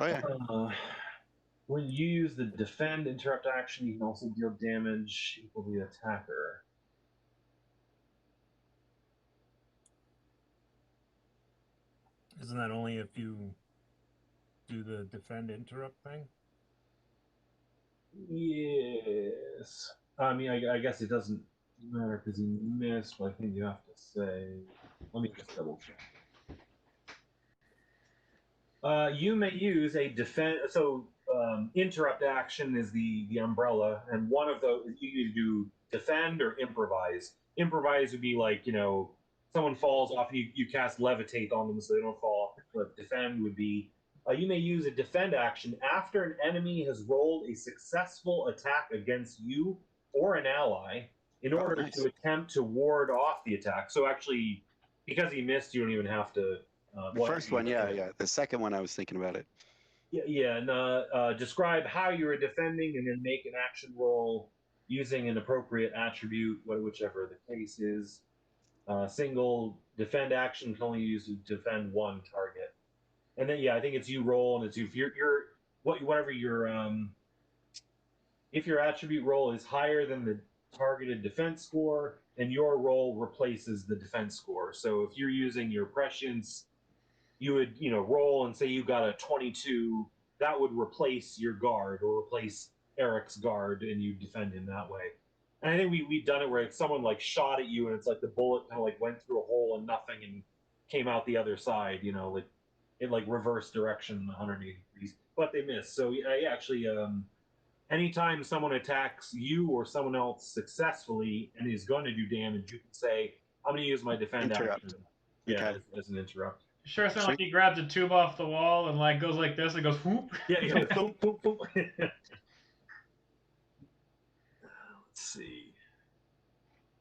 Oh yeah. When you use the defend interrupt action, you can also deal damage equal to the attacker. Isn't that only if you do the defend interrupt thing? Yes. I mean, I guess it doesn't matter because he missed, but I think you have to say. Let me just double check. You may use a defend. So interrupt action is the umbrella, and one of those you either do defend or improvise. Improvise would be like someone falls off, and you cast levitate on them so they don't fall off. But defend would be you may use a defend action after an enemy has rolled a successful attack against you or an ally in Oh, order to nice. attempt to ward off the attack. So actually, because he missed, you don't even have to. The first one, yeah, yeah. The second one, I was thinking about it. Yeah, yeah, and describe how you are defending, and then make an action roll using an appropriate attribute, whichever the case is. Single defend action can only use to defend one target, and then yeah, I think it's you roll, and it's you. If you're whatever your if your attribute roll is higher than the targeted defense score, then your roll replaces the defense score. So if you're using your prescience, you would roll and say you got a 22, that would replace your guard or replace Eric's guard, and you defend him that way. And I think we've done it where someone like shot at you and it's like the bullet kind of like went through a hole and nothing and came out the other side, like in like reverse direction 180 degrees, but they missed. So yeah, actually, anytime someone attacks you or someone else successfully and is going to do damage, you can say, I'm going to use my defend Interrupt. action, yeah, Okay. as an interrupt. Sure, it's not like Sweet. he grabs a tube off the wall and like goes like this and goes whoop. Yeah, yeah. Boom, boom, boom. Let's see.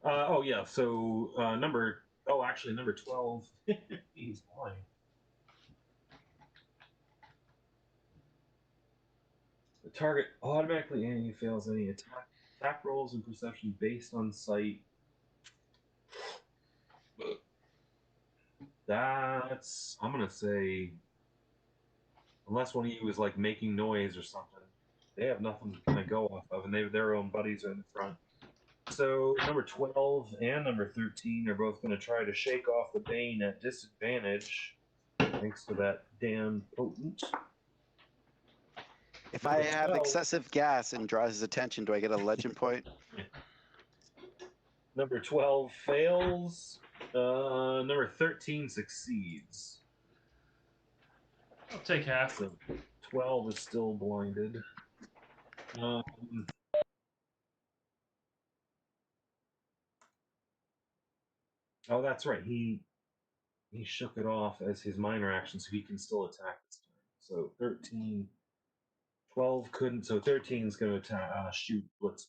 Oh yeah. So number. Oh, actually, number 12. He's blind. The target automatically fails any attack rolls and perception based on sight. That's I'm gonna say unless one of you is like making noise or something, they have nothing to kind of go off of, and their own buddies are in the front. So number 12 and number 13 are both going to try to shake off the Bane at disadvantage, thanks to that damn potent. If I Number have 12, excessive gas and draws his attention, do I get a legend point? number 12 fails. Number 13 succeeds. I'll take half. So 12 is still blinded. Um, oh, that's right. He shook it off as his minor action, so he can still attack this time. So 13, 12 couldn't. So 13 is going to attack, shoot Blitzman.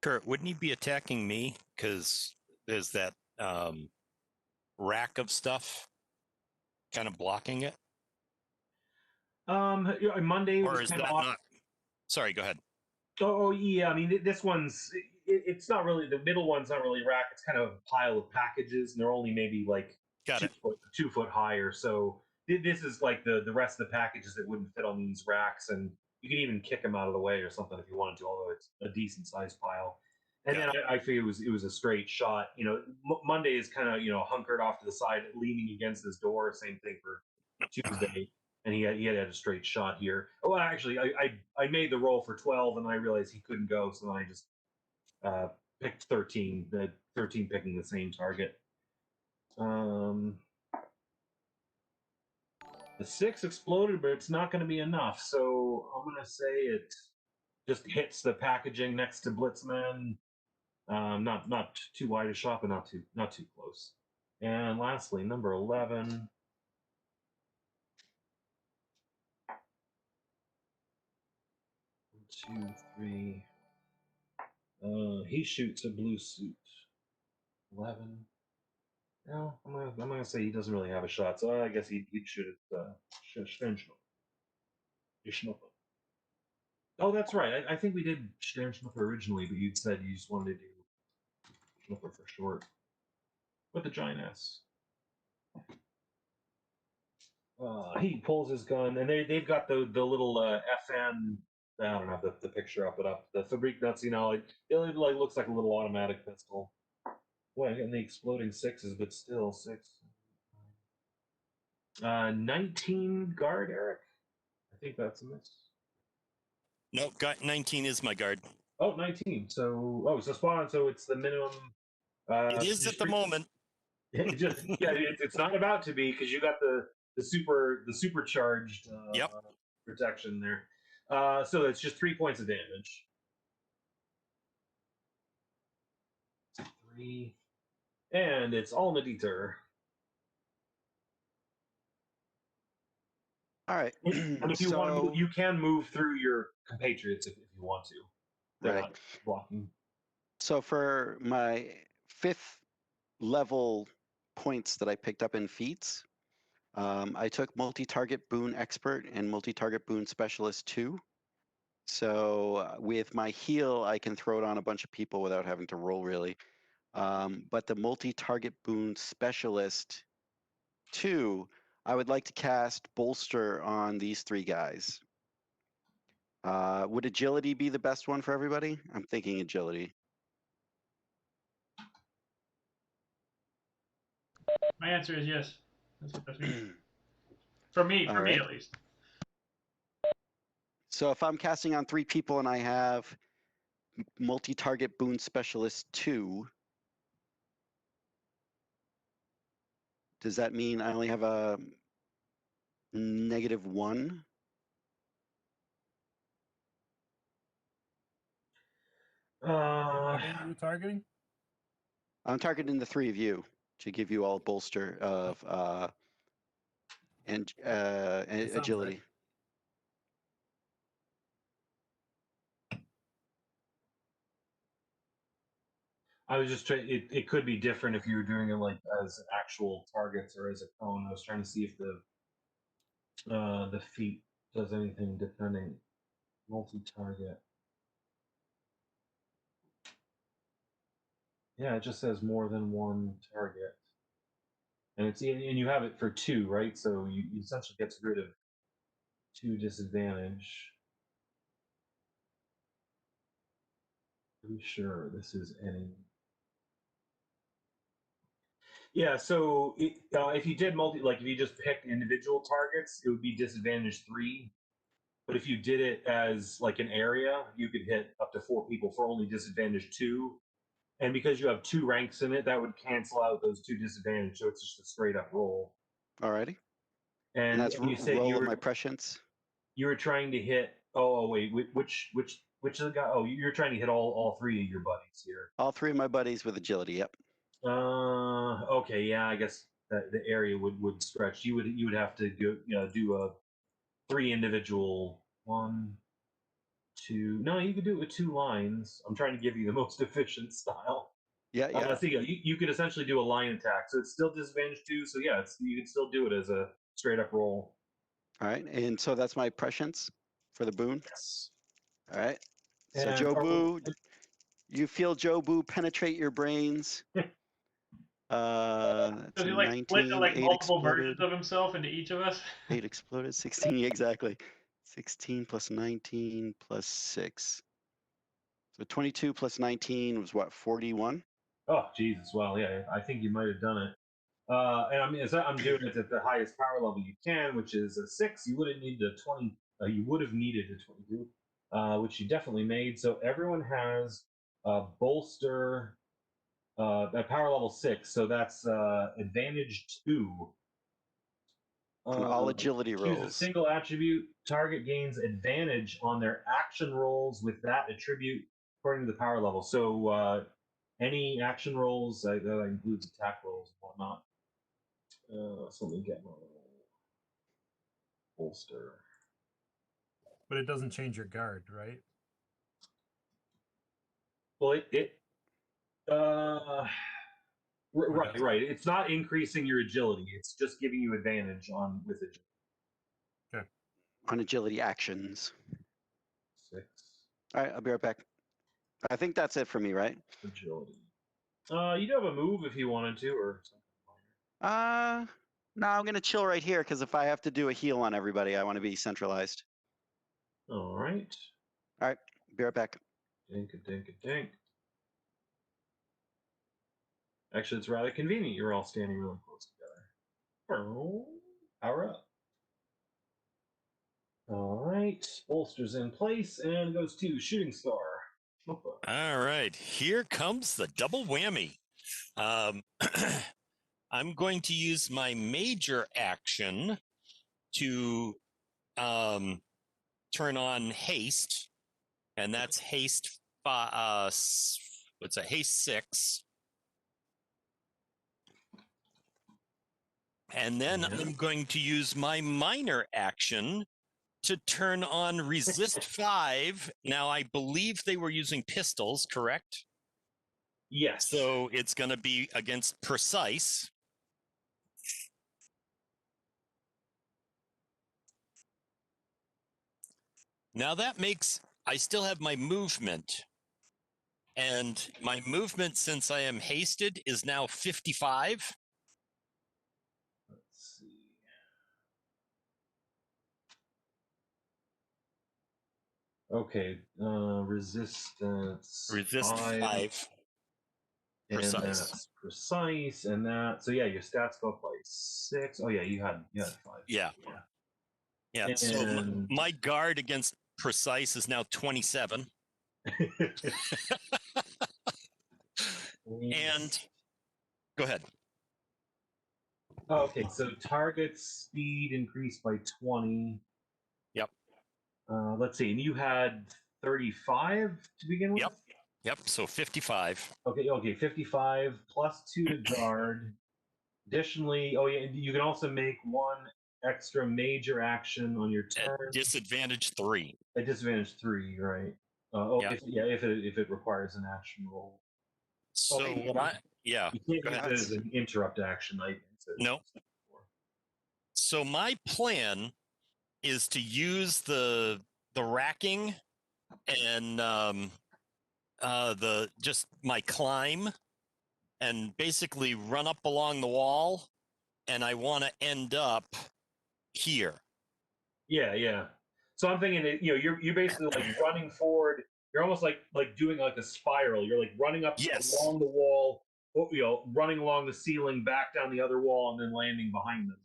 Kurt, wouldn't he be attacking me? Because there's that rack of stuff kind of blocking it. Monday Or was is kind that of off. not? Sorry, go ahead. Oh yeah, I mean this one's it's not really the middle one's not really a rack. It's kind of a pile of packages, and they're only maybe like Got it. 2 foot higher. So this is like the rest of the packages that wouldn't fit on these racks, and you can even kick them out of the way or something if you wanted to. Although it's a decent sized pile. And then Got it. I figured it was a straight shot. Monday is kind of hunkered off to the side, leaning against his door. Same thing for Tuesday, and he had a straight shot here. Oh, actually, I made the roll for 12, and I realized he couldn't go, so then I just uh, picked 13. The 13 picking the same target. The 6 exploded, but it's not going to be enough. So I'm going to say it just hits the packaging next to Blitzman. Not too wide a shot, but not too close. And lastly, number 11. One, two, three. He shoots a blue suit. 11. No, I'm gonna say he doesn't really have a shot, so I guess he'd shoot it. Sternschnuppe. Oh, that's right. I think we did Sternschnuppe originally, but you'd said you just wanted to do Schnupper for short. with the giant S. He pulls his gun, and they've got the little FN. I don't have the picture up, but up the Fabrique Nationale. It like looks like a little automatic pistol. Boy, I'm getting the exploding sixes, but still 6. 19 guard, Eric. I think that's a miss. No, 19 is my guard. Oh, 19. So spot on. So it's the minimum. It is at the three- moment. It's not about to be because you got the supercharged Yep. protection there. So it's just 3 points of damage. 3, and it's Almadieter. All right. And if you want to, you can move through your compatriots if you want to. They're Right. not blocking. So for my 5th level points that I picked up in feats, I took multi-target boon expert and multi-target boon specialist 2. So with my heal, I can throw it on a bunch of people without having to roll really. But the multi-target boon specialist 2, I would like to cast bolster on these 3 guys. Would agility be the best one for everybody? I'm thinking agility. My answer is yes. That's what that means. For me, All right. at least. So if I'm casting on 3 people and I have multi-target boon specialist 2, does that mean I only have a -1? What are you targeting? I'm targeting the 3 of you to give you all bolster of and That sounds agility. right. I was just trying. It could be different if you were doing it like as actual targets or as a cone. I was trying to see if the feat does anything defending multi-target. Yeah, it just says more than one target, and and you have it for 2, right? So you essentially gets rid of 2 disadvantage. Pretty sure this is any. Yeah, so if you did if you just picked individual targets, it would be disadvantage 3. But if you did it as like an area, you could hit up to 4 people for only disadvantage 2. And because you have 2 ranks in it, that would cancel out those 2 disadvantage. So it's just a straight up roll. Alrighty. And And that's you said roll of my prescience. you were trying to hit. Oh wait, which of the guy? Oh, you're trying to hit all 3 of your buddies here. All 3 of my buddies with agility. Yep. Okay, yeah, I guess the area would stretch. You would have to do a 3 individual 1, 2. No, you could do it with 2 lines. I'm trying to give you the most efficient style. Yeah, yeah. So you could essentially do a line attack. So it's still disadvantage 2. So yeah, you can still do it as a straight up roll. All right. And so that's my prescience for the boon. Yes. All right. So And Joe Boo, you feel Joe Boo penetrate your brains. That's Does he a like split 19, like 8 multiple exploded, versions of himself into each of us? 8 exploded, 16, exactly. 16 plus 19 plus 6. So 22 plus 19 was what, 41? Oh Jesus! Well, yeah, I think you might have done it. And I mean, I'm doing it at the highest power level you can, which is a 6. You wouldn't need a 20. You would have needed a 22, which you definitely made. So everyone has bolster at power level 6. So that's advantage 2. On all agility Choose a rolls. single attribute. Target gains advantage on their action rolls with that attribute according to the power level. So any action rolls that includes attack rolls and whatnot. So let me get my bolster. But it doesn't change your guard, right? Well, right. It's not increasing your agility. It's just giving you advantage with agility. Okay. On agility actions. 6 All right, I'll be right back. I think that's it for me, right? agility. You do have a move if you wanted to, or something No, I'm gonna chill right here because if I have to do a heal on everybody, I want to be centralized. minor. All right. All right, be right back. Dink a dink a dink. Actually, it's rather convenient. You're all standing really close together. Power up. All right. Bolster's in place and goes to Shooting Star. All right, here comes the double whammy. I'm going to use my major action to turn on haste, and that's haste. What's a haste 6? And then I'm going to use my minor action to turn on resist 5. Now, I believe they were using pistols, correct? Yes. So it's going to be against precise. Now that makes, I still have my movement. And my movement, since I am hasted, is now 55. Let's see. Okay, resistance. Resist 5. And Precise. that's precise, and that. So yeah, your stats go up by 6. Oh yeah, you had 5. Yeah. Yeah. And So my guard against precise is now 27. And go ahead. Oh, okay, so target speed increased by 20. Yep. Let's see, and you had 35 to begin with? Yep. So 55. Okay, 55 plus 2 to guard. Additionally, oh yeah, you can also make 1 extra major action on your turn. At disadvantage 3. At disadvantage 3, right? If it requires an action roll. So Okay, you can't use it as an interrupt action. No. So my plan is to use the racking and the just my climb and basically run up along the wall, and I want to end up here. Yeah. So I'm thinking that you're basically like running forward. You're almost like doing like a spiral. You're like running up along the wall, running along the ceiling, back down the other wall, and then landing behind them.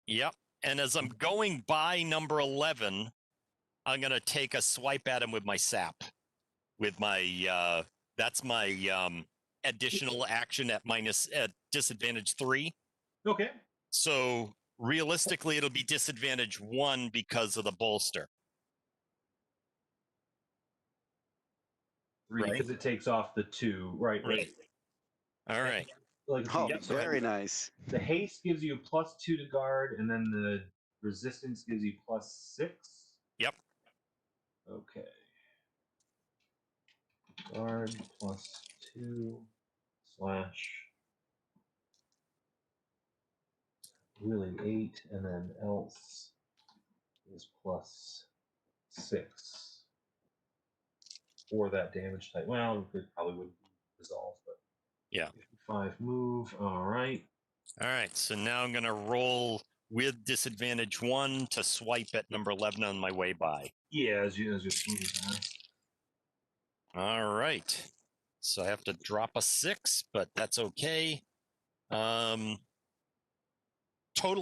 Yep. And as I'm going by number 11, I'm gonna take a swipe at him with my sap. With my that's my additional action at disadvantage 3. Okay. So realistically, it'll be disadvantage 1 because of the bolster. 3 because it takes off the 2. Right. All right. Very nice. The haste gives you plus 2 to guard, and then the resistance gives you plus 6. Yep. Okay. Guard plus 2 / really 8, and then else is plus 6 for that damage type. Well, it probably would resolve, but yeah. 5 move. All right. So now I'm gonna roll with disadvantage 1 to swipe at number 11 on my way by. Yeah, as you smooth past. All right. So I have to drop a 6, but that's okay. Total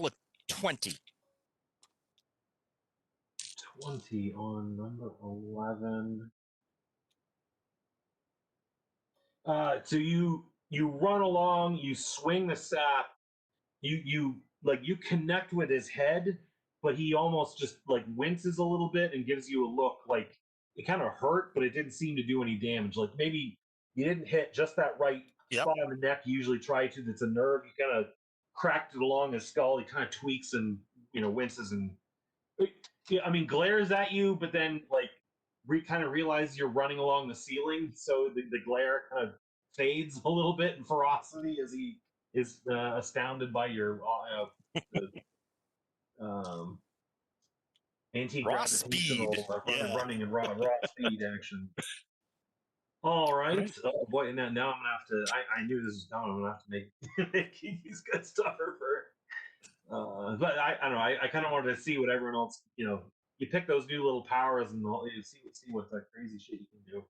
of 20. 20 on number 11. So you run along, you swing the sap, you connect with his head, but he almost just like winces a little bit and gives you a look like it kind of hurt, but it didn't seem to do any damage. Like maybe you didn't hit just that right spot on the neck you usually try to. That's a nerve. You kind of cracked it along his skull. He kind of tweaks and winces and glares at you, but then like kind of realizes you're running along the ceiling, so the glare kind of fades a little bit in ferocity as he is astounded by your anti-gravitational running and raw speed action. All right. Right. Oh boy, now I'm gonna have to. I knew this was coming. I'm gonna have to make these good stuff for. But I don't know. I kind of wanted to see what everyone else. You pick those new little powers and you see what the crazy shit you can do.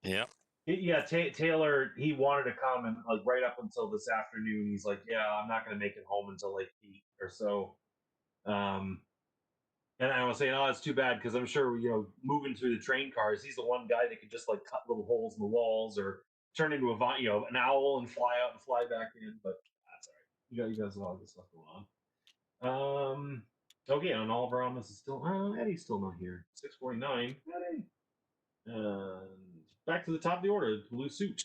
Yeah. Yeah, Taylor. He wanted to come and like right up until this afternoon. He's like, yeah, I'm not gonna make it home until like 8 or so. Um, and I was saying, oh, it's too bad because I'm sure moving through the train cars, he's the one guy that could just like cut little holes in the walls or turn into an owl and fly out and fly back in. But that's all right. You guys have all this stuff going on. Okay, and Oliver Amos is still. Eddie's still not here. 6:49. Eddie. Back to the top of the order. Blue suit.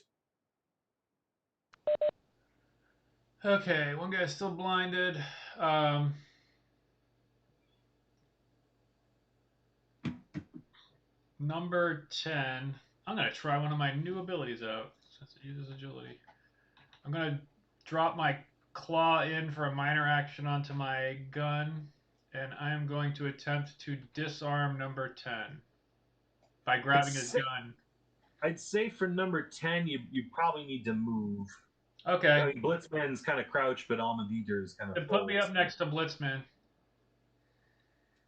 Okay, one guy's still blinded. Number 10. I'm going to try one of my new abilities out since it uses agility. I'm going to drop my claw in for a minor action onto my gun, and I am going to attempt to disarm number 10 by grabbing his gun. I'd say for number 10, you probably need to move. Okay. I mean, Blitzman's kind of crouched, but Almadidr is kind of. Then put me up next to Blitzman.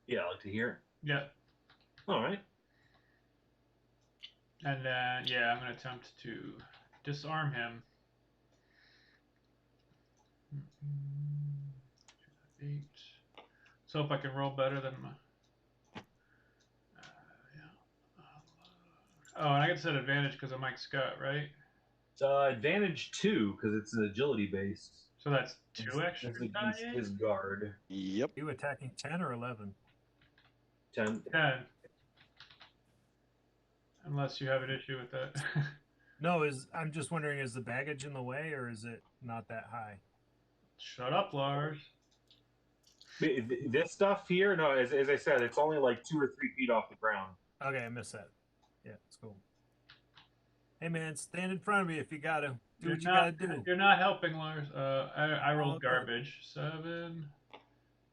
Yeah, I like to hear. Yeah. All right. And then, yeah, I'm going to attempt to disarm him. 8. So if I can roll better than my. Yeah. Oh, and I get to set advantage because of Mike Scott, right? Advantage 2 because it's an agility based. So that's 2 extra It's against his guard. Yep. You attacking 10 or 11? 10. 10. Unless you have an issue with that. No, I'm just wondering, is the baggage in the way or is it not that high? Shut up, Lars. This stuff here, no, as I said, it's only like 2 or 3 feet off the ground. Okay, I missed that. Yeah, it's cool. Hey man, stand in front of me if you gotta. Do what you gotta do. You're not helping, Lars. I rolled Okay. garbage. 7.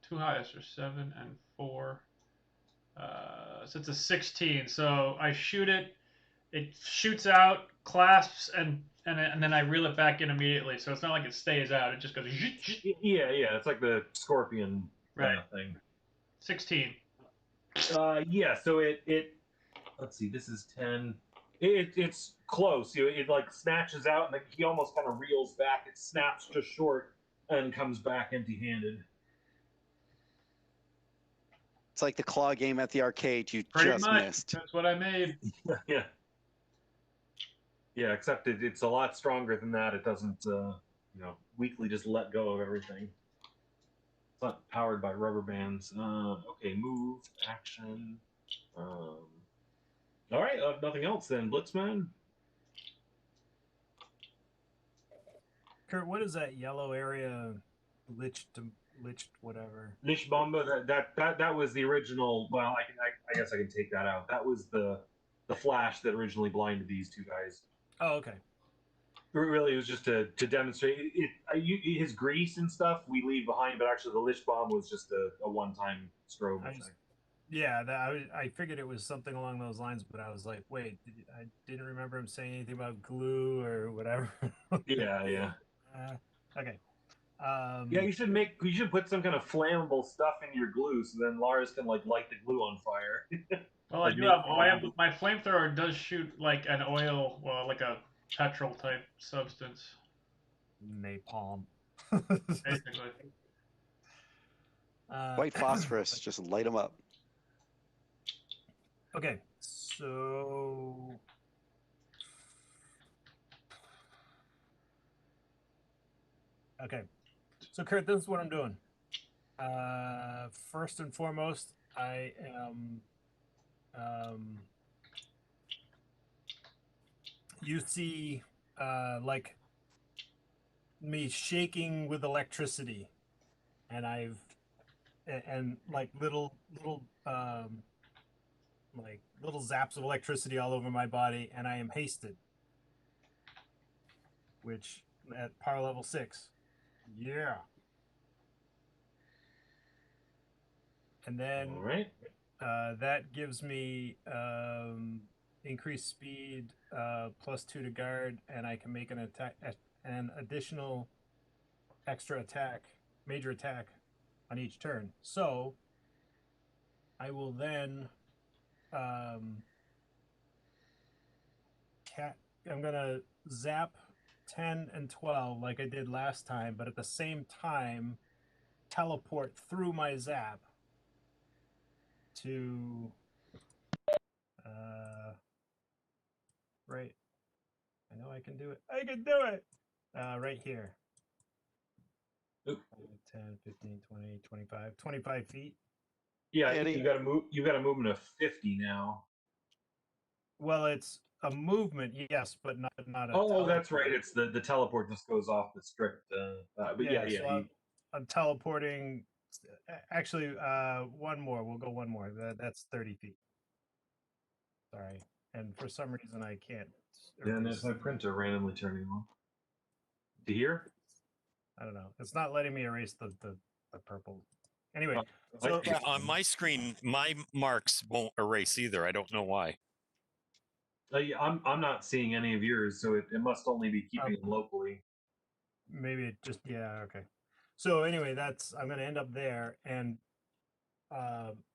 2 highest are 7 and 4. So it's a 16. So I shoot it. It shoots out, clasps, and then I reel it back in immediately. So it's not like it stays out. It just goes. Yeah, it's like the scorpion kind of thing. 16. Yeah, so it let's see, this is 10. It's close. It like snatches out and he almost kind of reels back. It snaps just short and comes back empty-handed. It's like the claw game at the arcade. You Pretty just much. missed. That's what I made. Yeah. Yeah, except it's a lot stronger than that. It doesn't, weakly just let go of everything. It's not powered by rubber bands. Okay, move, action. All right, nothing else then. Blitzman. Kurt, what is that yellow area? Liched whatever. Nish Bomba. That was the original. Well, I guess I can take that out. That was the flash that originally blinded these two guys. Oh, okay. Really, it was just to demonstrate his grease and stuff we leave behind, but actually the Lich Bomb was just a one-time strobe. Yeah, I figured it was something along those lines, but I was like, wait, I didn't remember him saying anything about glue or whatever. Yeah. Okay. Yeah, you should put some kind of flammable stuff in your glue, so then Lars can like light the glue on fire. Well, Like I have my flamethrower does shoot like an oil, well, like a petrol type substance. Napalm. Basically. White phosphorus. Just light them up. Okay, so Kurt, this is what I'm doing. First and foremost, I am you see like me shaking with electricity, and and like little zaps of electricity all over my body, and I am hasted, which at power level 6. Yeah. And then all right. That gives me increase speed, +2 to guard, and I can make an additional extra attack, major attack, on each turn. So I will then I'm gonna zap 10 and 12 like I did last time, but at the same time teleport through my zap to right. I know I can do it. I can do it. Right here. Oop. 10, 15, 20, 25. 25 feet. Yeah, Eddie- you got to move. You got to move to 50 now. Well, it's a movement, yes, but not a Oh, that's teleport. right. It's the teleport just goes off the strict. But yeah. So I'm teleporting. Actually, one more. We'll go one more. That's 30 feet. Sorry. And for some reason, I can't. And there's my printer randomly turning on. Do you hear? I don't know. It's not letting me erase the purple. Anyway, So, Yeah, on my screen, my marks won't erase either. I don't know why. yeah, I'm not seeing any of yours, so it must only be keeping them locally. maybe it just okay. So anyway, I'm gonna end up there, and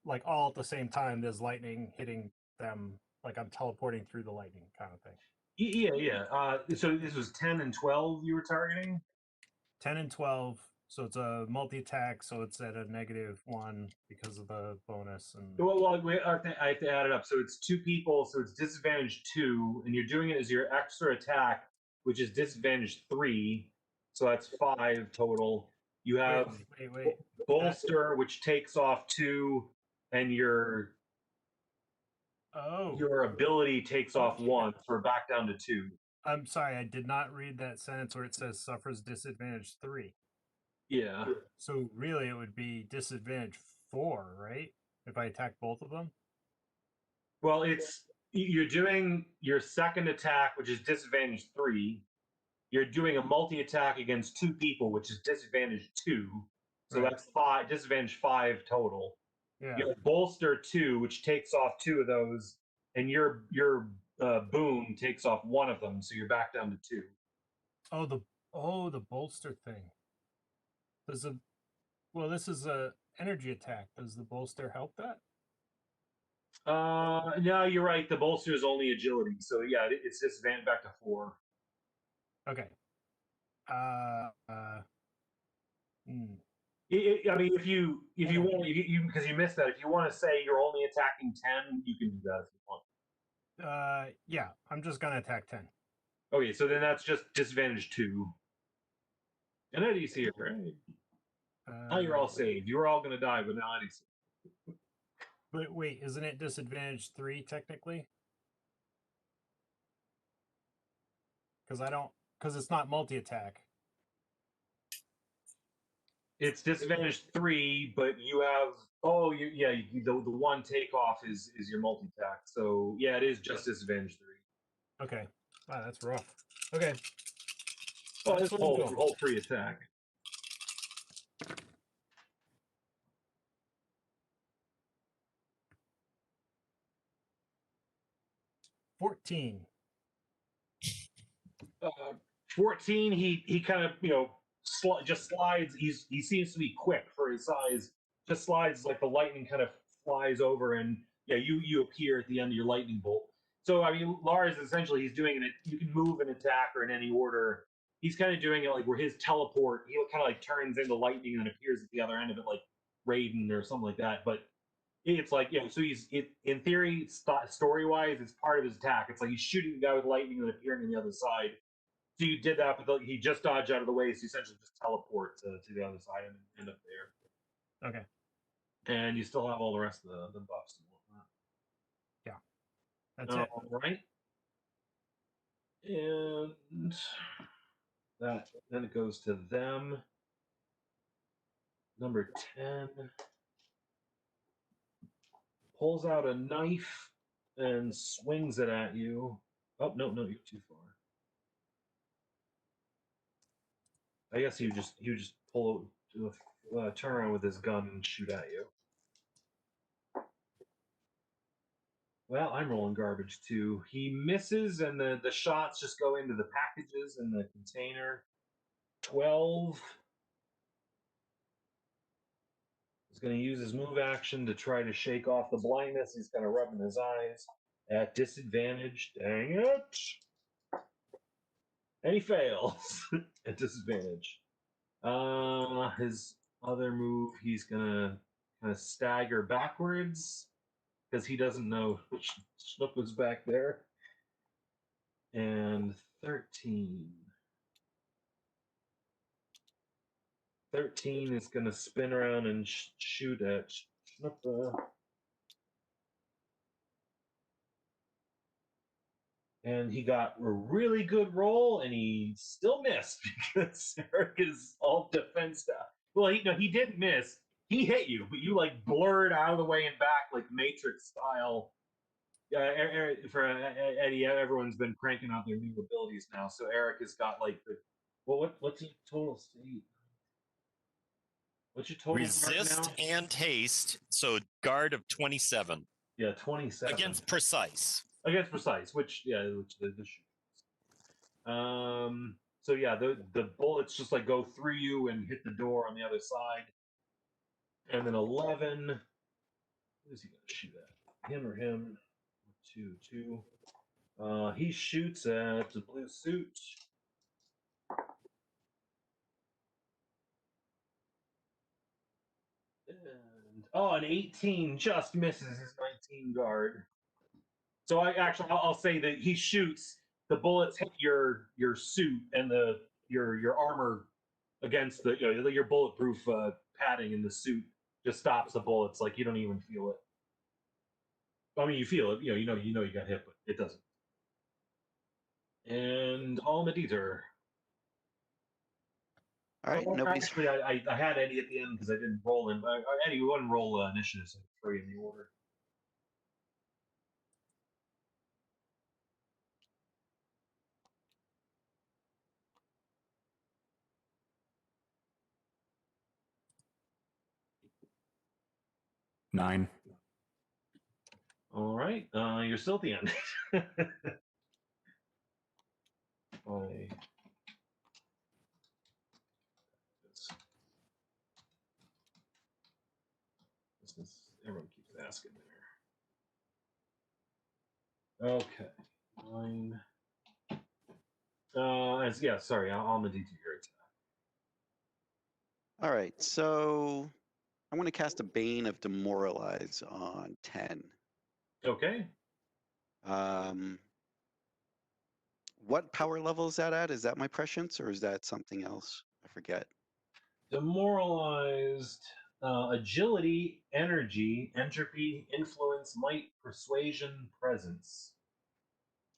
like all at the same time, there's lightning hitting them. Like I'm teleporting through the lightning, kind of thing. Yeah. So this was 10 and 12 you were targeting. 10 and 12. So it's a multi-attack, so it's at a -1 because of the bonus. And Well, wait, I have to add it up. So it's 2 people, so it's disadvantage 2, and you're doing it as your extra attack, which is disadvantage 3. So that's 5 total. You have wait. bolster, which takes off 2, and your ability takes off 1, so we're back down to 2. I'm sorry, I did not read that sentence where it says suffers disadvantage 3. Yeah. So really, it would be disadvantage 4, right? If I attack both of them. Well, you're doing your second attack, which is disadvantage 3. You're doing a multi-attack against 2 people, which is disadvantage 2. So Right. that's 5, disadvantage 5 total. Yeah. You have bolster 2, which takes off 2 of those, and your boon takes off 1 of them, so you're back down to 2. The bolster thing. This is a energy attack. Does the bolster help that? No, you're right. The bolster is only agility, so yeah, it's disadvantage back to 4. Okay. I mean, if you want, because you missed that. If you want to say you're only attacking 10, you can do that if you want. Yeah, I'm just gonna attack 10. Okay, so then that's just disadvantage 2. And Eddie's here, right? Now you're all saved. You were all going to die, but now Eddie's saved. But wait, isn't it disadvantage 3 technically? Because it's not multi-attack. It's disadvantage 3, but you have the 1 takeoff is your multi-attack. So yeah, it is just disadvantage 3. Okay. Wow, that's rough. Okay. Well, it's whole free attack. $14. 14. He kind of just slides. He seems to be quick for his size. Just slides like the lightning kind of flies over, and yeah, you appear at the end of your lightning bolt. So I mean, Lars essentially he's doing it. You can move an attack or in any order. He's kind of doing it like where his teleport. He kind of like turns into lightning and appears at the other end of it, like Raiden or something like that. But it's like so in theory, story wise, it's part of his attack. It's like he's shooting the guy with lightning and appearing on the other side. So you did that, but he just dodged out of the way, so you essentially just teleport to the other side and end up there. Okay. And you still have all the rest of the buffs and whatnot. Yeah. That's it. All right. And then it goes to them. Number 10 pulls out a knife and swings it at you. Oh, no, you're too far. I guess he would just turn around with his gun and shoot at you. Well, I'm rolling garbage too. He misses, and the shots just go into the packages in the container. 12. He's going to use his move action to try to shake off the blindness. He's kind of rubbing his eyes at disadvantage. Dang it. And he fails at disadvantage. His other move, he's going to kind of stagger backwards because he doesn't know which Schnook was back there. And 13. 13 is going to spin around and shoot at Schnook. And he got a really good roll, and he still missed because Eric is all defense down. Well, he didn't miss. He hit you, but you like blurred out of the way and back like Matrix style. For Eddie, everyone's been cranking out their new abilities now. So Eric has got like the what's your total state? What's your total Resist guard now? and haste. So guard of 27 Yeah, 27 against precise. Against precise, which the So yeah, the bullets just like go through you and hit the door on the other side. And then 11. Who is he gonna shoot at? Him or him? 2. He shoots at the blue suit. And an 18 just misses his 19 guard. So I'll say that he shoots. The bullets hit your suit and your armor against your bulletproof padding in the suit just stops the bullets. Like you don't even feel it. I mean, you feel it. You know you got hit, but it doesn't. And Almediter. All right, nobody's. Actually, I had Eddie at the end because I didn't roll him. Eddie, you wouldn't roll initiative, so 3 in the order. Nine. All right, you're still at the end. Everyone keeps asking there. Okay, 9. Sorry, I'll do your attack. All right, so I want to cast a Bane of Demoralize on 10. Okay. What power level is that at? Is that my prescience or is that something else? I forget. Demoralized, agility, energy, entropy, influence, might, persuasion, presence.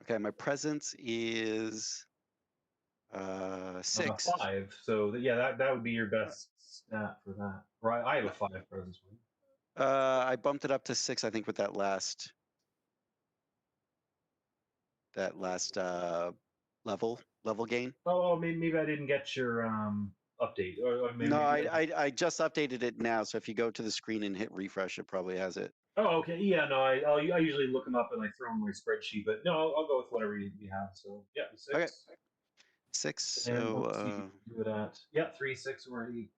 Okay, my presence is 6. 5. So that would be your best stat for that. Right, I have a 5 presence. I bumped it up to 6, I think, with that last level gain. Oh, maybe I didn't get your update. Or maybe, No, I just updated it now. So if you go to the screen and hit refresh, it probably has it. Oh, okay. Yeah, no, I usually look them up and I throw them in my spreadsheet, but no, I'll go with whatever you have. So yeah, 6. Okay. 6. And So let's see if you can do it at 3, 6, or 8.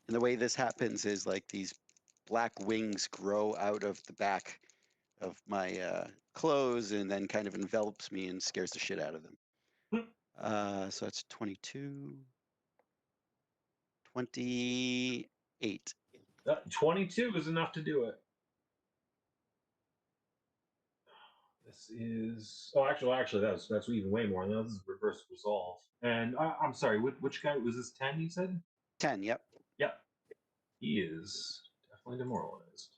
And the way this happens is like these black wings grow out of the back of my clothes and then kind of envelops me and scares the shit out of them. So that's 22, 28. 22 is enough to do it. This is actually that's even way more. This is reverse resolve. And I'm sorry, which guy was this? 10? You said 10. Yep. Yep. He is definitely demoralized.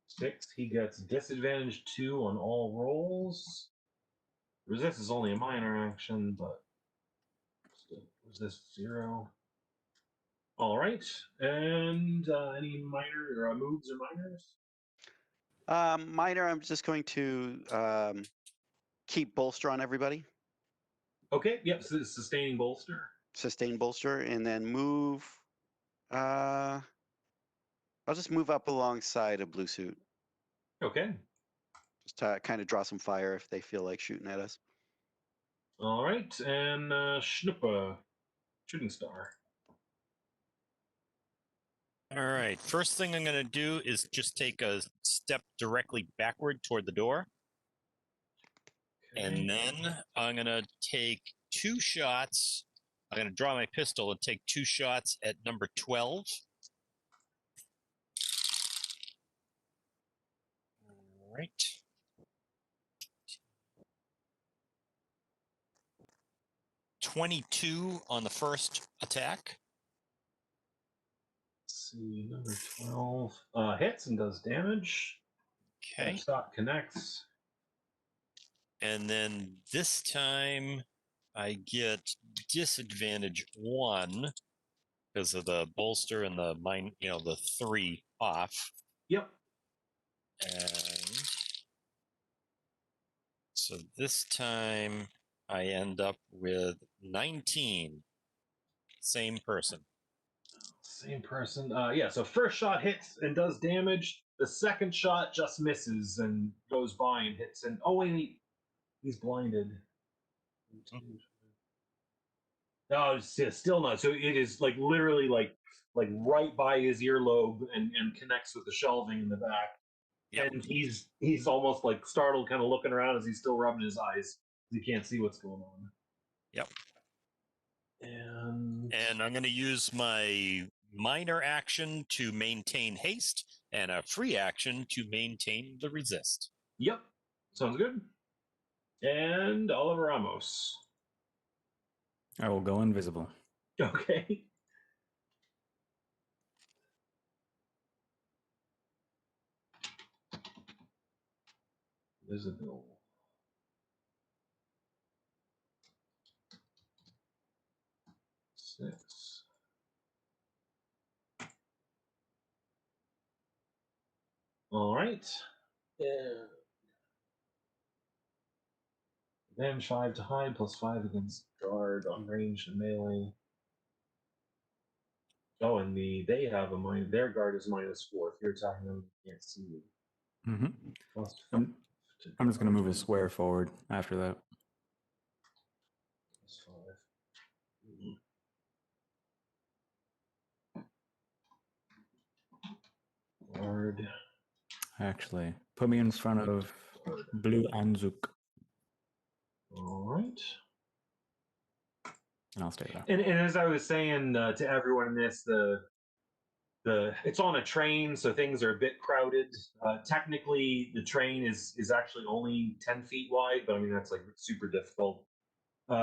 Six. He gets disadvantage 2 on all rolls. Resist is only a minor action, but resist 0. All right. And any minor or moves or minors? Minor, I'm just going to keep bolster on everybody. Okay, yep, sustaining bolster. Sustain bolster, and then move. I'll just move up alongside a blue suit. Okay. Just to kind of draw some fire if they feel like shooting at us. All right, and Schnuppa, shooting star. All right. First thing I'm going to do is just take a step directly backward toward the door. And then I'm going to take 2 shots. I'm going to draw my pistol and take 2 shots at number 12. All right. .22 on the first attack. Let's see, number 12 hits and does damage. Okay. Shot connects. And then this time I get disadvantage 1 because of the bolster and the the 3 off. Yep. And so this time I end up with 19. Same person. Same person. Yeah, so first shot hits and does damage. The second shot just misses and goes by and hits. And oh wait, he's blinded. No, still not. So it is like literally like right by his earlobe and connects with the shelving in the back. Yep. And he's almost like startled, kind of looking around as he's still rubbing his eyes. He can't see what's going on. Yep. And I'm going to use my minor action to maintain haste and a free action to maintain the resist. yep, sounds good. And Oliver Ramos. I will go invisible. Okay. Visible. Six. All right. Yeah. Then 5 to hide, +5 against guard, unranged and melee. Oh, and they have a minus. Their guard is -4. If you're attacking them, they can't see you. Mm-hmm. +5 I'm just going to move a square forward after that. +5. Guard. Actually, put me in front of Blue Anzuk. All right. And I'll stay there. And as I was saying to everyone in this, the it's on a train, so things are a bit crowded. Technically, the train is actually only 10 feet wide, but I mean that's like super difficult.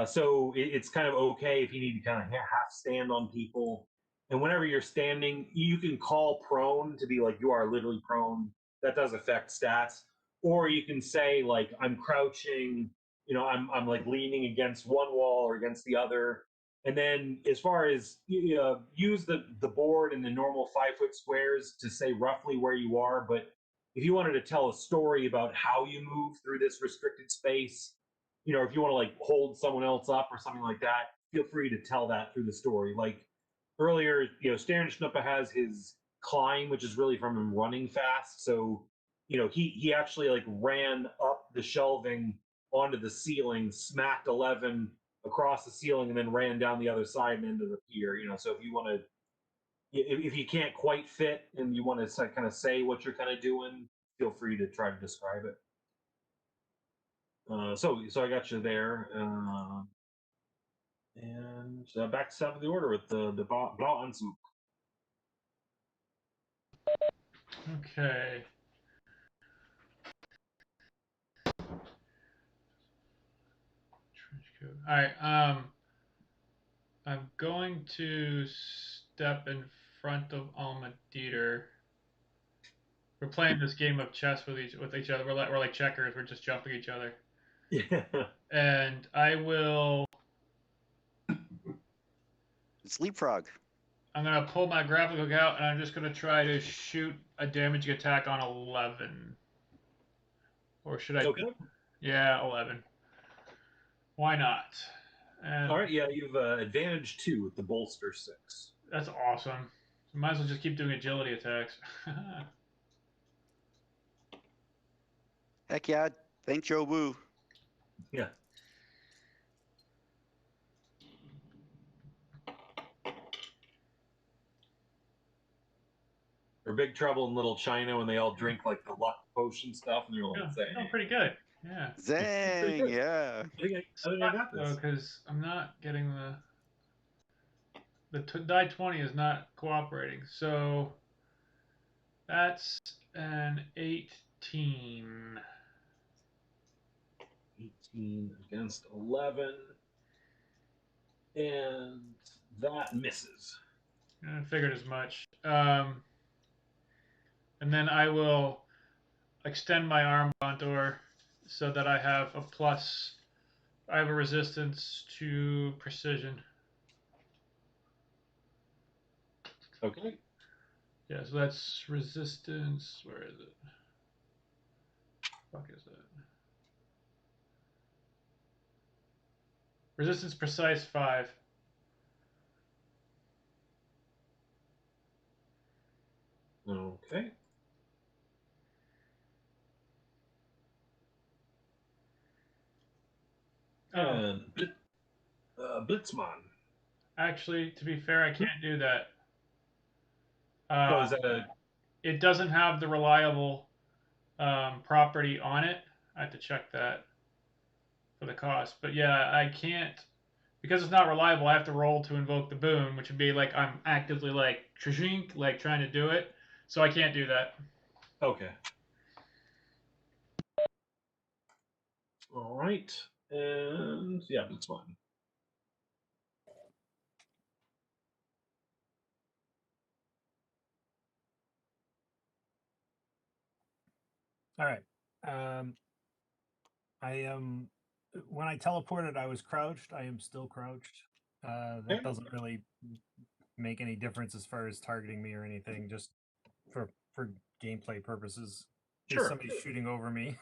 So it's kind of okay if you need to kind of half stand on people. And whenever you're standing, you can call prone to be like you are literally prone. That does affect stats. Or you can say like I'm crouching, I'm like leaning against one wall or against the other. And then as far as use the board in the normal 5-foot squares to say roughly where you are. But if you wanted to tell a story about how you move through this restricted space, if you want to like hold someone else up or something like that, feel free to tell that through the story. Like earlier, Staring Schnuppa has his climb, which is really from him running fast. So, he actually like ran up the shelving onto the ceiling, smacked 11 across the ceiling, and then ran down the other side and into the pier. So if you want to, if you can't quite fit and you want to kind of say what you're kind of doing, feel free to try to describe it. So I got you there, and back to top of the order with the Blau Anzug. Okay. Trench coat. All right. I'm going to step in front of Alma Dieter. We're playing this game of chess with each other. We're like checkers. We're just jumping each other. Yeah. And I will. It's leapfrog. I'm gonna pull my grappling hook out, and I'm just gonna try to shoot a damaging attack on 11. Or should I? Okay. Yeah, 11. Why not? And All right, yeah, you've advantage 2 with the bolster 6. that's awesome. So might as well just keep doing agility attacks. Heck yeah. Thank Joe Woo. Yeah. Or Big Trouble in Little China when they all drink like the luck potion stuff and they're like, No, pretty good. Yeah. Zang, good. yeah. I think I got this. Because I'm not getting the die 20 is not cooperating. So that's an 18. 18 against 11. And that misses. I figured as much. And then I will extend my arm contour so that I have a plus. I have a resistance to precision. Okay. Yeah, so that's resistance. Where is it? Fuck is that? Resistance precise 5. Okay. And Blitzman. Actually, to be fair, I can't do that. Oh, is that a It doesn't have the reliable property on it. I have to check that for the cost. But yeah, I can't because it's not reliable. I have to roll to invoke the boon, which would be like I'm actively like trishink, like trying to do it. So I can't do that. okay? All right, and yeah, Blitzman. All right. I am. When I teleported, I was crouched. I am still crouched. That Okay. doesn't really make any difference as far as targeting me or anything. Just for gameplay purposes. In case Sure. somebody's shooting over me.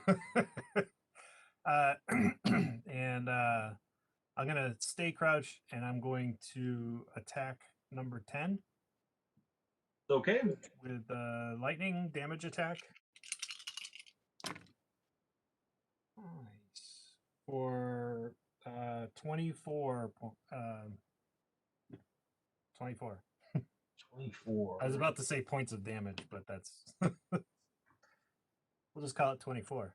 And I'm gonna stay crouched, and I'm going to attack number 10 Okay. with lightning damage attack. Nice. For 24. 24. 24. I was about to say points of damage, but that's. We'll just call it 24.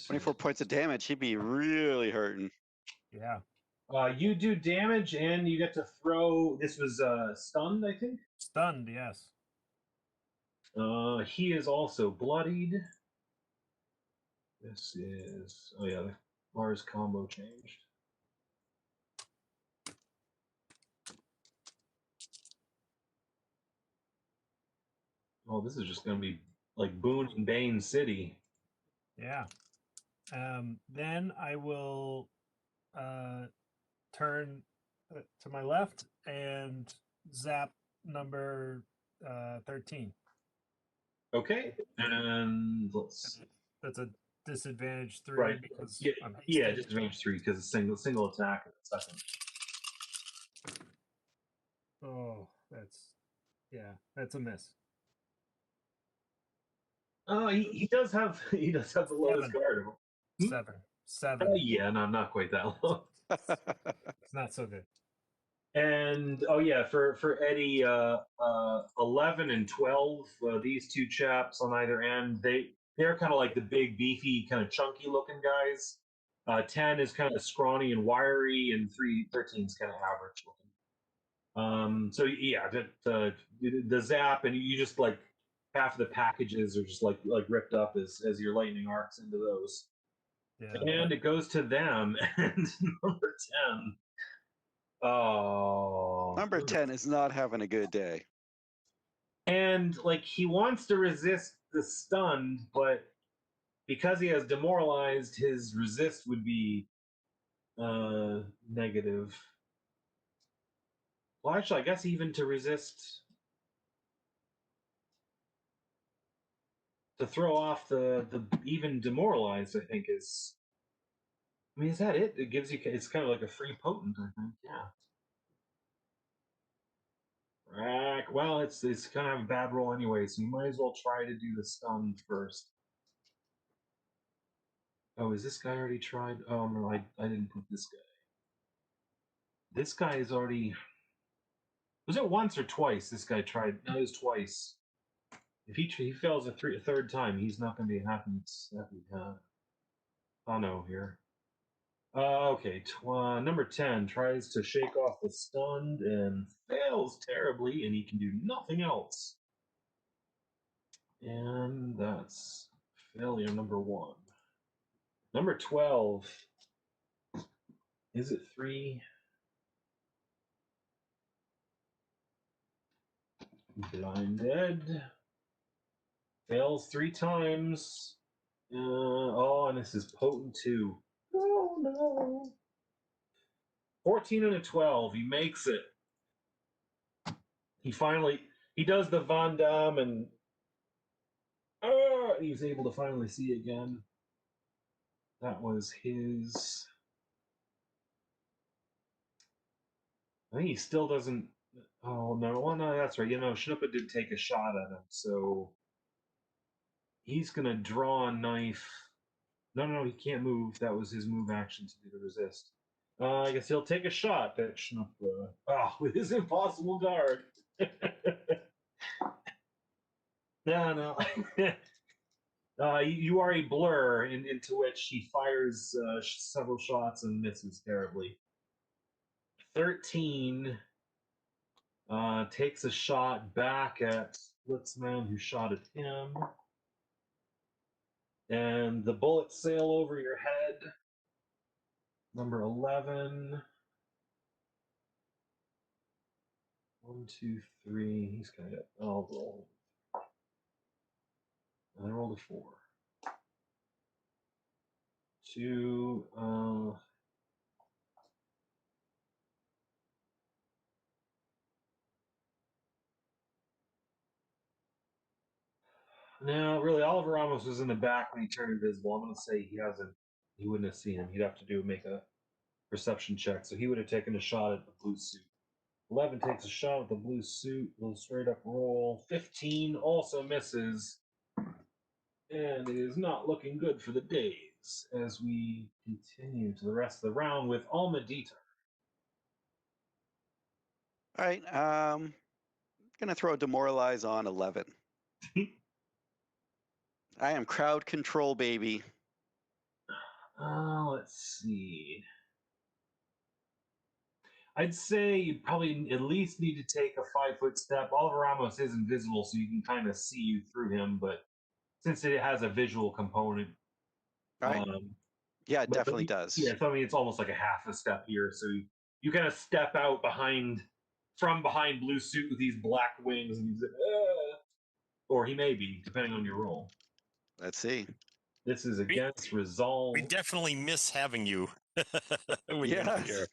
24 points of damage. He'd be really hurting. Yeah. You do damage, and you get to throw. This was stunned, I think. Stunned, yes. He is also bloodied. This is oh yeah, the Mars combo changed. Oh, this is just gonna be like Boone and Bane City. Yeah. Then I will turn to my left and zap number 13. Okay, and let's That's a disadvantage 3 right. because Yeah, I'm yeah, hasted. disadvantage 3 because it's single attack in the second. Oh, that's a miss. He does have he does have the lowest 7. guard. Hmm? 7. Yeah, no, not quite that low. It's not so good. And oh yeah, for Eddie, 11 and 12, these two chaps on either end, they're kind of like the big, beefy, kind of chunky looking guys. 10 is kind of scrawny and wiry, and 13 is kind of average looking. So yeah, the zap, and you just like half of the packages are just like ripped up as your lightning arcs into those, Yeah. and it goes to them, and number 10. Oh, Number 10 is not having a good day. and like he wants to resist the stun, but because he has demoralized, his resist would be negative. Well, actually, I guess even to resist, to throw off the even demoralized, I think is I mean, is that it? It gives you. It's kind of like a free potent, I think. Yeah. Rack. Well, it's kind of a bad roll anyway, so you might as well try to do the stun first. Oh, is this guy already tried? Oh no, I didn't put this guy. This guy is already. Was it once or twice? This guy tried. No, it was twice. If he fails a third time, he's not going to be happy. Oh no, here. Okay, number 10 tries to shake off the stunned and fails terribly, and he can do nothing else. And that's failure number 1. Number 12. Is it 3? Blinded. Fails 3 times. Oh, and this is potent 2. Oh no. 14 and a 12. He makes it. He does the Van Damme and he's able to finally see again. That was his. I think he still doesn't. Oh no! Well, no, that's right. Shinoppa did take a shot at him, so he's gonna draw a knife. No, he can't move. That was his move action to do the resist. I guess he'll take a shot at Shinoppa. With his impossible guard. No. You are a blur, into which he fires several shots and misses terribly. 13 takes a shot back at Blitzman, who shot at him. And the bullets sail over your head. Number 11. 1, 2, 3. He's got it. I'll roll. I rolled a 4. 2. No, really, Oliver Ramos was in the back when he turned invisible. I'm going to say he wouldn't have seen him. He'd have to make a perception check. So he would have taken a shot at the blue suit. 11 takes a shot at the blue suit. Little straight up roll. 15 also misses. And it is not looking good for the days as we continue to the rest of the round with Almadita. All right. Gonna throw a demoralize on 11. I am crowd control, baby. Let's see. I'd say you probably at least need to take a 5-foot step. Oliver Ramos is invisible, so you can kind of see you through him, but since it has a visual component, All right. Yeah, it definitely does. Yeah, so I mean, it's almost like a half a step here. So you kind of step out from behind blue suit with these black wings, and he's or he may be, depending on your roll. Let's see. This is against resolve. We definitely miss having you when you're not here.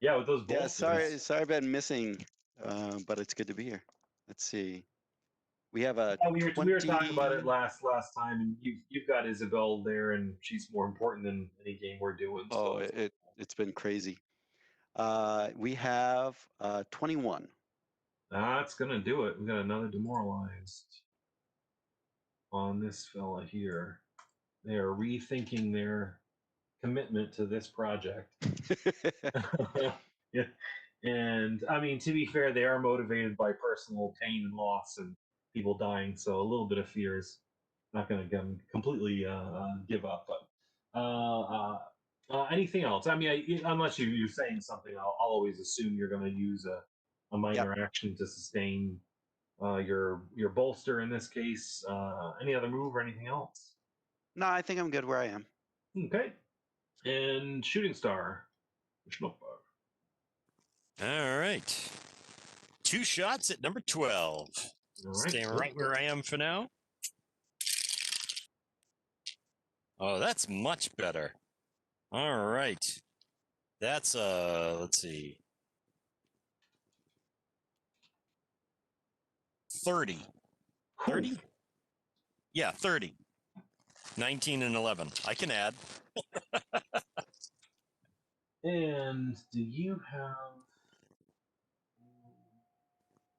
Yeah, with those bolsters. Yeah, sorry I've been missing, but it's good to be here. Let's see. We have a we were talking about it last time, and you've got Isabel there, and she's more important than any game we're doing. So. Oh, it's been crazy. We have 21. That's gonna do it. We got another demoralized on this fella here. They are rethinking their commitment to this project. Yeah. And I mean, to be fair, they are motivated by personal pain and loss and people dying, so a little bit of fear is not going to completely give up. But anything else? I mean, unless you're saying something, I'll always assume you're going to use a minor action to sustain your bolster in this case. Any other move or anything else? No, I think I'm good where I am. Okay. And Shooting Star. All right. 2 shots at number 12. All right. Staying right where I am for now. Oh, that's much better. All right. That's, let's see. 30. 30? Yeah, 30. 19 and 11. I can add. And do you have?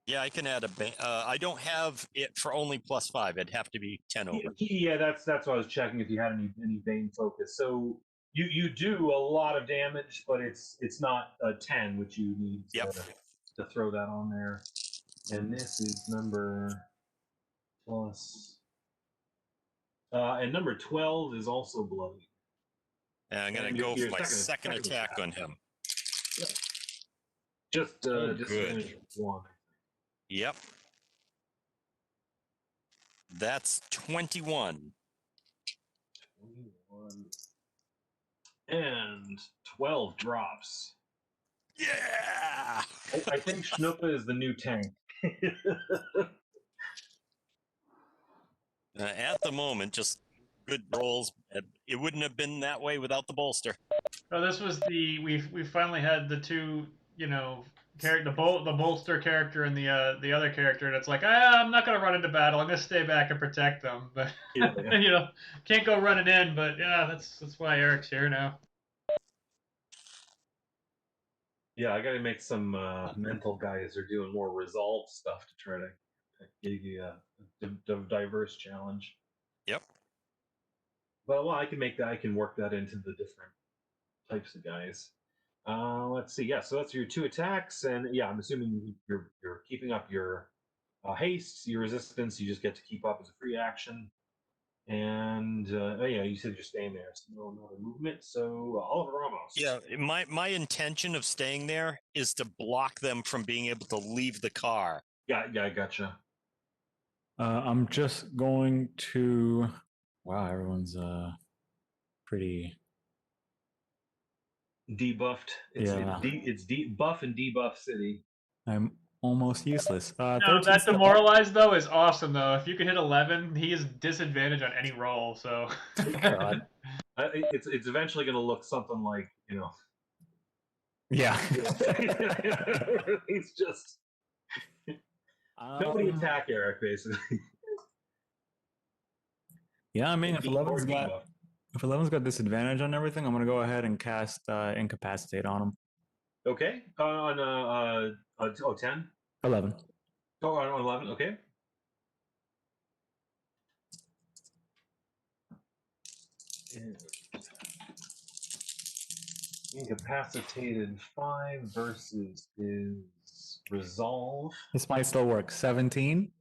Yeah, I can add a. I don't have it for only +5. It'd have to be 10 over. Yeah, that's what I was checking if you had any Bane focus. So you do a lot of damage, but it's not a 10, which you need Yep. to throw that on there. And this is number plus. And number 12 is also bloody. And I'm going And to go your for my second attack on him. Just Oh, disadvantage good. 1. Yep. That's 21. 21. And 12 drops. Yeah. I think Schnoopa is the new tank. At the moment, just good rolls. It wouldn't have been that way without the bolster. Oh, this was we finally had the two, you know, the bolster character and the other character, and it's like, I'm not gonna run into battle. I'm gonna stay back and protect them, but Yeah. you know, can't go running in. But yeah, that's why Eric's here now. Yeah, I got to make some mental guys are doing more resolve stuff to try to give you a diverse challenge. Yep. But well, I can make that. I can work that into the different types of guys. Let's see. Yeah, so that's your 2 attacks, and yeah, I'm assuming you're keeping up your haste, your resistance. You just get to keep up as a free action. And oh yeah, you said you're staying there. So no other movement. So Oliver Ramos. Yeah, my intention of staying there is to block them from being able to leave the car. Yeah, I gotcha. I'm just going to. Wow, everyone's pretty. Debuffed. It's buff and debuff city. I'm almost useless. No, 13 that still. demoralized though is awesome though. If you can hit 11, he is disadvantage on any roll. So. God. It's eventually going to look something like Yeah. it's just nobody attack Eric basically. Yeah, I mean, if 11's got disadvantage on everything, I'm gonna go ahead and cast incapacitate on him. Okay, on 10. 11. Oh, on 11. Okay. Incapacitated 5 versus his resolve. This might still work. 17.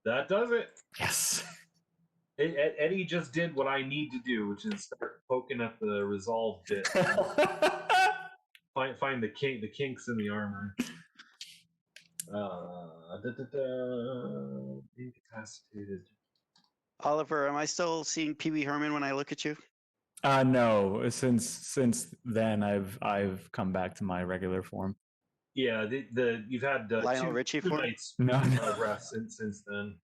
That does it. Yes. Eddie just did what I need to do, which is start poking at the resolve bit. find the kinks in the armor. Incapacitated. Oliver, am I still seeing Pee Wee Herman when I look at you? No. Since then, I've come back to my regular form. Yeah, you've had Lionel two Richie form? nights No. rest since then.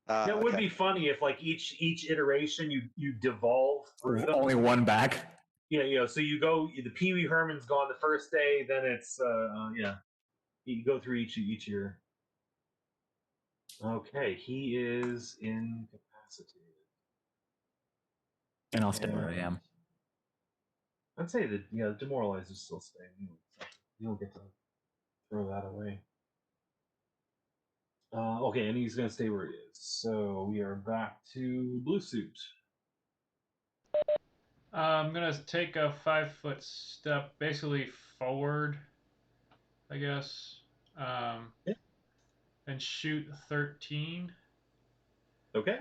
It That would be funny if, like, each iteration you devolve through them. Only one back. Yeah. So you go. The Pee Wee Herman's gone the first day. Then it's yeah. You go through each year. Okay, he is incapacitated. And I'll stay where I am. I'd say that demoralizer's still staying. You don't get to throw that away. Okay, and he's gonna stay where he is. So we are back to blue suit. I'm gonna take a 5-foot step, basically forward, I guess, Yeah. and shoot 13. Okay.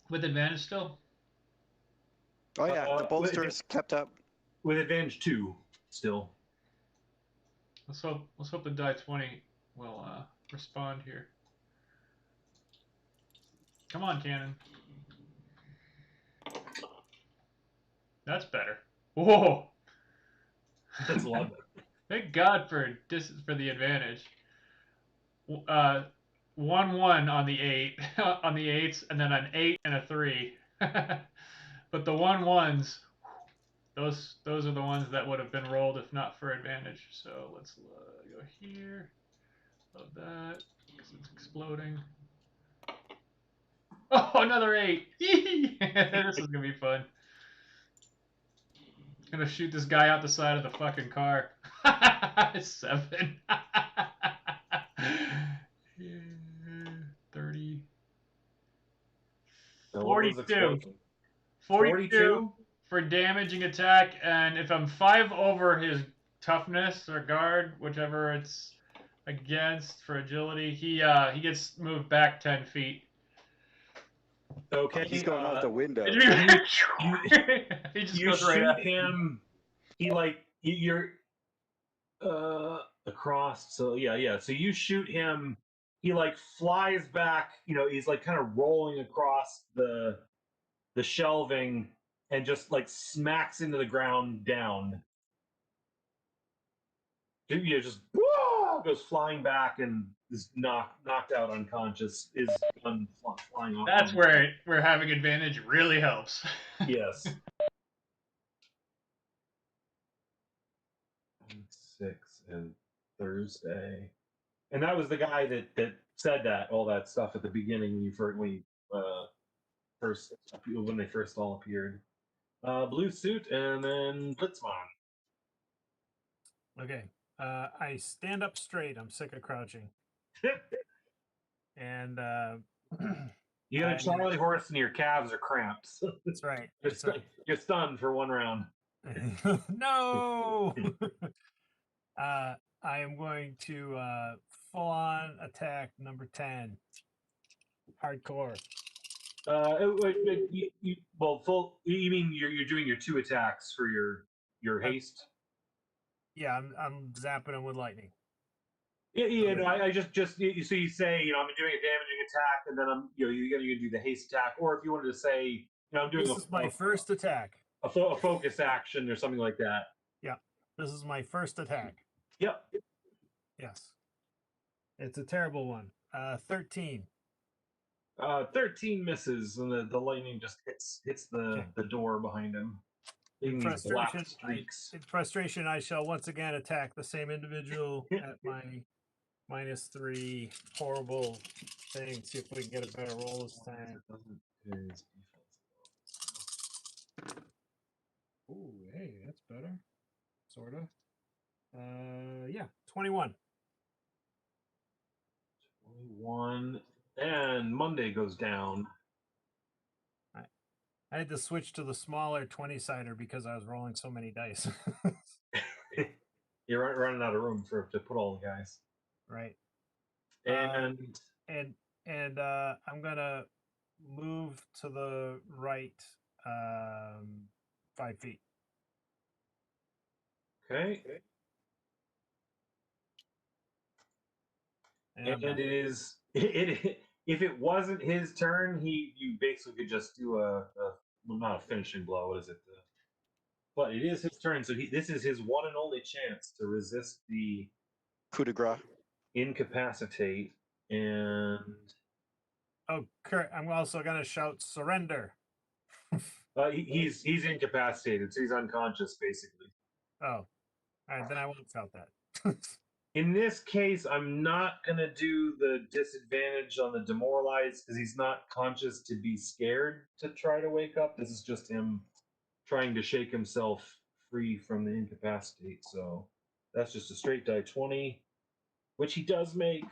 With advantage still? Oh yeah, the bolster's kept up. With advantage 2 still. Let's hope the die 20 will respond here. Come on, cannon. That's better. Whoa! That's a lot better. Thank God for the advantage. 1-1 on the 8 on the 8s, and then an 8 and a 3. But the 1-1s, those are the ones that would have been rolled if not for advantage. So let's go here. Love that because it's exploding. Oh, another 8! This is gonna be fun. gonna shoot this guy out the side of the fucking car. 7. 30. So what was 42. explosion? 42 for damaging attack, and if I'm 5 over his toughness or guard, whichever it's against for agility, he gets moved back 10 feet. Okay. He's going out the window. He just You goes right shoot at him. You're across. So yeah. So you shoot him. He like flies back. He's like kind of rolling across the shelving and just like smacks into the ground down. Just whoa, goes flying back and is knocked out unconscious. Is gun flying off. That's where having advantage really helps. Yes. 6 and Thursday, and that was the guy that said all that stuff at the beginning when they first all appeared. Blue suit and then Blitzman. Okay. I stand up straight. I'm sick of crouching. And You got a Charlie horse and your calves are cramped. that's right. You're stunned for 1 round. No. I am going to full on attack number 10. Hardcore. You mean you're doing your 2 attacks for your haste? Yeah, I'm zapping him with lightning. Yeah. No, I just so you say I'm doing a damaging attack, and then you're gonna do the haste attack, or if you wanted to say I'm doing This is my first attack. a focus action or something like that. Yeah, this is my first attack. Yep. Yes, it's a terrible one. 13. 13 misses, and the lightning just hits the door behind him. In These black frustration, streaks. in frustration, I shall once again attack the same individual at my -3 horrible thing. See if we can get a better roll this time. Oh, hey, that's better. Sorta. Yeah, 21. 21, and Monday goes down. I had to switch to the smaller 20-sider because I was rolling so many dice. You're running out of room to put all the guys. Right. And I'm gonna move to the right 5 feet. Okay. And it is if it wasn't his turn, you basically could just do not a finishing blow. What is it? But it is his turn, so this is his one and only chance to resist the coup de grace. Incapacitate. And Kurt, I'm also gonna shout surrender. he's incapacitated, so he's unconscious basically. Oh, all right, then I won't shout that. In this case, I'm not gonna do the disadvantage on the demoralized because he's not conscious to be scared to try to wake up. This is just him trying to shake himself free from the incapacitate. So that's just a straight die 20, which he does make.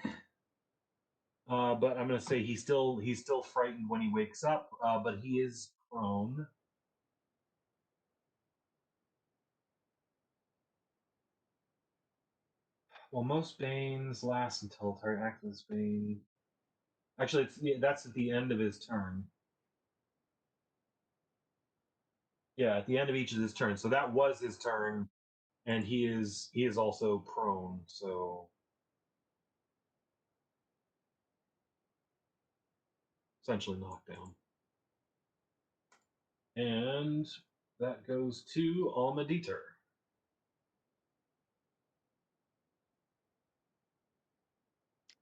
But I'm gonna say he's still frightened when he wakes up. But he is prone. Well, most banes last until target activates bane. Actually, that's at the end of his turn. Yeah, at the end of each of his turns. So that was his turn, and he is also prone. So essentially knocked down. And that goes to Alma Dieter.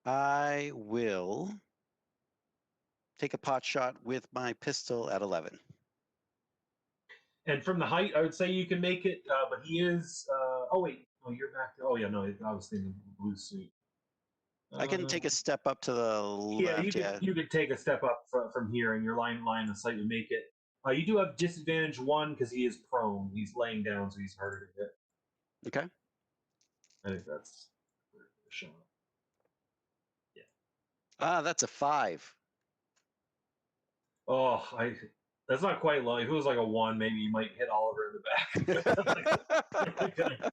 I will take a pot shot with my pistol at 11. And from the height, I would say you can make it, but he is. Oh wait, no, you're back there. Oh yeah, no, I was thinking blue suit. I can take a step up to the left. You could take a step up from here, and your line of sight would make it. You do have disadvantage 1 because he is prone. He's laying down, so he's harder to hit. Okay. I think that's a shot. That's a 5. Oh, that's not quite low. If it was like a 1, maybe you might hit Oliver in the back.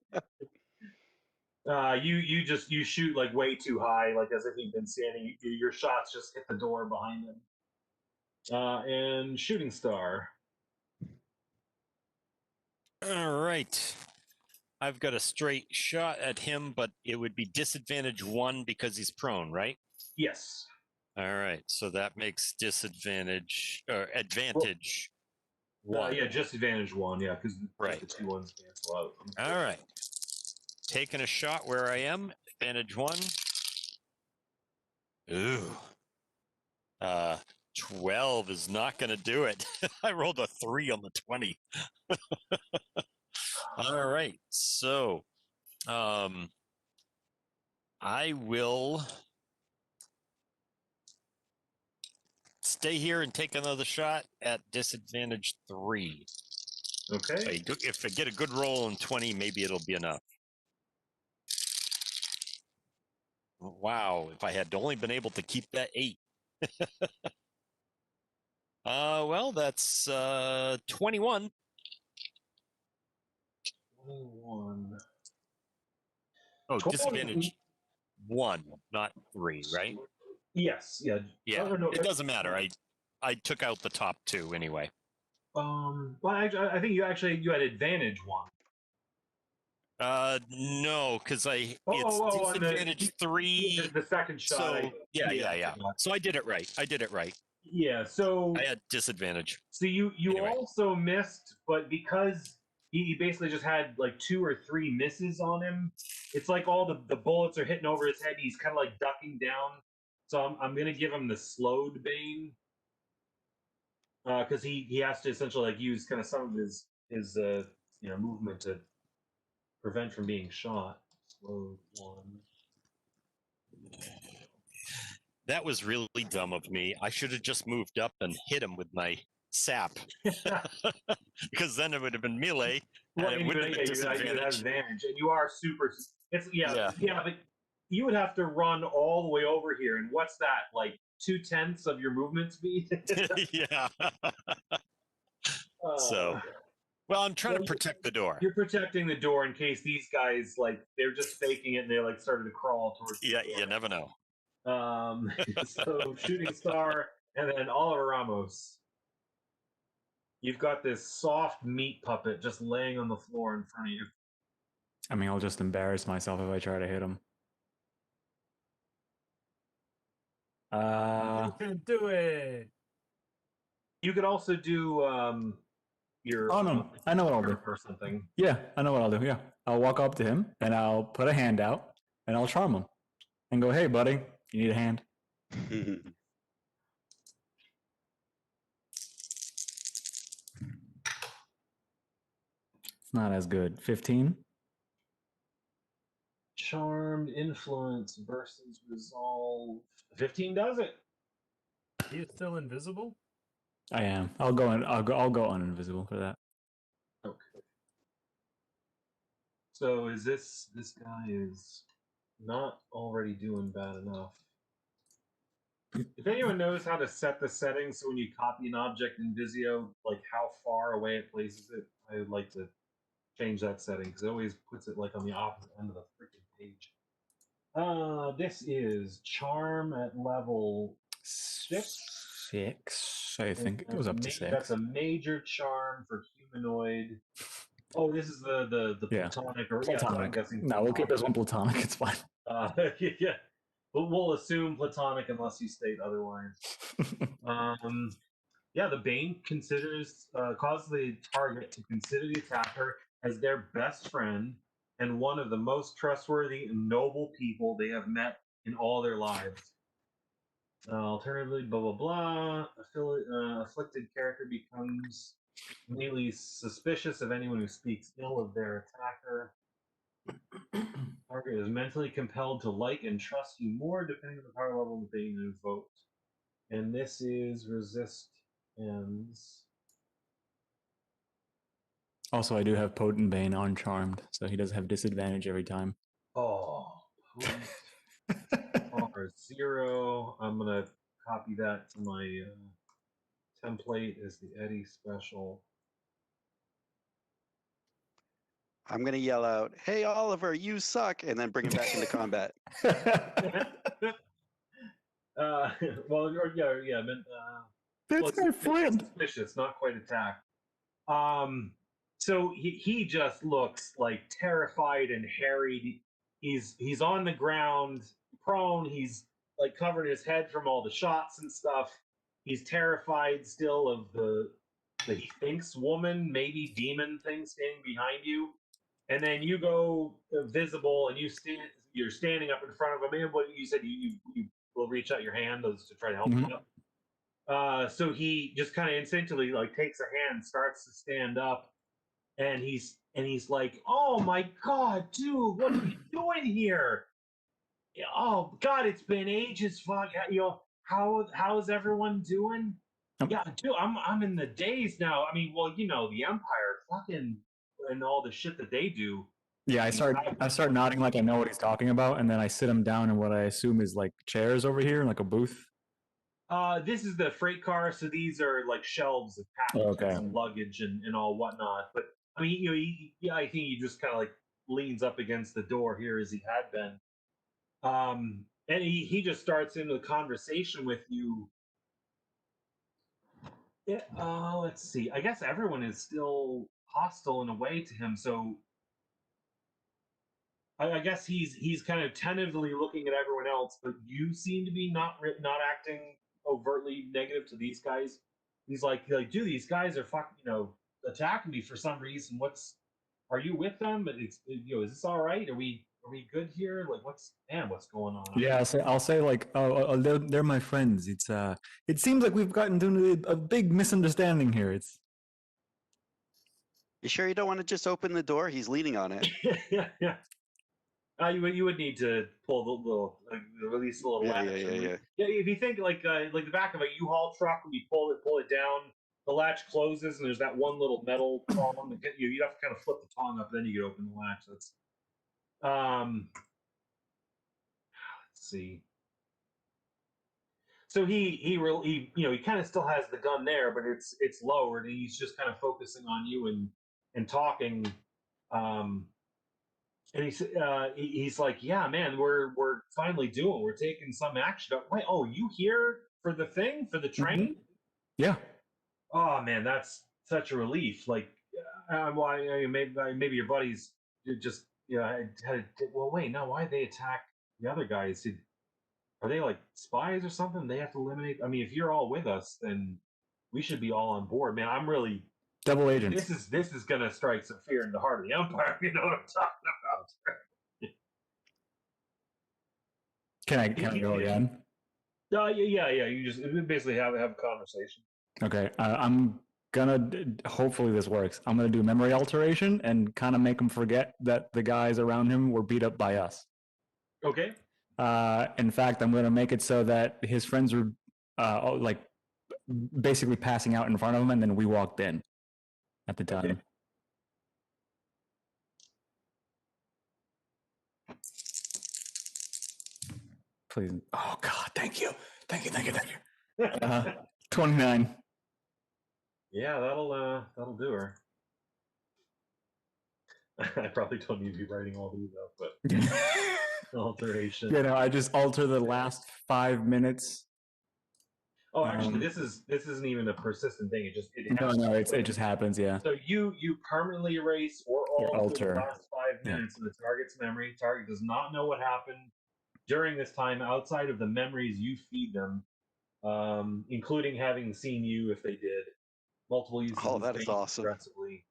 You shoot like way too high, like as if he'd been standing. Your shots just hit the door behind him. And shooting star. All right. I've got a straight shot at him, but it would be disadvantage 1 because he's prone, right? Yes. All right. So that makes disadvantage or advantage 1. Yeah, just advantage 1. Yeah, because Right. the 2 ones cancel out. All right. Taking a shot where I am. Advantage 1. Ooh. 12 is not going to do it. I rolled a 3 on the 20. All right. So, I will stay here and take another shot at disadvantage 3. Okay. If I get a good roll on 20, maybe it'll be enough. Wow, if I had only been able to keep that 8. Well, that's 21. 21. Oh, disadvantage 1, not 3, right? Yes. Yeah. Yeah, Oh, no, it doesn't matter. I took out the top 2 anyway. Well, I think you had advantage 1. No, because it's on disadvantage 3. The second shot. So yeah. So I did it right. Yeah. So I had disadvantage. So you Anyway. also missed, but because he basically just had like 2 or 3 misses on him, it's like all the bullets are hitting over his head. He's kind of like ducking down. So I'm gonna give him the slowed bane because he has to essentially like use kind of some of his movement to prevent from being shot. Slowed 1. That was really dumb of me. I should have just moved up and hit him with my sap, because then it would have been melee, and it would have been disadvantage. You have advantage, and you are super. It's Yeah. Like, you would have to run all the way over here, and what's that? Like 2/10 of your movement speed. Yeah. So, well, I'm trying to protect the door. You're protecting the door in case these guys they're just faking it and they started to crawl towards. Yeah, you never know. So shooting star, and then Oliver Ramos. You've got this soft meat puppet just laying on the floor in front of you. I mean, I'll just embarrass myself if I try to hit him. You can do it. You could also do your. Oh no, I know what I'll do. Or something. Yeah, I know what I'll do. Yeah, I'll walk up to him and I'll put a hand out and I'll charm him and go, "Hey, buddy, you need a hand?" It's not as good. 15. Charmed influence versus resolve. 15 does it. He is still invisible. I am. I'll go uninvisible for that. Okay. So is this guy is not already doing bad enough. If anyone knows how to set the settings so when you copy an object in Visio, like how far away it places it, I would like to change that setting because it always puts it like on the opposite end of the freaking page. This is charm at level 6. 6. I think it goes up to 6. That's a major charm for humanoid. Oh, this is the platonic or platonic. I'm guessing. No, we'll keep this one platonic. It's fine. Yeah, but we'll assume platonic unless you state otherwise. Yeah, the Bane causes the target to consider the attacker as their best friend and one of the most trustworthy and noble people they have met in all their lives. Alternatively, blah blah blah. Afflicted character becomes immediately suspicious of anyone who speaks ill of their attacker. Target is mentally compelled to like and trust you more depending on the power level of the being invoked. And this is resist ends. Also, I do have Potent Bane on Charmed, so he does have disadvantage every time. Oh, potent R0. I'm gonna copy that to my template as the Eddie special. I'm gonna yell out, "Hey Oliver, you suck!" and then bring him back into combat. Well, yeah. I meant, That's my friend. Suspicious, not quite attack. So he just looks like terrified and harried. He's on the ground, prone. He's like covering his head from all the shots and stuff. He's terrified still of the he thinks woman, maybe demon thing standing behind you. And then you go visible, and you're standing up in front of him. And what you said, you will reach out your hand to try to help him up. So he just kind of instinctively like takes a hand, starts to stand up, and he's like, "Oh my god, dude, what are you doing here? Oh god, it's been ages. Fuck, how's everyone doing? Yeah, dude, I'm in the daze now. I mean, well, the Empire, fucking, and all the shit that they do." Yeah, I start nodding like I know what he's talking about, and then I sit him down in what I assume is like chairs over here, like a booth. This is the freight car, so these are like shelves of packages and luggage and all whatnot. But I mean, I think he just kind of like leans up against the door here as he had been, and he just starts into the conversation with you. Yeah, let's see. I guess everyone is still hostile in a way to him, so I guess he's kind of tentatively looking at everyone else, but you seem to be not acting overtly negative to these guys. He's like, dude, these guys are fucking, attacking me for some reason. Are you with them? Is this all right? Are we good here? Like, what's going on? Yeah, I'll say like, oh, they're my friends. It seems like we've gotten into a big misunderstanding here. It's. You sure you don't want to just open the door? He's leaning on it. Yeah. You would need to pull the little, release the little latch. Yeah. Yeah, if you think like the back of a U-Haul truck, when you pull it down, the latch closes, and there's that one little metal prong that you have to kind of flip the tongue up, then you can open the latch. That's let's see. So he kind of still has the gun there, but it's lowered, and he's just kind of focusing on you and talking. And he's like, yeah, man, we're finally we're taking some action. Wait, oh, you here for the train? Yeah. Oh man, that's such a relief. Like, maybe your buddies just well, wait, no, why they attack the other guys? Are they like spies or something? They have to eliminate. I mean, if you're all with us, then we should be all on board, man. I'm really double agents. This is gonna strike some fear in the heart of the Empire. You know what I'm talking about? Can I go again? Yeah. You just basically have a conversation. Okay, I'm gonna. Hopefully this works. I'm gonna do memory alteration and kind of make him forget that the guys around him were beat up by us. Okay. In fact, I'm gonna make it so that his friends were like basically passing out in front of him, and then we walked in at the time. Okay. Please. Oh God, thank you. 29. Yeah, that'll do her. I probably don't need to be writing all these up, but alteration. I just alter the last 5 minutes. Oh, actually, this isn't even a persistent thing. It just happens. Yeah. So you permanently erase or alter the last 5 minutes of the target's memory. Target does not know what happened during this time outside of the memories you feed them, including having seen you if they did. Multiple uses. Oh, that is awesome. Aggressively.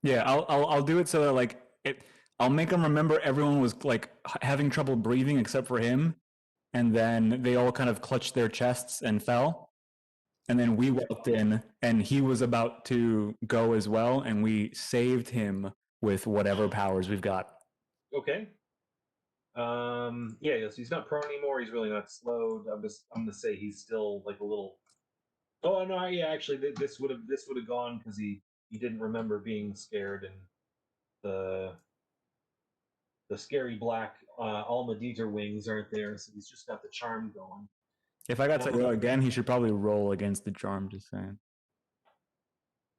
Yeah, I'll do it so that I'll make them remember everyone was like having trouble breathing except for him, and then they all kind of clutched their chests and fell, and then we walked in and he was about to go as well, and we saved him with whatever powers we've got. Okay. Yeah, so he's not prone anymore. He's really not slowed. I'm gonna say he's still like a little. Oh no, yeah, actually, this would have gone because he he didn't remember being scared, and the scary black Alma Dieter wings aren't there, so he's just got the charm going. If I got to go again, he should probably roll against the charm. Just saying.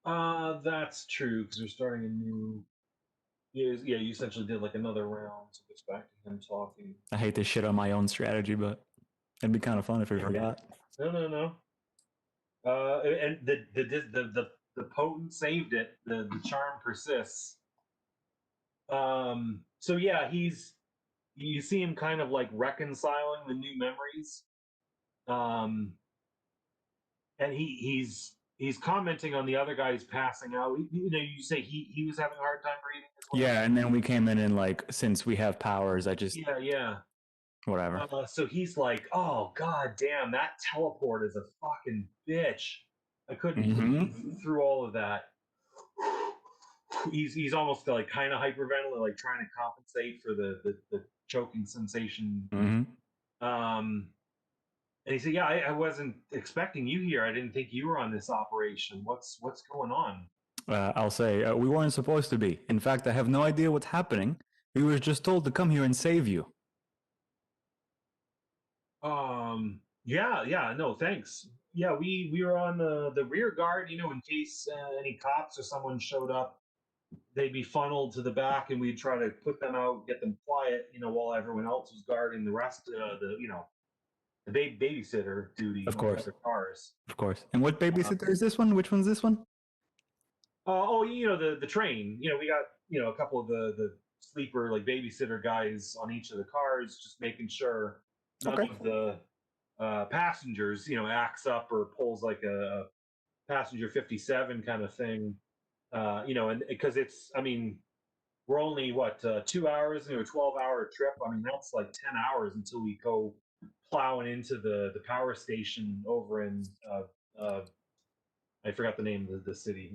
That's true because we're starting a new. Yeah, you essentially did like another round, so it's back to him talking. I hate this shit on my own strategy, but it'd be kind of fun if we forgot. No. And the potent saved it. The charm persists. So yeah, you see him kind of like reconciling the new memories. And he's commenting on the other guys passing out. You say he was having a hard time breathing as well. Yeah, and then we came in and like, since we have powers, I just yeah. whatever. So he's like, oh god damn, that teleport is a fucking bitch. I couldn't breathe through all of that. He's almost like kind of hyperventilating, like trying to compensate for the choking sensation. And he said, "Yeah, I wasn't expecting you here. I didn't think you were on this operation. What's going on?" I'll say we weren't supposed to be. In fact, I have no idea what's happening. We were just told to come here and save you. Yeah, no, thanks. Yeah, we were on the rear guard, in case any cops or someone showed up, they'd be funneled to the back, and we'd try to put them out, get them quiet, while everyone else was guarding the rest of the babysitter duty Of on course. the other cars. Of course. And what babysitter is this one? Which one's this one? The train. We got a couple of the sleeper like babysitter guys on each of the cars, just making sure none of the passengers acts up or pulls like a passenger 57 kind of thing. And because we're only 2 hours into a 12-hour trip. That's like 10 hours until we go plowing into the power station over in I forgot the name of the city.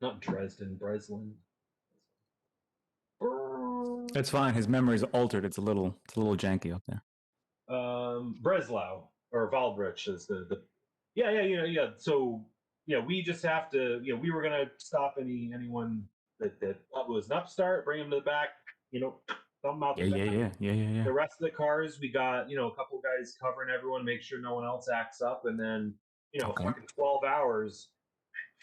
Not Dresden, Breslin. It's fine. His memory's altered. It's a little janky up there. Breslau or Valbrich is the yeah. So we just have to we were gonna stop anyone that was an upstart, bring them to the back, thumb them out the back. Yeah. The rest of the cars, we got a couple guys covering everyone, make sure no one else acts up, and then fucking 12 hours,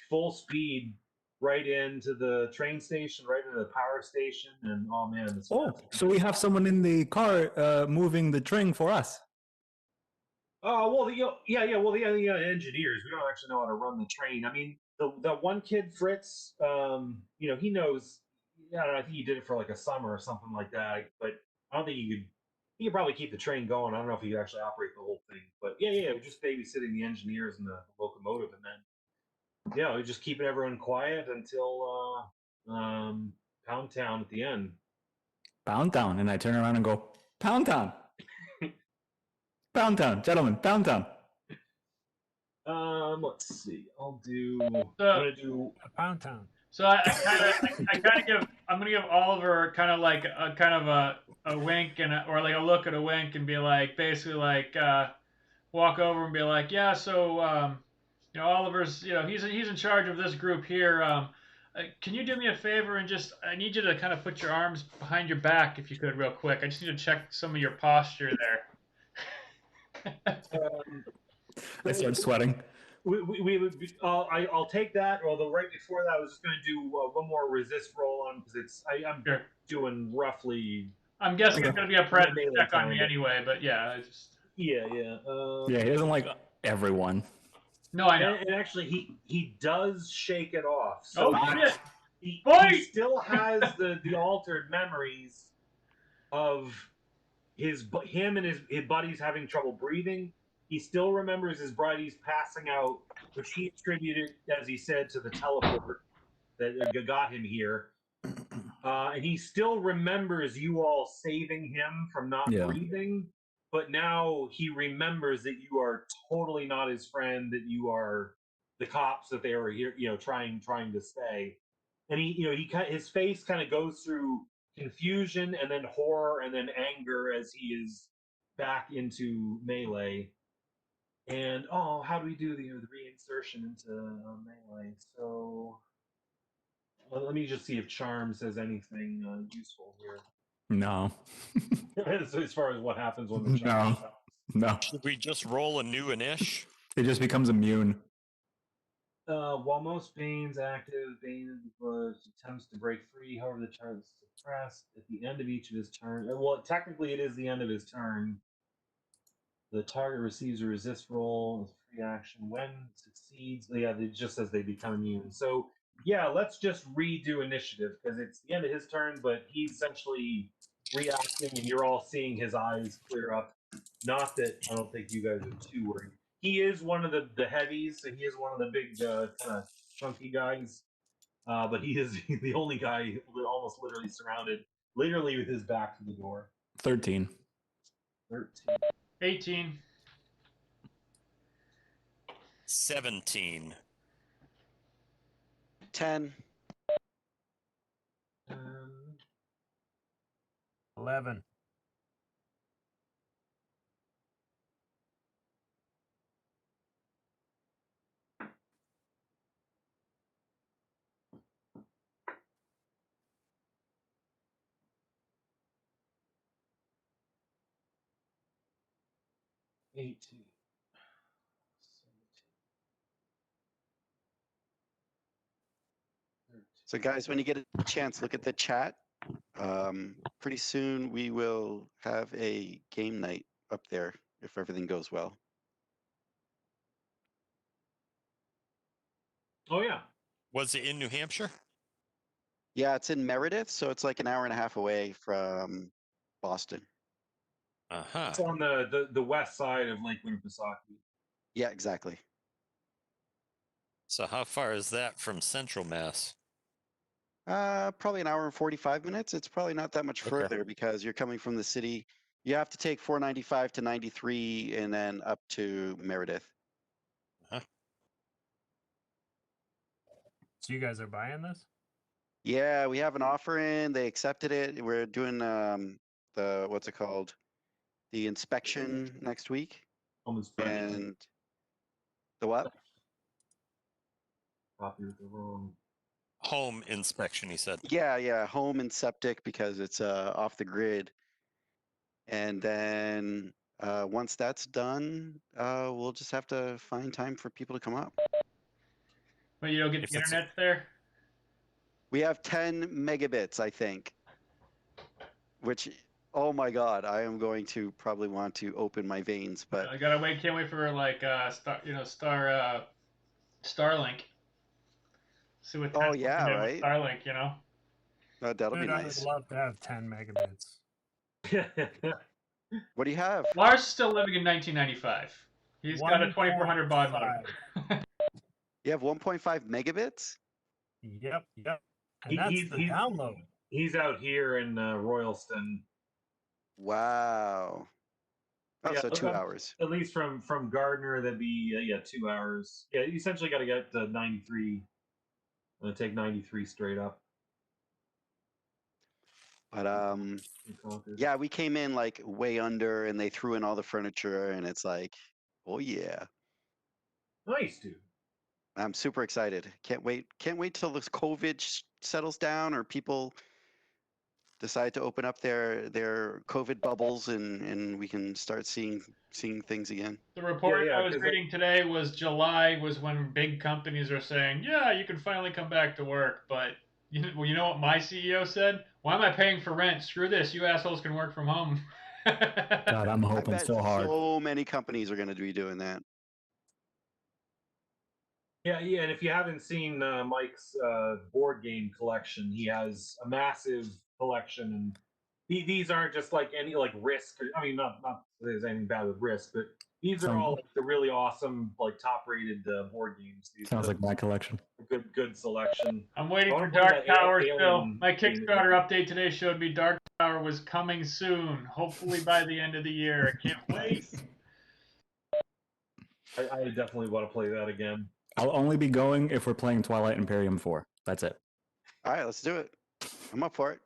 full speed, right into the train station, right into the power station, and oh man, so we have someone in the car moving the train for us. Well, the engineers. We don't actually know how to run the train. The one kid, Fritz, he knows. I don't know. I think he did it for like a summer or something like that. But I don't think he could. He could probably keep the train going. I don't know if he could actually operate the whole thing. But we're just babysitting the engineers and the locomotive, and then we're just keeping everyone quiet until Pound Town at the end. Pound Town, and I turn around and go, Pound Town. Pound Town, gentlemen, Pound Town. Let's see. I'm gonna do a Pound Town. So I'm gonna give Oliver kind of like a wink or like a look at a wink and be like basically like walk over and be like, yeah, so Oliver's he's in charge of this group here. Can you do me a favor and I need you to kind of put your arms behind your back if you could real quick. I just need to check some of your posture there. I start sweating. I'll take that. Although right before that, I was just going to do one more resist roll on because I'm sure. doing roughly. I'm guessing it's going to be a presence check on me anyway, but yeah, yeah. Yeah, he doesn't like everyone. No, I know. And actually, he does shake it off. So shit! He still has the altered memories of him and his buddies having trouble breathing. He still remembers his buddies passing out, which he attributed, as he said, to the teleport that got him here. And he still remembers you all saving him from not breathing, but now he remembers that you are totally not his friend, that you are the cops that they were here, trying to stay. And his face kind of goes through confusion and then horror and then anger as he is back into melee. And how do we do the reinsertion into melee? So let me just see if charm says anything useful here. No. So as far as what happens when the charm No. stops. No. Should we just roll a new inish? It just becomes immune. While most Bane's active, Bane attempts to break free. However, the turn is suppressed at the end of each of his turns. Well, technically, it is the end of his turn. The target receives a resist roll as free action when succeeds. Yeah, it just says they become immune. So yeah, let's just redo initiative because it's the end of his turn, but he's essentially reacting, and you're all seeing his eyes clear up. Not that I don't think you guys are too worried. He is one of the heavies, so he is one of the big kind of chunky guys. But he is the only guy almost literally surrounded, literally with his back to the door. 13. 13. 18. 17. 10. 11. 18. 17. So, guys, when you get a chance, look at the chat. Pretty soon we will have a game night up there if everything goes well. Oh yeah. Was it in New Hampshire? Yeah, it's in Meredith, so it's like an hour and a half away from Boston. Uh-huh. It's on the west side of Lake Winnipesaukee. Yeah, exactly. So how far is that from Central Mass? Probably an hour and 45 minutes. It's probably not that much Okay. further because you're coming from the city. You have to take 495 to 93 and then up to Meredith. So you guys are buying this? Yeah, we have an offer in. They accepted it. We're doing the what's it called? The inspection next week. Home inspection. And the what? Copy with the wrong. Home inspection, he said. Yeah, home and septic because it's off the grid. And then once that's done, we'll just have to find time for people to come up. But you don't get If the it's- internet there? We have 10 megabits, I think, which, oh my God, I am going to probably want to open my veins, but I gotta wait. Can't wait for like Starlink. See what oh Tesla yeah, can do with right? Starlink, you know. That'll be Dude, I would nice. love to have 10 megabits. What do you have? Lars is still living in 1995. He's got a 2400 baud modem. You have 1.5 megabits? Yep. And He- that's he's- the he's- download. He's out here in Royalston. Wow. Oh, Yeah, so 2 hours. At least from Gardner, that'd be 2 hours. Yeah, you essentially got to get 93. I'm gonna take 93 straight up. But yeah, we came in like way under, and they threw in all the furniture, and it's like, oh yeah. Nice, dude. I'm super excited. Can't wait till this COVID settles down or people decide to open up their COVID bubbles and we can start seeing things again. The report Yeah, I was 'cause reading today was July was when big companies are saying, yeah, you can finally come back to work. But you know what my CEO said? Why am I paying for rent? Screw this. You assholes can work from home. God, I'm I hoping bet so hard. so many companies are going to be doing that. Yeah, and if you haven't seen Mike's board game collection, he has a massive collection, and these aren't just like any like Risk. I mean, not that there's anything bad with Risk, but these are all like the really awesome, like top-rated board games. Sounds like my collection. Good selection. I'm waiting I for wanna play Dark that Tower Alien still. My game Kickstarter again. update today showed me Dark Tower was coming soon. Hopefully by the end of the year. I can't wait. I definitely want to play that again. I'll only be going if we're playing Twilight Imperium 4. That's it. All right, let's do it. I'm up for it.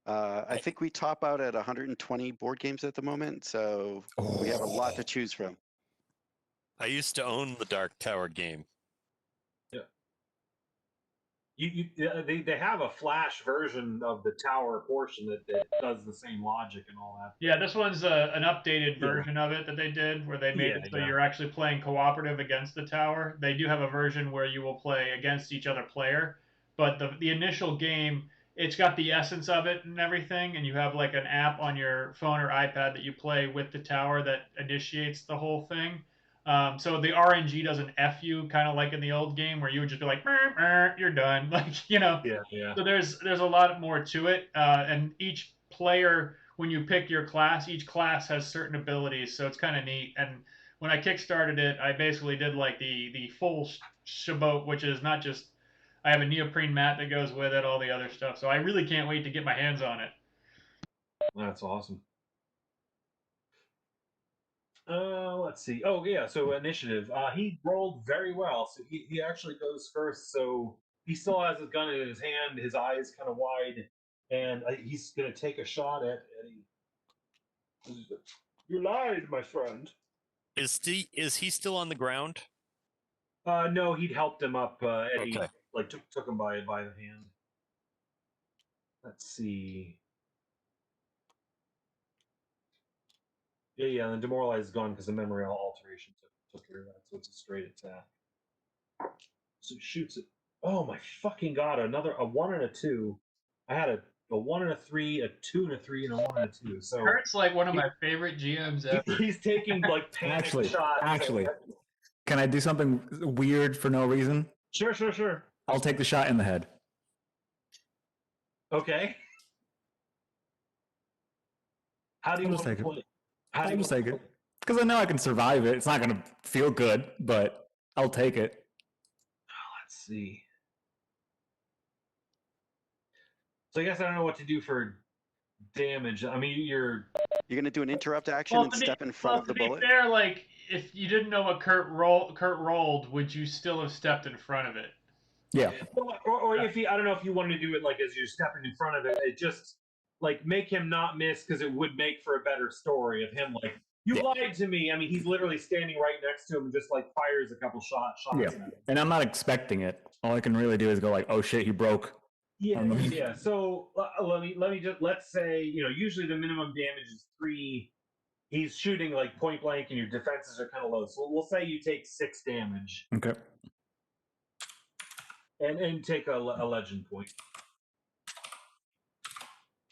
I think we top out at 120 board games at the moment, so we have a lot to choose from. I used to own the Dark Tower game. They have a Flash version of the tower portion that does the same logic and all that. Yeah, this one's an updated version of it that they did, where they made it so you're actually playing cooperative against the tower. They do have a version where you will play against each other player, but the initial game, it's got the essence of it and everything, and you have like an app on your phone or iPad that you play with the tower that initiates the whole thing. So the RNG doesn't F you, kind of like in the old game where you would just be like, you're done. Like, you know. Yeah. So there's a lot more to it, and each player, when you pick your class, each class has certain abilities, so it's kind of neat. And when I kickstarted it, I basically did like the full shaboat, which is not just I have a neoprene mat that goes with it, all the other stuff. So I really can't wait to get my hands on it. That's awesome. Let's see. Oh yeah, so initiative. He rolled very well, so he actually goes first. So he still has his gun in his hand, his eyes kind of wide, and he's gonna take a shot at Eddie. You lied, my friend. Is he still on the ground? No, he'd helped him up. Eddie Okay. like took him by the hand. Let's see. Yeah, and then demoralize is gone because the memory alteration took care of that, so it's a straight attack. So he shoots it. Oh my fucking god! A 1 and a 2. I had a 1 and a 3, a 2 and a 3, and a 1 and a 2. So Kurt's like one of my favorite GMs ever. he's taking like panic shots. Actually, can I do something weird for no reason? Sure. I'll take the shot in the head. Okay. How do you want to take it. play it? I'll just take it. Because I know I can survive it. It's not going to feel good, but I'll take it. Let's see. So I guess I don't know what to do for damage. I mean, you're going to do an interrupt action and step in front of the bullet? To be fair, like, if you didn't know what Kurt rolled, would you still have stepped in front of it? Yeah. Or if I don't know if you wanted to do it like as you're stepping in front of it, it just like make him not miss because it would make for a better story of him like you lied to me. I mean, he's literally standing right next to him and just like fires a couple shots. Yeah, at him. and I'm not expecting it. All I can really do is go like, "Oh shit, he broke." Yeah. So let's say usually the minimum damage is 3. He's shooting like point blank, and your defenses are kind of low. So we'll say you take 6 damage. Okay. And take a legend point.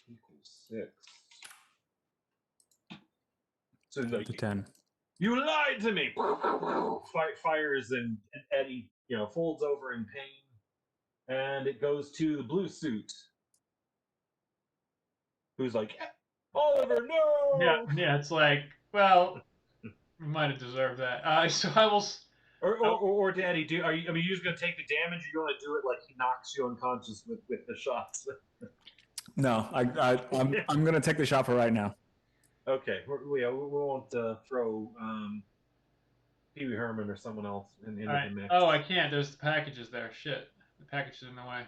Equals 6. So like, 10. You lied to me. Fires and Eddie, folds over in pain, and it goes to the blue suit, who's like, Oliver, no. Yeah. It's like, well, we might have deserved that. So I will. Or to Eddie, you're just gonna take the damage? Or you want to do it like he knocks you unconscious with the shots? No, I'm gonna take the shot for right now. Okay, we won't throw Pee Wee Herman or someone else into the mix. Oh, I can't. There's the packages there. Shit, the package is in the way.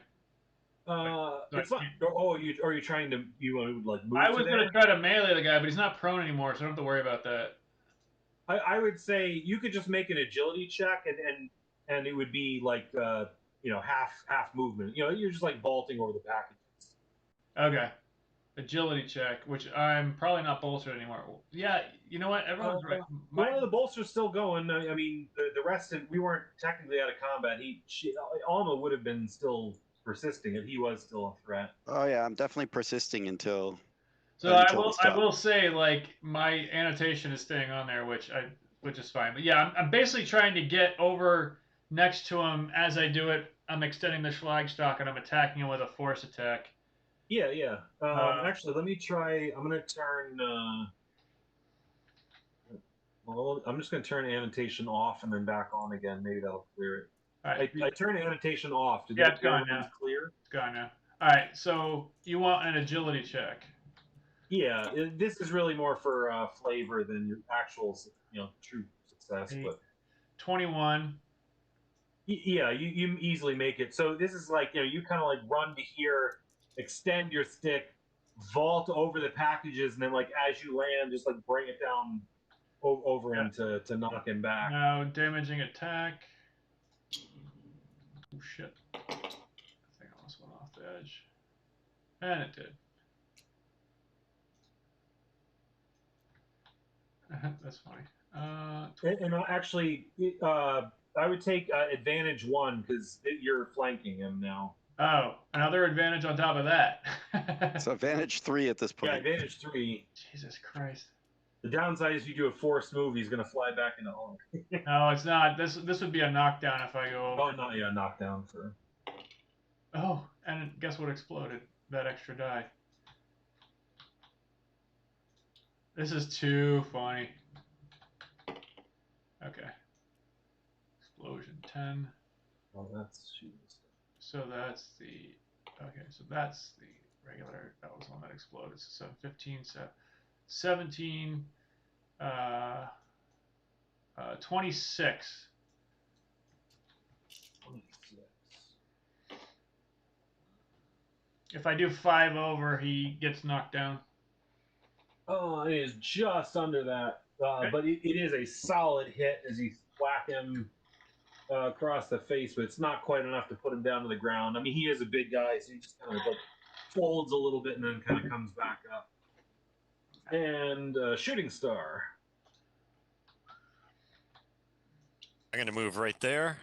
It's fine. Are you trying to like move? I was gonna try to melee the guy, but he's not prone anymore, so I don't have to worry about that. I would say you could just make an agility check, and it would be like half movement. You're just like vaulting over the packages. Okay, agility check, which I'm probably not bolstered anymore. Yeah, you know what? Everyone's right. One of the bolster's still going. I mean, the rest we weren't technically out of combat. Alma would have been still persisting if he was still a threat. Oh yeah, I'm definitely persisting until. So I will say, like, my annotation is staying on there, which is fine. But yeah, I'm basically trying to get over next to him. As I do it, I'm extending the Schlagstock and I'm attacking him with a force attack. Yeah. Actually, let me try. I'm gonna turn. Well, I'm just gonna turn annotation off and then back on again. Maybe that'll clear it. Right. I turned annotation off. It's gone now. Clear. It's gone now. All right. So you want an agility check? Yeah, this is really more for flavor than your actual, true success. But 21. Yeah, you easily make it. So this is like you kind of like run to here, extend your stick, vault over the packages, and then like as you land, just like bring it down over him to knock him back. Now damaging attack. Oh shit! I think I almost went off the edge, and it did. That's funny. And actually, I would take advantage 1 because you're flanking him now. Oh, another advantage on top of that. So advantage 3 at this point. Yeah, advantage 3. Jesus Christ. The downside is if you do a forced move, he's going to fly back into home. No, it's not. This would be a knockdown if I go over. Oh, not yeah, knockdown for. Oh, and guess what exploded? That extra die. This is too funny. Okay. Explosion 10. Oh, that's shooting. So that's the. Okay, so that's the regular. That was one that exploded. So 15, 17, 26. 26. If I do 5 over, he gets knocked down. Oh, it is just under that. But it is a solid hit as you whack him across the face, but it's not quite enough to put him down to the ground. I mean, he is a big guy, so he just kind of like folds a little bit and then kind of comes back up. And shooting star. I'm gonna move right there.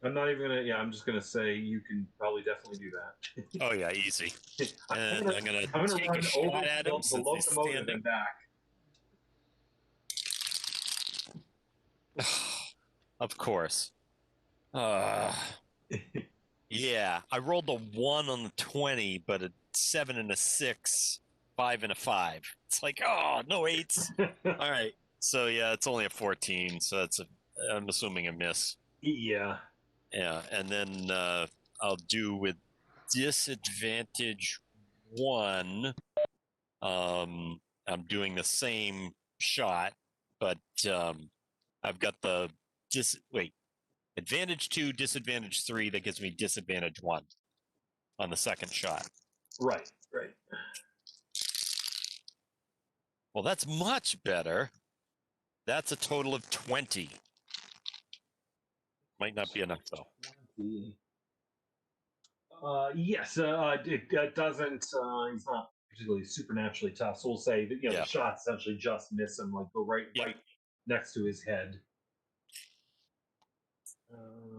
I'm not even gonna. Yeah, I'm just gonna say you can probably definitely do that. Oh yeah, easy. And I'm gonna I'm gonna take run a shot over at the him since he's locomotive standing. and back. Of course. Yeah, I rolled a 1 on the 20, but a 7 and a 6, 5 and a 5. It's like, oh, no 8s. All right. So yeah, it's only a 14. So that's I'm assuming a miss. Yeah. Yeah, and then I'll do with disadvantage 1. I'm doing the same shot, but I've got the advantage 2, disadvantage 3. That gives me disadvantage 1 on the second shot. Right. Well, that's much better. That's a total of 20. Might not be enough though. Yes, it doesn't. He's not particularly supernaturally tough, so we'll say that the shots essentially just miss him, like go right next to his head.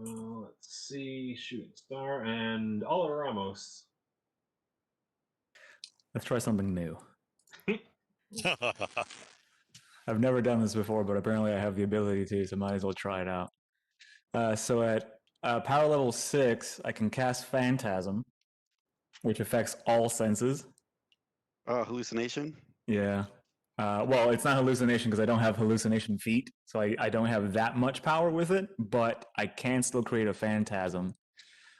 Let's see, shooting star and Oliver Ramos. Let's try something new. I've never done this before, but apparently I have the ability to, so might as well try it out. So at power level 6, I can cast Phantasm, which affects all senses. Hallucination? Yeah. Well, it's not hallucination because I don't have hallucination feat, so I don't have that much power with it, but I can still create a phantasm.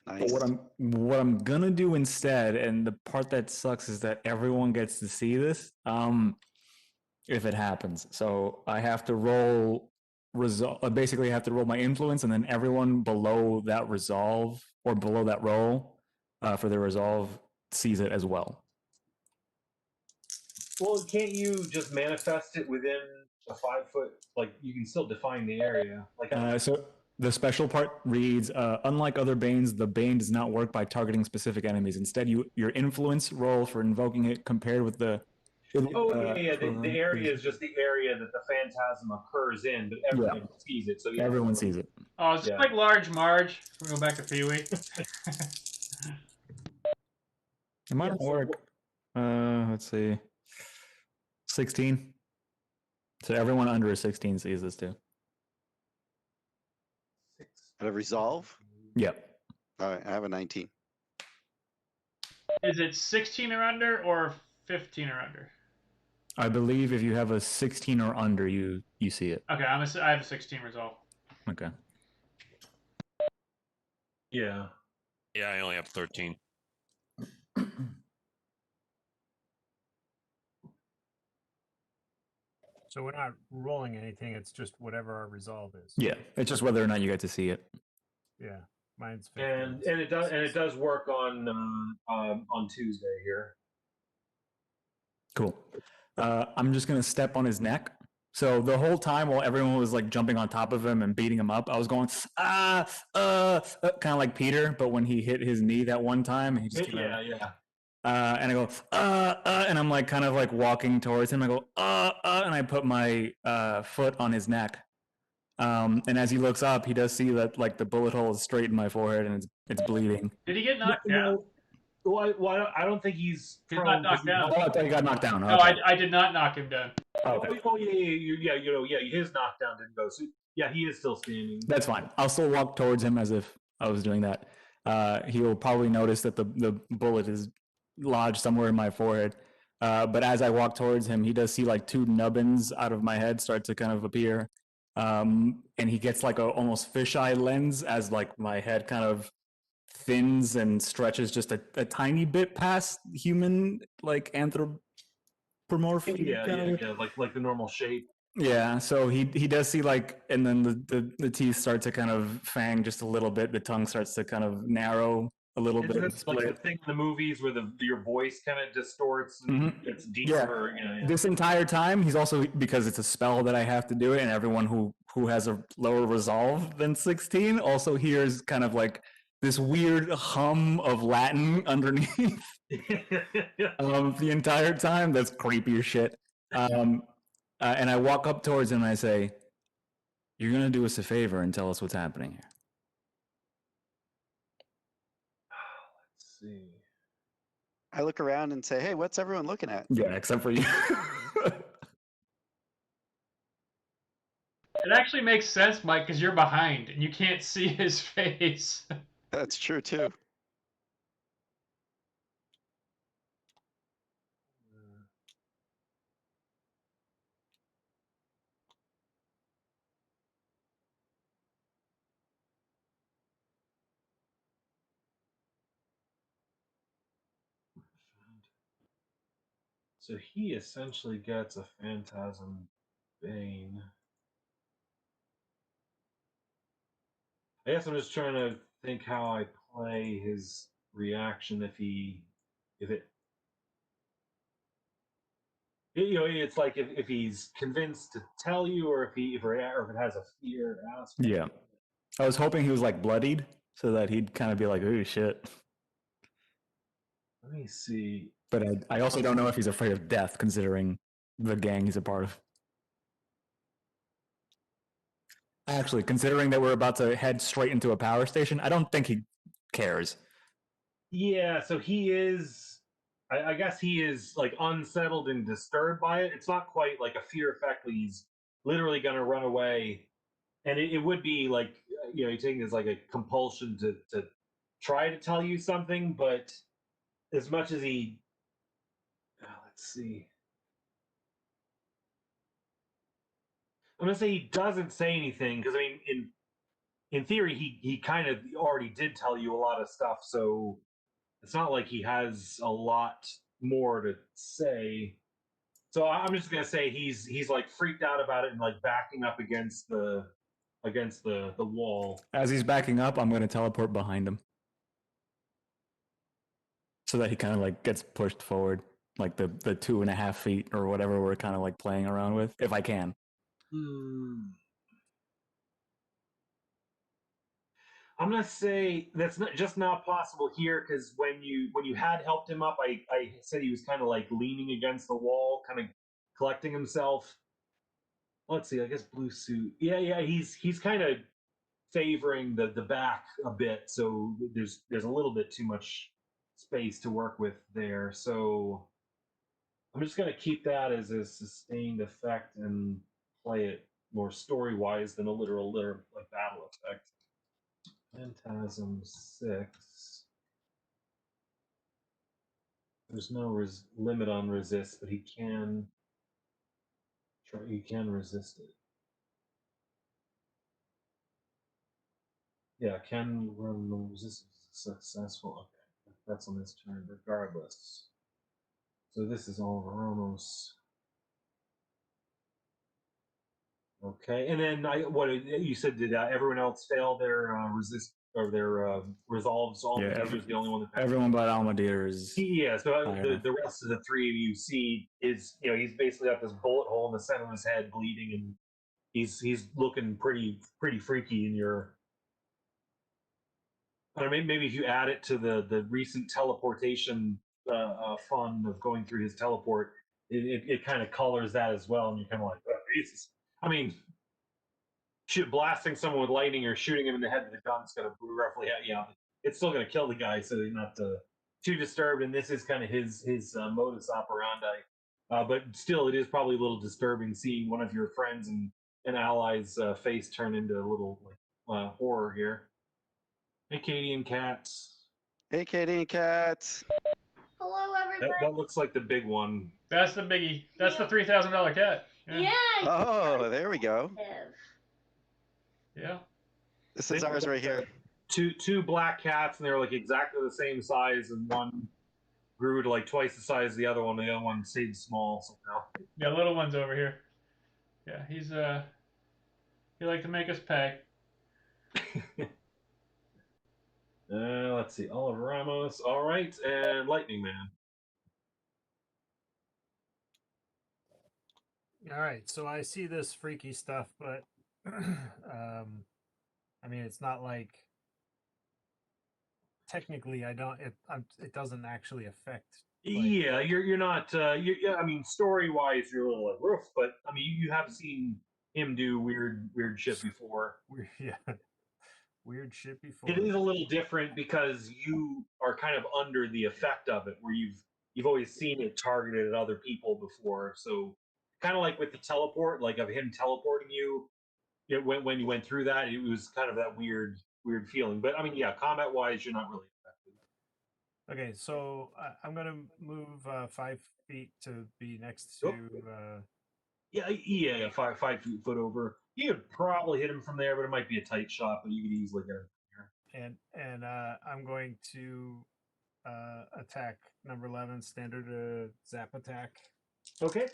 Nice. But what I'm gonna do instead, and the part that sucks is that everyone gets to see this, if it happens. So I have to roll basically I have to roll my influence, and then everyone below that resolve or below that roll for the resolve sees it as well. Well, can't you just manifest it within a 5-foot? Like you can still define the area. So the special part reads: unlike other banes, the bane does not work by targeting specific enemies. Instead, your influence roll for invoking it compared with the. The area is just the area that the phantasm occurs in, but everyone sees it. So everyone sees it. Oh, it's like Large Marge. We go back to Pee Wee. It might work. Let's see. 16. So everyone under a 16 sees this too. At a resolve? Yep. All right, I have a 19. Is it 16 or under or 15 or under? I believe if you have a 16 or under, you see it. Okay, I have a 16 resolve. Okay. Yeah. Yeah, I only have 13. So we're not rolling anything. It's just whatever our resolve is. Yeah, it's just whether or not you get to see it. Yeah, mine's 15. And it does work on Tuesday here. Cool. I'm just gonna step on his neck. So the whole time while everyone was like jumping on top of him and beating him up, I was going kind of like Peter, but when he hit his knee that one time, he just Yeah, yeah. and I go and I'm like kind of like walking towards him. I go and I put my foot on his neck. And as he looks up, he does see that like the bullet hole is straight in my forehead and it's bleeding. Did he get knocked down? No, well, I don't think he's He's prone. not knocked down. Oh, I thought he got knocked down. No, Okay. I did not knock him down. Okay. Oh yeah, his knockdown didn't go. So yeah, he is still standing. That's fine. I'll still walk towards him as if I was doing that. He will probably notice that the bullet is lodged somewhere in my forehead. But as I walk towards him, he does see like two nubbins out of my head start to kind of appear. And he gets like a almost fisheye lens as like my head kind of thins and stretches just a tiny bit past human like anthropomorphic. Yeah, like the normal shape. Yeah, so he does see like, and then the teeth start to kind of fang just a little bit. The tongue starts to kind of narrow a little Isn't bit. this like the thing in the movies where your voice kind of distorts and gets Yeah. deeper? Yeah. This entire time, he's also, because it's a spell that I have to do it, and everyone who has a lower resolve than 16 also hears kind of like this weird hum of Latin underneath the entire time. That's creepy as shit. And I walk up towards him and I say, "You're gonna do us a favor and tell us what's happening here." Let's see. I look around and say, "Hey, what's everyone looking at?" Yeah, except for you. It actually makes sense, Mike, because you're behind and you can't see his face. That's true too. So he essentially gets a Phantasm Bane. I guess I'm just trying to think how I play his reaction if it it's like if he's convinced to tell you, or if it has a fear aspect. Yeah, I was hoping he was like bloodied so that he'd kind of be like, "Oh shit." Let me see. But I also don't know if he's afraid of death, considering the gang he's a part of. Actually, considering that we're about to head straight into a power station, I don't think he cares. Yeah, so he is. I guess he is like unsettled and disturbed by it. It's not quite like a fear effect. He's literally going to run away, and it would be like you're taking it as like a compulsion to try to tell you something. But as much as he, let's see, I'm gonna say he doesn't say anything because I mean, in theory, he kind of already did tell you a lot of stuff, so it's not like he has a lot more to say. So I'm just gonna say he's like freaked out about it and like backing up against the wall. As he's backing up, I'm going to teleport behind him so that he kind of like gets pushed forward, like the 2.5 feet or whatever we're kind of like playing around with, if I can. I'm gonna say that's not possible here because when you had helped him up, I said he was kind of like leaning against the wall, kind of collecting himself. Let's see, I guess blue suit. Yeah, he's kind of favoring the back a bit, so there's a little bit too much space to work with there. So I'm just gonna keep that as a sustained effect and play it more story wise than a literal like battle effect. Phantasm 6. There's no limit on resist, but he can resist it. Yeah, can run the resistance successful. Okay, that's on his turn, regardless. So this is all Ramos. Okay, and then what you said? Did everyone else fail their resist resolves. Almadeer is the only one that passes. Everyone but Almadeer is. Yeah, so higher. the rest of the three of you see is he's basically got this bullet hole in the center of his head, bleeding, and he's looking pretty freaky in your. I mean, maybe if you add it to the recent teleportation fun of going through his teleport, it kind of colors that as well, and you're kind of like, oh, Jesus. I mean, blasting someone with lightning or shooting him in the head with a gun is going to roughly, it's still going to kill the guy, so he's not too disturbed. And this is kind of his modus operandi. But still, it is probably a little disturbing seeing one of your friends and allies' face turn into a little horror here. Acadian cats. Acadian cats. Hello, everybody. That looks like the big one. That's the biggie. That's the $3,000 cat. Yeah. Oh, there we go. Yeah. This is ours right here. Two black cats, and they're like exactly the same size, and one grew to like twice the size of the other one. The other one stayed small somehow. Yeah, little one's over here. Yeah, he like to make us pay. Let's see, Oliver Ramos. All right, and Lightning Man. All right, so I see this freaky stuff, but I mean, it's not like technically I don't. It doesn't actually affect. Like, Yeah, you're not. Yeah, I mean, story wise, you're a little like roof, but I mean, you have seen him do weird shit before. yeah, weird shit before. It is a little different because you are kind of under the effect of it, where you've always seen it targeted at other people before. So kind of like with the teleport, like of him teleporting you, when you went through that, it was kind of that weird feeling. But I mean, yeah, combat wise, you're not really affected. Okay, so I'm gonna move 5 feet to be next to. Yeah, 5 foot over. You could probably hit him from there, but it might be a tight shot. But you could easily get him from here. And I'm going to attack number 11, standard zap attack. Okay.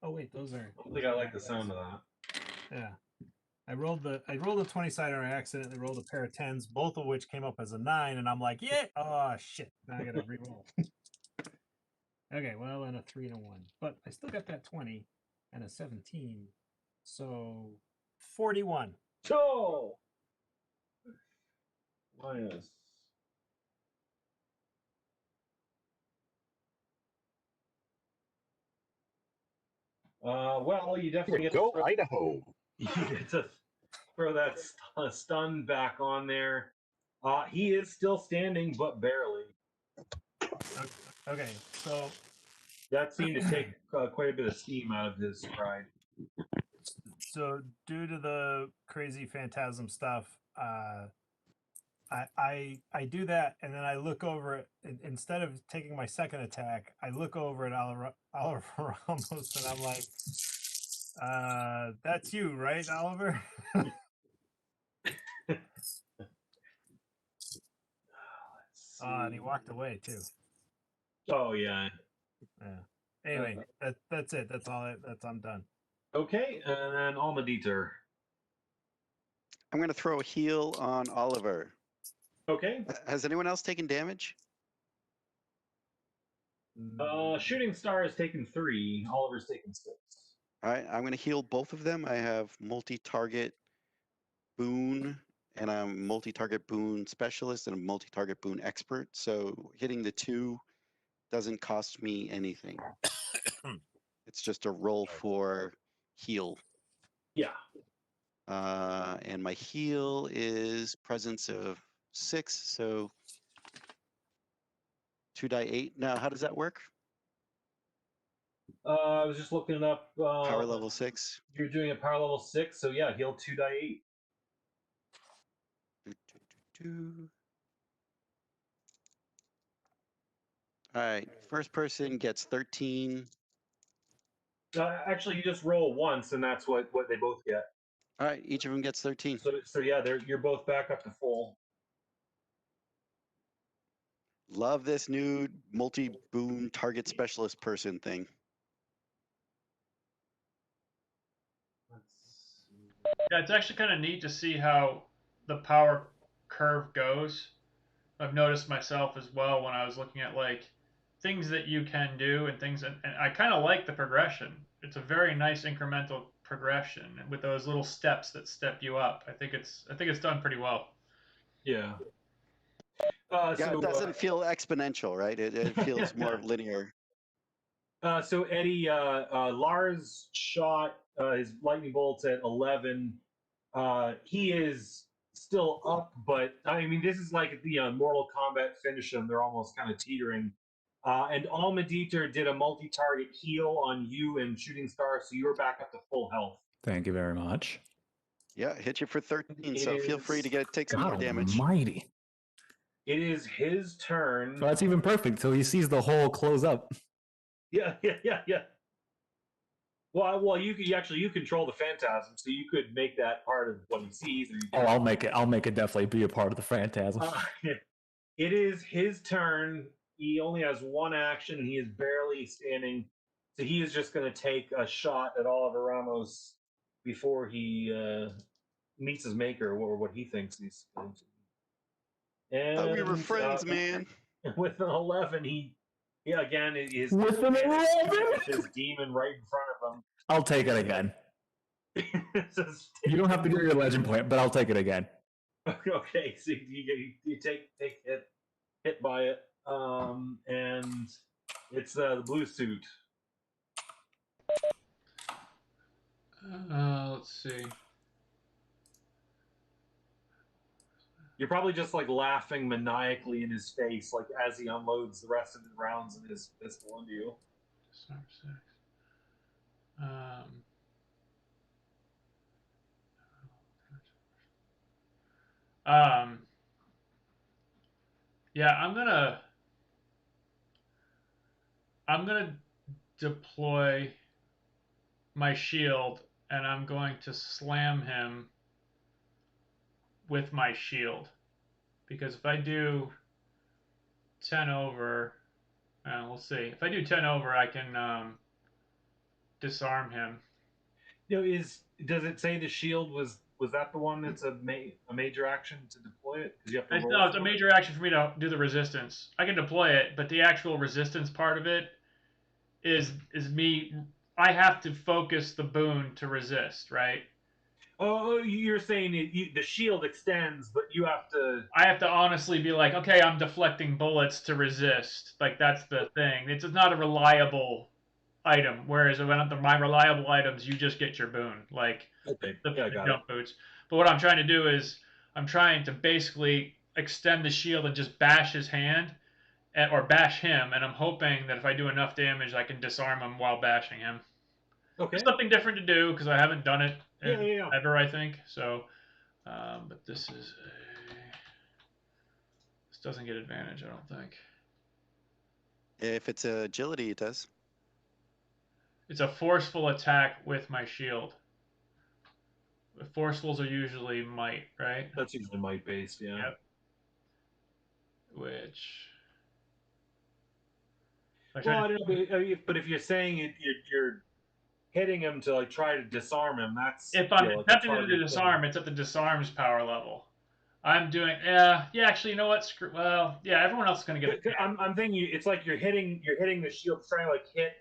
Oh wait, those are. I don't think I like the sound of that. Yeah, I rolled the 20 sided and I accidentally rolled a pair of 10s, both of which came up as a 9, and I'm like, yeah, oh shit, now I gotta re-roll. Okay, well, and a 3 and a 1, but I still got that 20 and a 17, so 41. So minus. Well, you definitely get Go Idaho. You get to throw that stun back on there. He is still standing, but barely. Okay, so that seemed to take quite a bit of steam out of his stride. So due to the crazy phantasm stuff, I do that, and then I look over it instead of taking my second attack. I look over at Oliver Ramos, and I'm like, "That's you, right, Oliver?" And he walked away too. Oh yeah. Yeah. Anyway, that's it. That's all. I'm done. Okay, and then Almadeer. I'm going to throw a heal on Oliver. Okay. Has anyone else taken damage? Shooting Star has taken 3. Oliver's taken 6. All right, I'm going to heal both of them. I have multi-target boon, and I'm multi-target boon specialist and a multi-target boon expert. So hitting the 2 doesn't cost me anything. It's just a roll for heal. Yeah. And my heal is presence of 6, so 2 die 8. Now, how does that work? I was just looking it up. Power level 6. You're doing a power level 6, so yeah, heal 2 die 8. All right, first person gets 13. Actually, you just roll once, and that's what they both get. All right, each of them gets 13. So yeah, you're both back up to full. Love this new multi-boon target specialist person thing. Yeah, it's actually kind of neat to see how the power curve goes. I've noticed myself as well when I was looking at like things that you can do and things, and I kind of like the progression. It's a very nice incremental progression with those little steps that step you up. I think it's done pretty well. Yeah. Yeah, it doesn't feel exponential, right? It feels more linear. So Eddie, Lars shot his lightning bolts at 11. He is still up, but I mean, this is like the Mortal Kombat finish them. They're almost kind of teetering. And Almadieter did a multi-target heal on you and Shooting Star, so you're back up to full health. Thank you very much. Yeah, hit you for 13, It so feel free to take some more God damage. almighty. It is his turn. So that's even perfect. So he sees the hole close up. Yeah. Well, you control the phantasm, so you could make that part of what he sees. Or you Oh, I'll make it definitely be a part of the phantasm. It is his turn. He only has one action, and he is barely standing. So he is just going to take a shot at Oliver Ramos before he meets his maker, or what he thinks he's going to. And Thought we were friends, man. with an 11, he again his With an 11? his demon right in front of him. I'll take it again. You don't have to give your legend point, but I'll take it again. Okay, so you take hit by it, and it's the blue suit. Let's see. You're probably just like laughing maniacally in his face, like as he unloads the rest of the rounds in his pistol into you. Disarm 6. Yeah, I'm gonna deploy my shield and I'm going to slam him with my shield. Because if I do 10 over, we'll see. If I do 10 over, I can disarm him. Does it say the shield was that the one that's a major action to deploy it? Because you have to roll. No, it's a major action for me to do the resistance. I can deploy it, but the actual resistance part of it is me. I have to focus the boon to resist, right? Oh, you're saying the shield extends, but you have to. I have to honestly be like, okay, I'm deflecting bullets to resist. Like that's the thing. It's not a reliable item. Whereas when my reliable items, you just get your boon, like the jump boots. But what I'm trying to do is I'm trying to basically extend the shield and just bash his hand, or bash him, and I'm hoping that if I do enough damage, I can disarm him while bashing him. Okay. It's something different to do because I haven't done it ever, I think. So, but this doesn't get advantage, I don't think. If it's agility, it does. It's a forceful attack with my shield. Forcefuls are usually might, right? That's usually might based, yeah. Yep. Which. Well, I don't know, but if you're saying you're hitting him to like try to disarm him, that's if I'm attempting to disarm, it's at the disarms power level. I'm doing actually, you know what? Everyone else is gonna get it. I'm thinking it's like you're hitting the shield, trying to like hit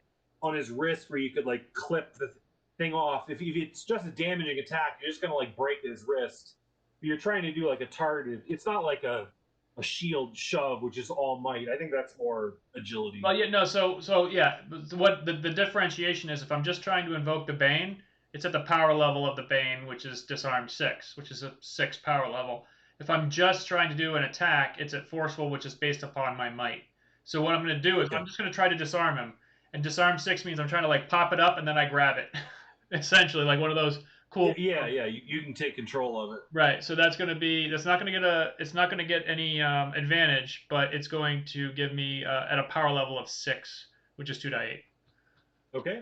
on his wrist where you could like clip the thing off. If it's just a damaging attack, you're just gonna like break his wrist. You're trying to do like a targeted. It's not like a shield shove, which is all might. I think that's more agility. Well, yeah, no. So yeah, what the differentiation is? If I'm just trying to invoke the Bane, it's at the power level of the Bane, which is disarm 6, which is a 6 power level. If I'm just trying to do an attack, it's at forceful, which is based upon my might. So what I'm going to do is I'm just going to try to disarm him, and disarm 6 means I'm trying to like pop it up and then I grab it, essentially like one of those cool. Yeah. You can take control of it. Right. So that's not going to get any advantage, but it's going to give me at a power level of 6, which is 2 die 8. Okay.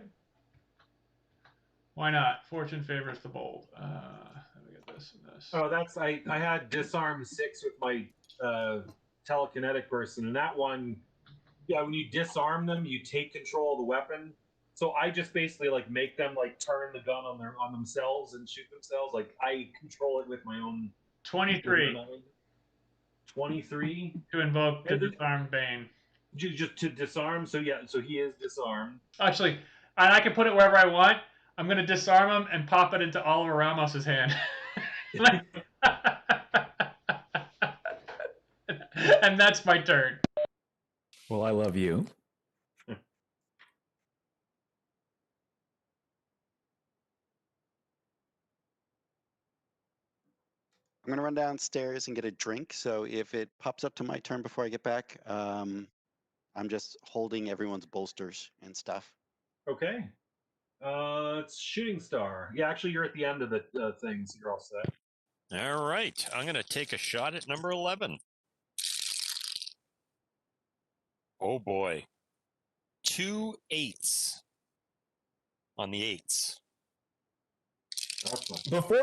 Why not? Fortune favors the bold. Let me get this and this. Oh, I had disarm 6 with my telekinetic person, and that one, yeah, when you disarm them, you take control of the weapon, So I just basically like make them like turn the gun on themselves and shoot themselves. Like I control it with my own 23 mind. 23 to invoke to disarm Bane. just to disarm. So yeah, so he is disarmed. Actually, and I can put it wherever I want. I'm gonna disarm him and pop it into Oliver Ramos's hand. And that's my turn. Well, I love you. I'm gonna run downstairs and get a drink. So if it pops up to my turn before I get back, I'm just holding everyone's bolsters and stuff. Okay. It's Shooting Star. Yeah, actually, you're at the end of the thing, so you're all set. All right. I'm going to take a shot at number 11. Oh, boy. 2 8s on the 8s.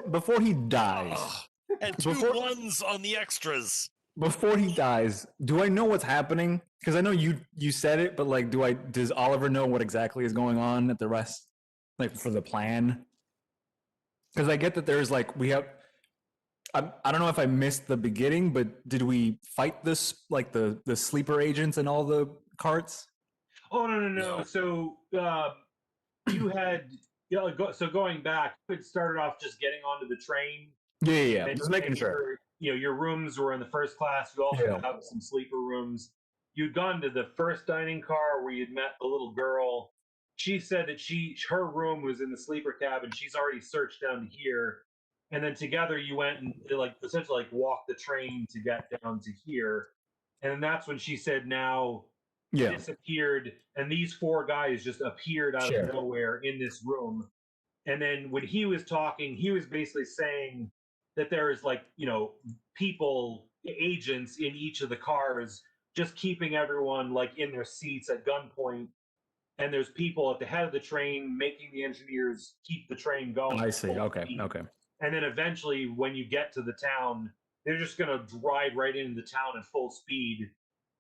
Before he dies, And 2 1s on the extras. before he dies, do I know what's happening? Because I know you said it, but like, does Oliver know what exactly is going on at the rest, like for the plan? Because I get that there's like I don't know if I missed the beginning, but did we fight this like the sleeper agents and all the carts? Oh no. So you had so going back, it started off just getting onto the train. Yeah. And, Just making sure. Your rooms were in the first class. You also Yeah. have some sleeper rooms. You'd gone to the first dining car where you'd met the little girl. She said that her room was in the sleeper cabin. She's already searched down to here, and then together you went and like essentially like walked the train to get down to here, and that's when she said now Yeah. disappeared, and these 4 guys just appeared out Sure. of nowhere in this room. And then when he was talking, he was basically saying that there is like, people, agents in each of the cars, just keeping everyone like in their seats at gunpoint. And there's people at the head of the train making the engineers keep the train going. I see. full Okay. speed. Okay. And then eventually, when you get to the town, they're just going to ride right into the town at full speed.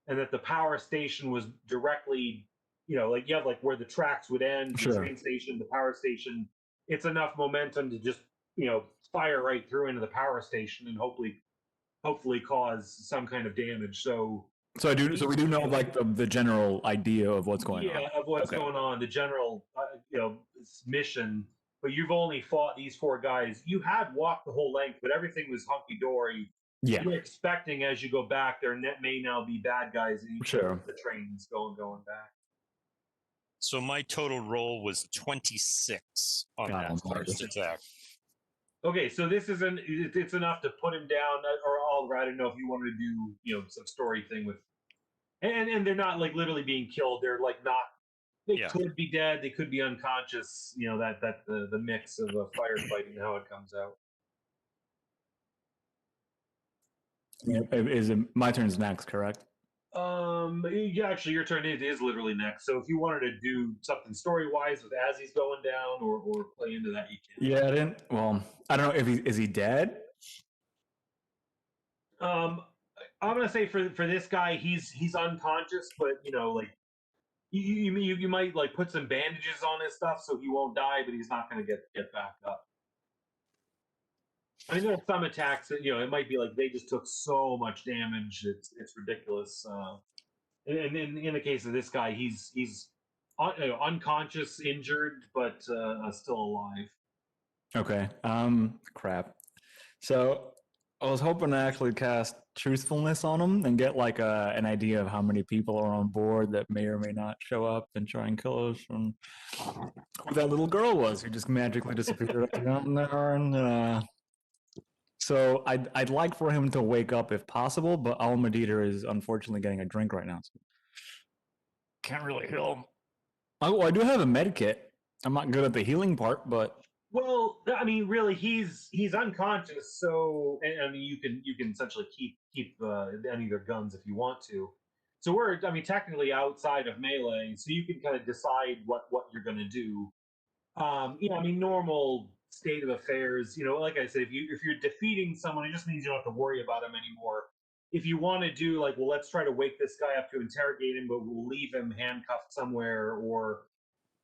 And that the power station was directly, like you have like where the tracks would end, the Sure. train station, the power station. It's enough momentum to just, fire right through into the power station and hopefully cause some kind of damage. So So we do know like the general idea of what's going on. yeah, of what's Okay. going on, the general, mission. But you've only fought these 4 guys. You had walked the whole length, but everything was hunky dory. Yeah. You're expecting as you go back, there may now be bad guys in each Sure. of the trains going back. So my total roll was 26 on God that almighty. first attack. Okay, so this isn't. It's enough to put him down, or Oliver. I don't know if you wanted to do, some story thing with, and they're not like literally being killed. They're like not. They Yeah. could be dead. They could be unconscious. That the mix of a firefighting how it comes out. Is it my turn's next, correct? Yeah, actually, your turn is literally next. So if you wanted to do something story wise with as he's going down, or play into that, you can. Yeah, I didn't. Well, I don't know if is he dead? I'm gonna say for this guy, he's unconscious, but like you might like put some bandages on his stuff so he won't die, but he's not gonna get back up. I mean, there are some attacks that it might be like they just took so much damage, it's ridiculous. And in the case of this guy, he's unconscious, injured, but still alive. Okay. Crap. So I was hoping to actually cast truthfulness on him and get like an idea of how many people are on board that may or may not show up and try and kill us from who that little girl was who just magically disappeared up there. And so I'd like for him to wake up if possible, but Almadita is unfortunately getting a drink right now. So can't really heal him. Oh, I do have a med kit. I'm not good at the healing part, but Well, I mean, really, he's unconscious, so I mean, you can essentially keep any of their guns if you want to. So I mean, technically outside of melee, so you can kind of decide what you're going to do. I mean, normal state of affairs. Like I said, if you're defeating someone, it just means you don't have to worry about him anymore. If you want to do like, well, let's try to wake this guy up to interrogate him, but we'll leave him handcuffed somewhere, or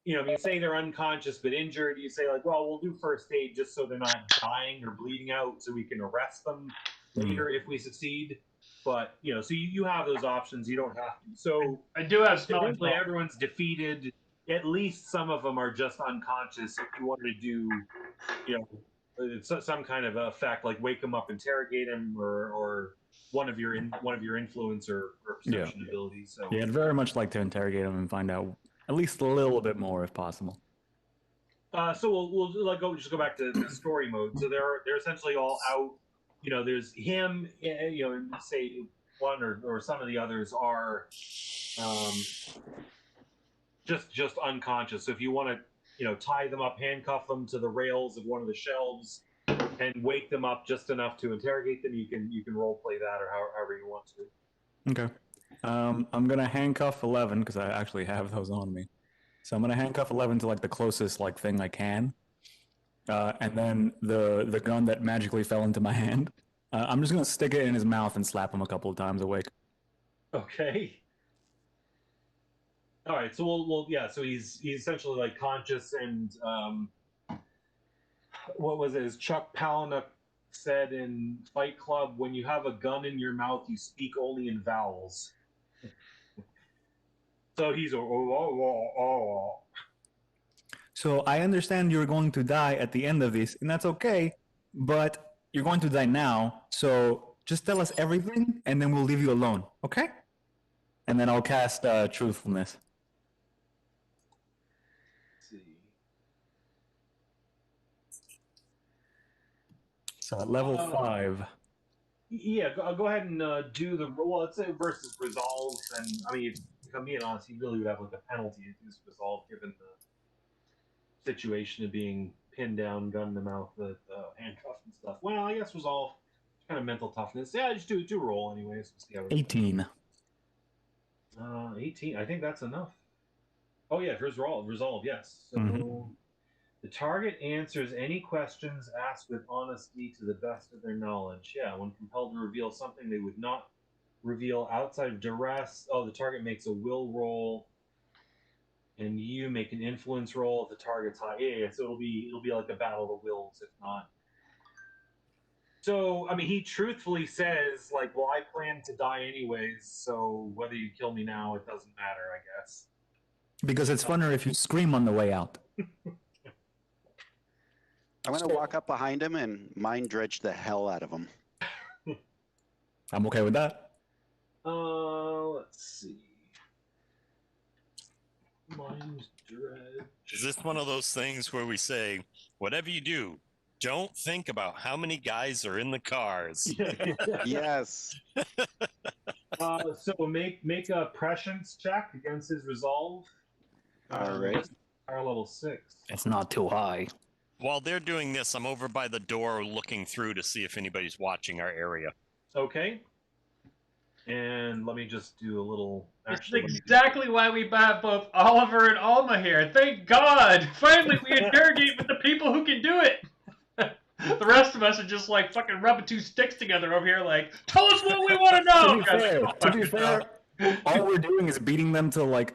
I mean, say they're unconscious but injured, you say like, well, we'll do first aid just so they're not dying or bleeding out, so we can arrest them later if we succeed. But so you have those options. You don't have to. So I do have smelling eventually, salts. everyone's defeated. At least some of them are just unconscious. If you wanted to do, some kind of effect, like wake them up, interrogate them, or one of your influence or perception abilities. So Yeah, I'd very much like to interrogate him and find out at least a little bit more if possible. So we'll like go back to the story mode. So they're essentially all out. There's him. And say one or some of the others are just unconscious. So if you want to tie them up, handcuff them to the rails of one of the shelves, and wake them up just enough to interrogate them, you can role play that or however you want to. Okay. I'm gonna handcuff 11 because I actually have those on me. So I'm gonna handcuff 11 to like the closest like thing I can, and then the gun that magically fell into my hand. I'm just gonna stick it in his mouth and slap him a couple of times awake. Okay. All right. So we'll yeah. So he's essentially like conscious and what was it? As Chuck Palahniuk said in Fight Club, when you have a gun in your mouth, you speak only in vowels. So he's So I understand you're going to die at the end of this, and that's okay, but you're going to die now, so just tell us everything, and then we'll leave you alone, okay? And then I'll cast Truthfulness. see. So at level 5. Yeah, go ahead and do the let's say versus resolve, and I mean, if I'm being honest, he really would have like a penalty to use resolve given the situation of being pinned down, gun in the mouth, the handcuffs and stuff. Well, I guess resolve, kind of mental toughness. Yeah, just do roll anyways. See how 18. 18. I think that's enough. Oh yeah, resolve. Yes. So the target answers any questions asked with honesty to the best of their knowledge. Yeah, when compelled to reveal something they would not reveal outside of duress. Oh, the target makes a will roll, and you make an influence roll if the target's high. Yeah. So it'll be like a battle of wills, if not. So I mean, he truthfully says like, "Well, I plan to die anyways, so whether you kill me now, it doesn't matter, I guess." Because it's funner if you scream on the way out. I'm going to walk up behind him and mind dredge the hell out of him. I'm okay with that. Let's see. Mind dredge. Is this one of those things where we say, whatever you do, don't think about how many guys are in the cars? Yes. So make a prescience check against his resolve. All right. Power level 6. It's not too high. While they're doing this, I'm over by the door looking through to see if anybody's watching our area. Okay. And let me just do a little. It's exactly why we have both Oliver and Alma here. Thank God! Finally, we interrogate with the people who can do it. The rest of us are just like fucking rubbing two sticks together over here. Like, tell us what we want to know. To be fair, all we're doing is beating them to like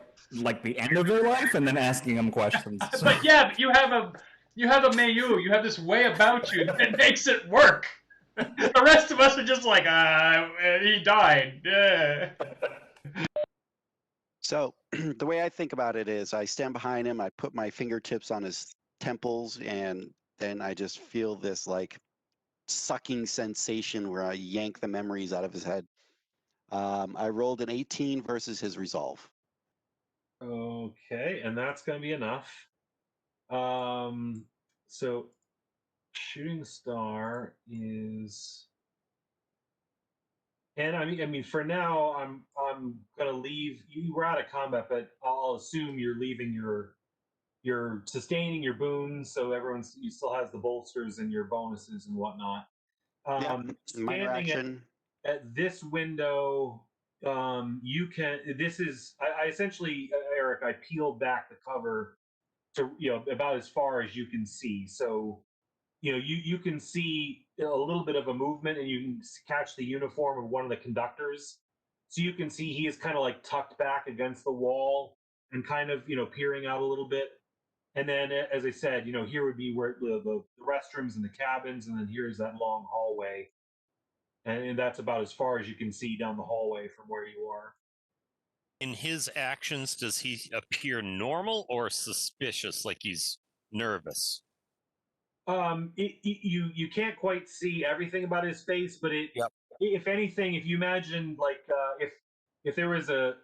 the end of their life and then asking them questions. So. But yeah, but you have a menu. You have this way about you that makes it work. The rest of us are just like, he died. So the way I think about it is I stand behind him, I put my fingertips on his temples, and then I just feel this like sucking sensation where I yank the memories out of his head. I rolled an 18 versus his resolve. Okay, and that's going to be enough. So shooting star is, and I mean, for now, I'm gonna leave. You were out of combat, but I'll assume you're leaving you're sustaining your boons, so you still has the bolsters and your bonuses and whatnot. Yeah, minor Standing action. at this window, you can. This is I essentially, Eric. I peeled back the cover to about as far as you can see. So you can see a little bit of a movement, and you can catch the uniform of one of the conductors. So you can see he is kind of like tucked back against the wall, and kind of peering out a little bit. And then, as I said, here would be where the restrooms and the cabins, and then here's that long hallway, and that's about as far as you can see down the hallway from where you are. In his actions, does he appear normal or suspicious, like he's nervous? You can't quite see everything about his face, but Yep. if anything, if you imagine like if there was a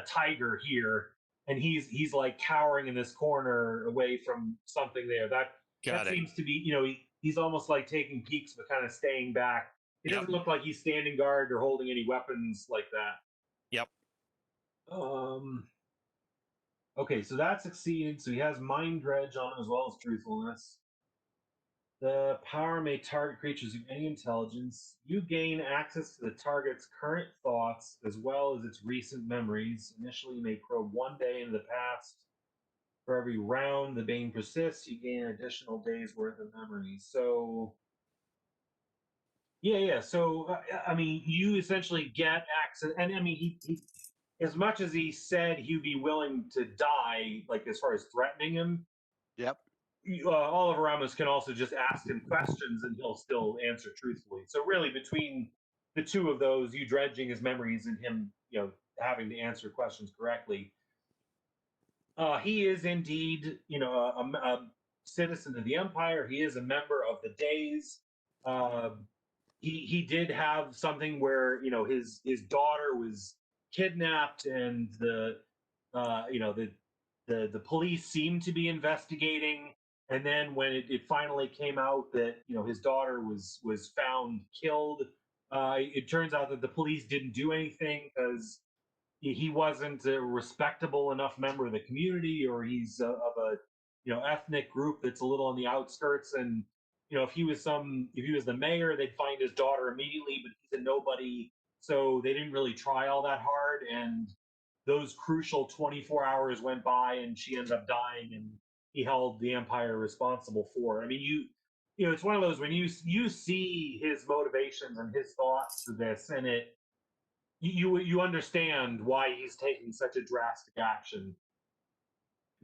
tiger here and he's like cowering in this corner away from something there, that Got it. seems to be he's almost like taking peeks but kind of staying back. It Yep. doesn't look like he's standing guard or holding any weapons like that. Yep. Okay, so that succeeded. So he has mind dredge on him as well as truthfulness. The power may target creatures of any intelligence. You gain access to the target's current thoughts as well as its recent memories. Initially, you may probe 1 day into the past. For every round the Bane persists, you gain an additional day's worth of memories. So, yeah. So, I mean, you essentially get access. And I mean, he as much as he said he'd be willing to die, like as far as threatening him, Yep. Oliver Ramos can also just ask him questions and he'll still answer truthfully. So really, between the two of those, you dredging his memories and him, having to answer questions correctly, he is indeed, a citizen of the Empire. He is a member of the Days. Uh, he did have something where his daughter was kidnapped and the police seemed to be investigating, and then when it finally came out that his daughter was found killed, it turns out that the police didn't do anything because he wasn't a respectable enough member of the community, or he's of a ethnic group that's a little on the outskirts. And if he was the mayor, they'd find his daughter immediately, but he's a nobody, so they didn't really try all that hard. And those crucial 24 hours went by, and she ended up dying, and he held the Empire responsible for it. I mean, it's one of those when you see his motivations and his thoughts to this, and you understand why he's taking such a drastic action.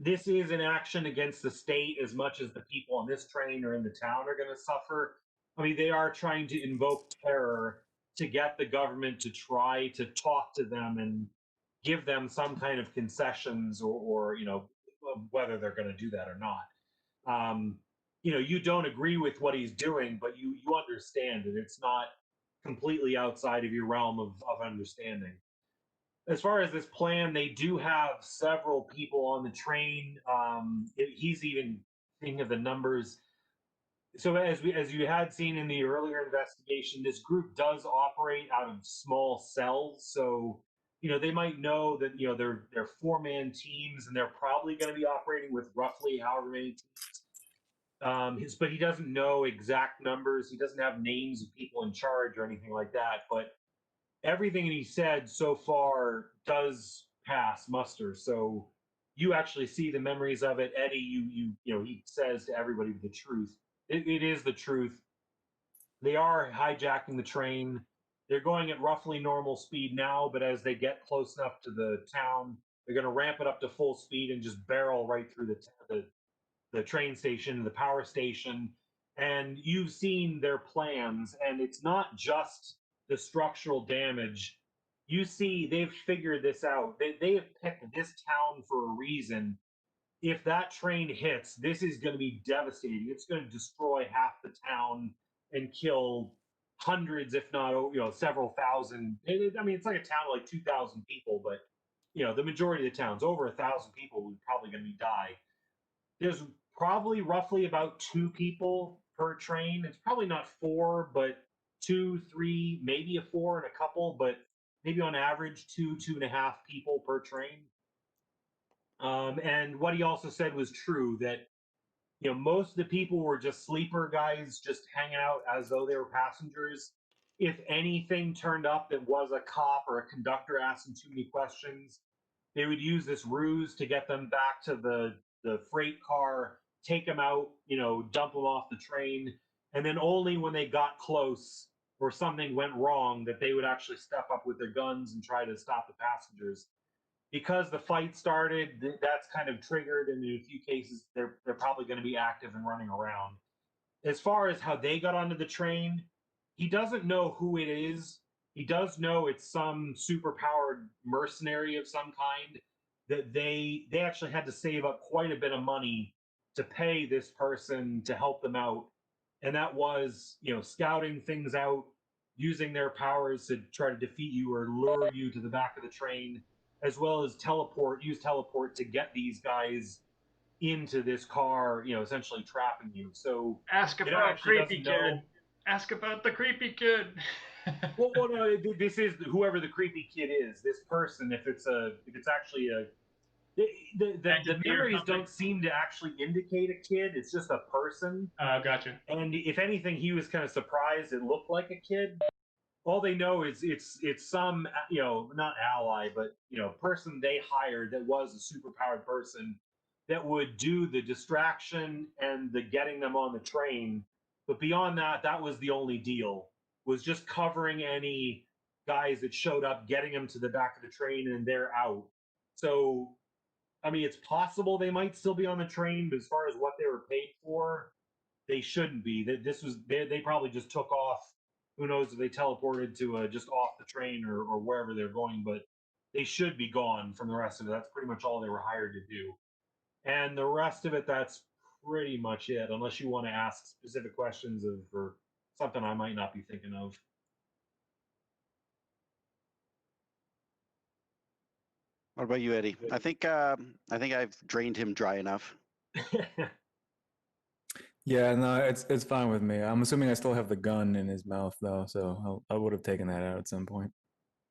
This is an action against the state as much as the people on this train or in the town are going to suffer. I mean, they are trying to invoke terror to get the government to try to talk to them and give them some kind of concessions, or whether they're going to do that or not. You don't agree with what he's doing, but you understand it. It's not completely outside of your realm of understanding. As far as this plan, they do have several people on the train. He's even thinking of the numbers. So as you had seen in the earlier investigation, this group does operate out of small cells. So they might know that they're 4-man teams, and they're probably going to be operating with roughly however many teams. But he doesn't know exact numbers. He doesn't have names of people in charge or anything like that. But everything he said so far does pass muster. So you actually see the memories of it. Eddie, he says to everybody the truth. It is the truth. They are hijacking the train. They're going at roughly normal speed now, but as they get close enough to the town, they're going to ramp it up to full speed and just barrel right through the train station, the power station. And you've seen their plans, and it's not just the structural damage. You see, they've figured this out. They have picked this town for a reason. If that train hits, this is going to be devastating. It's going to destroy half the town and kill hundreds, if not several thousand. I mean, it's like a town of like 2,000 people, but the majority of the towns, over 1,000 people, would probably going to die. There's probably roughly about 2 people per train. It's probably not 4, but 2, 3, maybe a 4 and a couple, but maybe on average 2.5 people per train. And what he also said was true, that most of the people were just sleeper guys, just hanging out as though they were passengers. If anything turned up that was a cop or a conductor asking too many questions, they would use this ruse to get them back to the freight car, take them out, dump them off the train, and then only when they got close or something went wrong that they would actually step up with their guns and try to stop the passengers. because the fight started, that's kind of triggered, and in a few cases, they're probably going to be active and running around. As far as how they got onto the train, he doesn't know who it is. He does know it's some superpowered mercenary of some kind that they actually had to save up quite a bit of money to pay this person to help them out. And that was, scouting things out, using their powers to try to defeat you or lure you to the back of the train, as well as use teleport to get these guys into this car, essentially trapping you. So Ask it about actually creepy doesn't kid. know. Ask about the creepy kid. Well, no, this is whoever the creepy kid is. This person, if it's actually a, the Entity or memories something? don't seem to actually indicate a kid. It's just a person. Gotcha. And if anything, he was kind of surprised it looked like a kid. All they know is it's some, not ally, but person they hired that was a superpowered person that would do the distraction and the getting them on the train. But beyond that, that was the only deal, was just covering any guys that showed up, getting them to the back of the train, and they're out. So I mean, it's possible they might still be on the train, but as far as what they were paid for, they shouldn't be. This was they probably just took off. Who knows if they teleported to just off the train or wherever they're going, but they should be gone from the rest of it. That's pretty much all they were hired to do. And the rest of it, that's pretty much it, unless you want to ask specific questions of or something I might not be thinking of. What about you, Eddie? I think I've drained him dry enough. Yeah, no, it's fine with me. I'm assuming I still have the gun in his mouth though, so I would have taken that out at some point.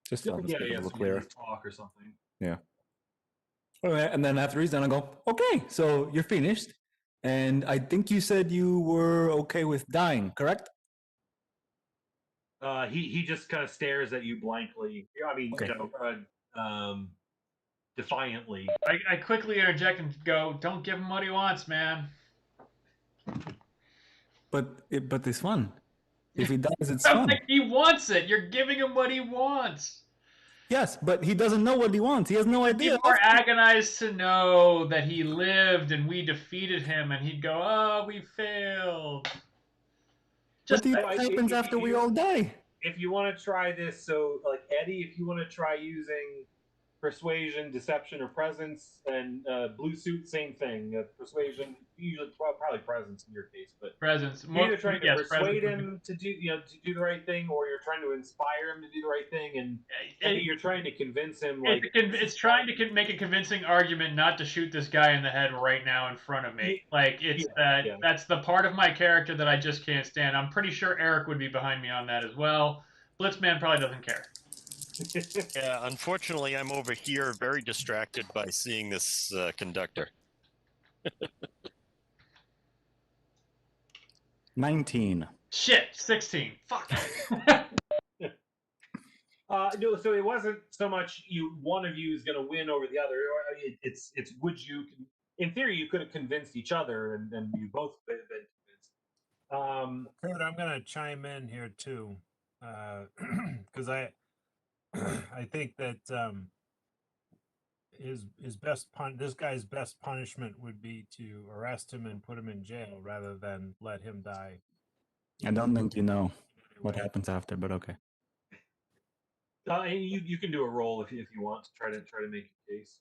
Just yeah, felt yeah, a so little you clearer. at least talk or something. Yeah. And then after he's done, I go, okay, so you're finished. And I think you said you were okay with dying, correct? He just kind of stares at you blankly. I mean, Okay. Defiantly. I quickly interject and go, don't give him what he wants, man. But it's fun. If he dies, it's I'm fun. like, he wants it. You're giving him what he wants. Yes, but he doesn't know what he wants. He has no He'd be idea. more agonized to know that he lived and we defeated him, and he'd go, "Oh, we failed." What Just do you think happens after we all die? If you want to try this, so like Eddie, if you want to try using persuasion, deception, or presence, and blue suit, same thing. Persuasion, usually probably presence in your case, but presence. you're either trying to Yes, persuade presence. him to do the right thing, or you're trying to inspire him to do the right thing, and Eddie, you're trying to convince him. Like it's trying to make a convincing argument not to shoot this guy in the head right now in front of me. Like it's that's the part of my character that I just can't stand. I'm pretty sure Eric would be behind me on that as well. Blitzman probably doesn't care. Yeah, unfortunately, I'm over here very distracted by seeing this conductor. 19. Shit, 16. Fuck. No, so it wasn't so much one of you is going to win over the other. It's would you? In theory, you could have convinced each other, and you both been convinced. Kurt, I'm going to chime in here too, because I think that this guy's best punishment would be to arrest him and put him in jail rather than let him die. I don't think you know what happens after, but okay. You can do a roll if you want to try to make a case.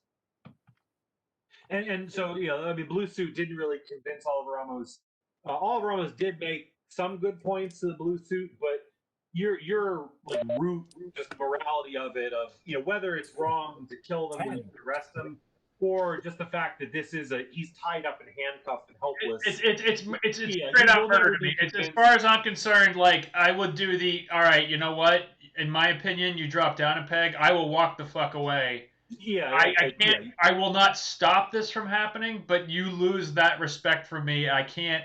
And so I mean, Blue Suit didn't really convince Oliver Ramos. Oliver Ramos did make some good points to the Blue Suit, but your like root just morality of it of whether it's wrong to kill them when you arrest them, or just the fact that this is he's tied up and handcuffed and helpless. It's straight out murder to me. It's, as far as I'm concerned, like I would do all right, you know what? In my opinion, you drop down a peg, I will walk the fuck away. Yeah, I can't. Yeah. I will not stop this from happening, but you lose that respect for me. I can't.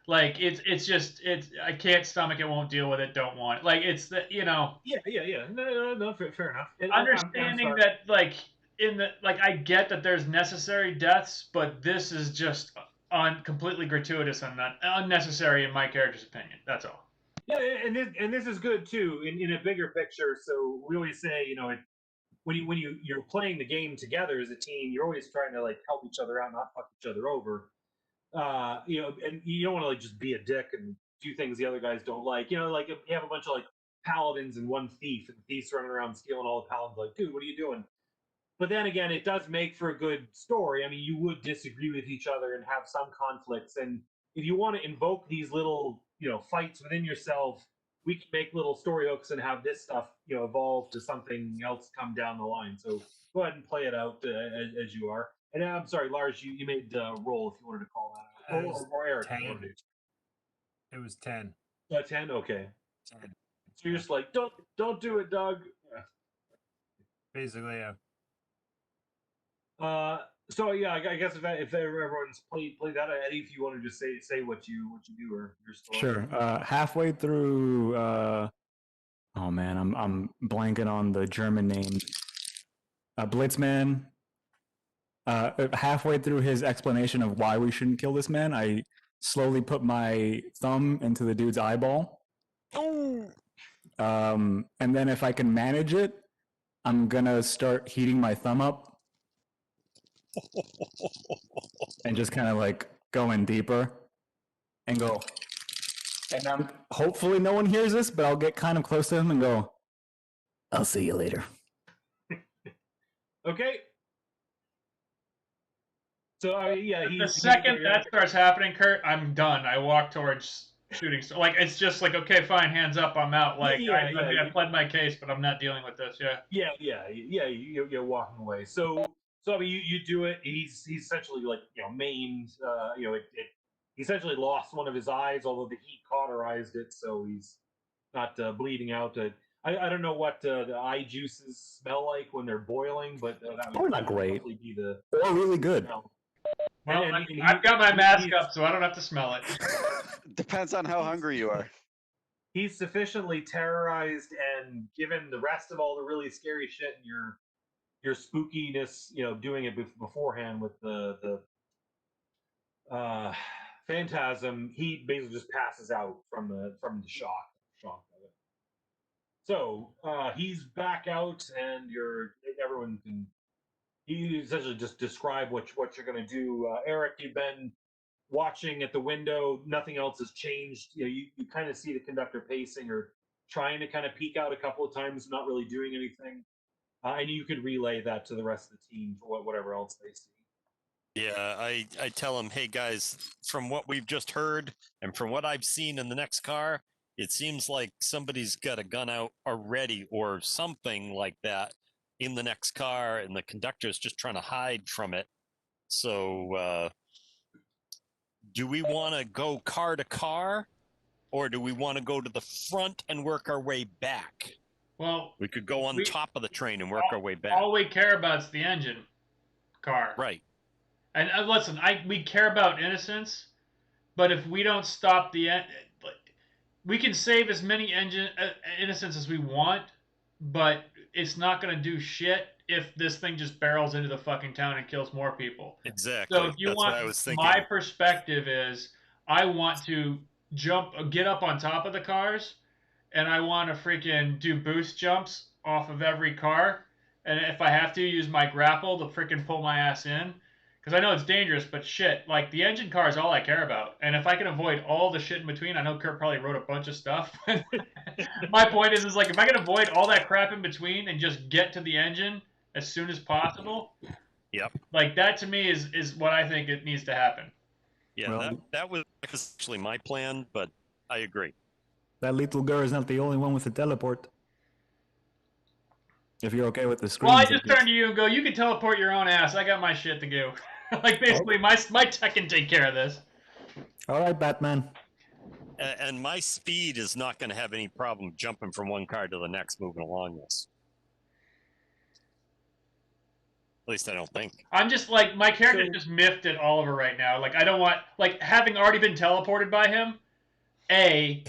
Like it's just I can't stomach it. Won't deal with it. Don't want it. Like it's the Yeah. No, fair enough. And understanding that I get that there's necessary deaths, but this is just completely gratuitous and not unnecessary in my character's opinion. That's all. Yeah, and this is good too in a bigger picture. So we always say you're playing the game together as a team, you're always trying to like help each other out, not fuck each other over. And you don't want to like just be a dick and do things the other guys don't like. Like if you have a bunch of like paladins and one thief, and the thief's running around stealing all the paladins, like, dude, what are you doing? But then again, it does make for a good story. I mean, you would disagree with each other and have some conflicts, and if you want to invoke these little, fights within yourself, we can make little story hooks and have this stuff, evolve to something else come down the line. So go ahead and play it out as you are. And I'm sorry, Lars, you made roll if you wanted to call that out, or Eric. 10. If you wanted to. It was 10. 10. Okay. 10. So you're just like, don't do it, Doug. Basically, yeah. So yeah, I guess if everyone's played that, Eddie, if you want to just say what you do or your story. Sure. Halfway through, oh man, I'm blanking on the German name. Blitzman. Halfway through his explanation of why we shouldn't kill this man, I slowly put my thumb into the dude's eyeball. Oh. And then if I can manage it, I'm gonna start heating my thumb up. And just kind of like go in deeper and go. And hopefully no one hears this, but I'll get kind of close to him and go, I'll see you later. Okay. So yeah, the second that starts happening, Kurt, I'm done. I walk towards shooting. So like it's just like, okay, fine, hands up, I'm out. Like I pled my case, but I'm not dealing with this. Yeah. You're walking away. So I mean, you do it. He's essentially like maimed. He essentially lost one of his eyes, although the heat cauterized it, so he's not bleeding out. I don't know what the eye juices smell like when they're boiling, but that would not great. Be the or really good. smell. Well, I've got my mask up, so I don't have to smell it. Depends on how hungry you are. He's sufficiently terrorized, and given the rest of all the really scary shit and your spookiness, doing it beforehand with the phantasm, he basically just passes out from the shock of it. So he's back out, and everyone can. You essentially just describe what you're going to do. Eric, you've been watching at the window. Nothing else has changed. You kind of see the conductor pacing or trying to kind of peek out a couple of times, not really doing anything. And you could relay that to the rest of the team for whatever else they see. Yeah, I tell them, hey guys, from what we've just heard and from what I've seen in the next car, it seems like somebody's got a gun out already or something like that in the next car, and the conductor's just trying to hide from it. So do we want to go car to car, or do we want to go to the front and work our way back? Well, we could go on top of the train and work our way back. All we care about is the engine car. Right. And listen, we care about innocence, but if we don't stop we can save as many innocents as we want, but it's not going to do shit if this thing just barrels into the fucking town and kills more people. Exactly. So if you want, what I was thinking. My perspective is I want to get up on top of the cars, and I want to freaking do boost jumps off of every car, and if I have to, use my grapple to freaking pull my ass in. Because I know it's dangerous, but shit, like the engine car is all I care about. And if I can avoid all the shit in between, I know Kurt probably wrote a bunch of stuff. My point is like if I can avoid all that crap in between and just get to the engine as soon as possible, yep. Like that to me is what I think it needs to happen. Yeah, well, that was actually my plan, but I agree. That little girl is not the only one with a teleport. If you're okay with the screen. Well, I just turn to you and go, you can teleport your own ass. I got my shit to do. Like, basically, my tech can take care of this. All right, Batman. And my speed is not going to have any problem jumping from one car to the next, moving along this. At least I don't think. I'm just, like, my character just miffed at Oliver right now. Like, I don't want, like, having already been teleported by him, I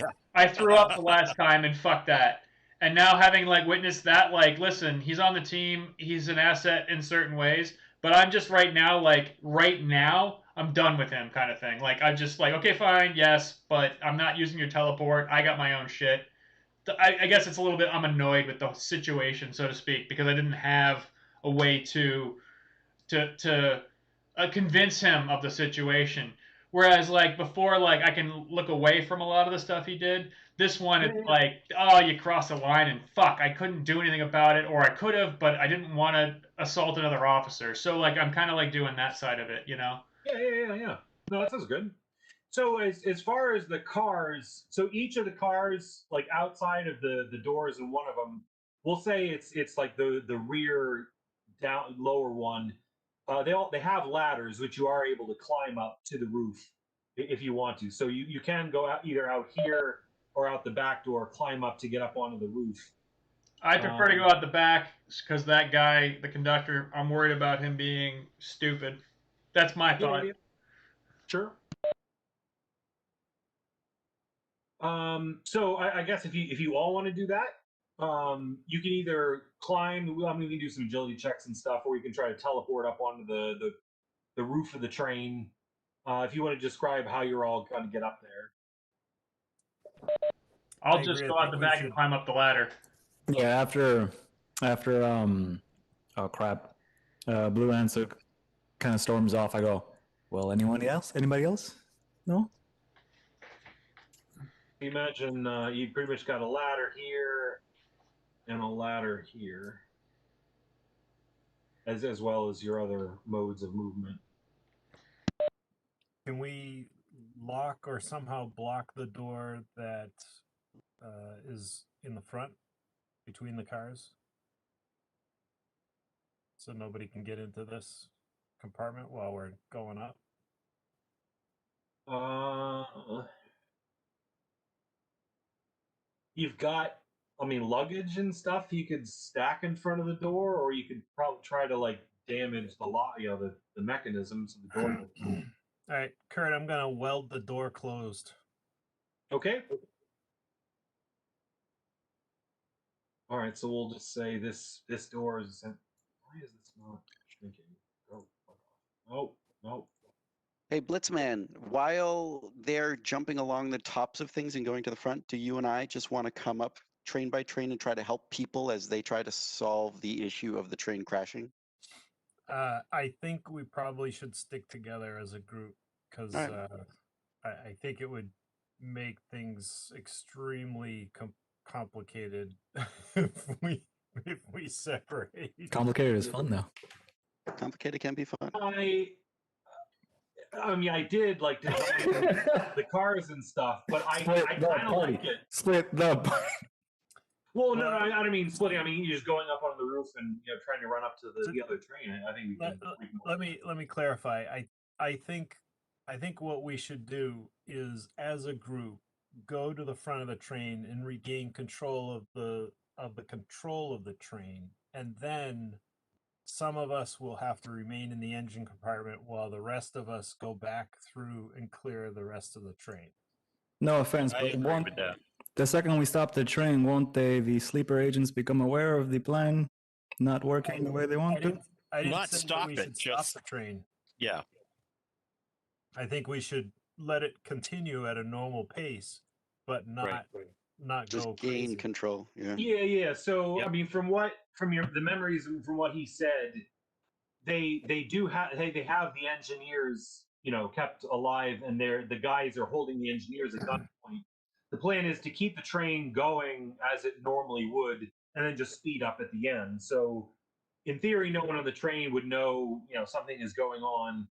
threw up the last time and fuck that. And now having, like, witnessed that, like, listen, he's on the team, he's an asset in certain ways, but I'm just right now, I'm done with him kind of thing. Like, I'm just like, okay, fine, yes, but I'm not using your teleport. I got my own shit. I guess it's a little bit. I'm annoyed with the situation, so to speak, because I didn't have a way to convince him of the situation. Whereas like before, like I can look away from a lot of the stuff he did. This one, it's like, oh, you crossed the line, and fuck, I couldn't do anything about it, or I could have, but I didn't want to assault another officer. So like I'm kind of like doing that side of it, you know? Yeah. No, that sounds good. So as far as the cars, so each of the cars, like outside of the doors in one of them, we'll say it's like the rear down lower one. They have ladders which you are able to climb up to the roof if you want to. So you can go out either out here or out the back door, climb up to get up onto the roof. I prefer to go out the back because that guy, the conductor, I'm worried about him being stupid. That's my thought. Yeah. Sure. So I guess if you all want to do that, you can either climb. I mean, we can do some agility checks and stuff, or you can try to teleport up onto the roof of the train. If you want to describe how you're all going to get up there. I'll I just agree. I go out think the we back should. and climb up the ladder. Yeah, after oh crap, Blue Answer kind of storms off. I go, well, anyone else? Anybody else? No. Imagine you pretty much got a ladder here and a ladder here, as well as your other modes of movement. Can we lock or somehow block the door that is in the front between the cars, so nobody can get into this compartment while we're going up? You've got, I mean, luggage and stuff you could stack in front of the door, or you could probably try to like damage the lock, the mechanisms of the door. All right, Kurt, I'm gonna weld the door closed. Okay. All right, so we'll just say this door is. Why is this not shrinking? Oh, no. Hey, Blitzman, while they're jumping along the tops of things and going to the front, do you and I just want to come up train by train and try to help people as they try to solve the issue of the train crashing? I think we probably should stick together as a group because All right. I think it would make things extremely complicated if we separate. Complicated is fun though. Complicated can be fun. I mean, I did like design the cars and stuff, but I Split kind the of party. like it. Split the party. Well, no, I don't mean splitting. I mean you just going up on the roof and trying to run up to the other train. I think we can. Let me clarify. I think what we should do is, as a group, go to the front of the train and regain control of the control of the train, and then some of us will have to remain in the engine compartment while the rest of us go back through and clear the rest of the train. No offense, I but agree with that. the second we stop the train, won't the sleeper agents become aware of the plan not working the way they want to? I didn't Not say stop that we it, should stop just- the train. Yeah. I think we should let it continue at a normal pace, but not Just go gain crazy. control. Yeah. Yeah. So Yep. I mean, from the memories and from what he said, they do have they have the engineers kept alive, and the guys are holding the engineers at gunpoint. The plan is to keep the train going as it normally would, and then just speed up at the end. So, in theory, no one on the train would know something is going on.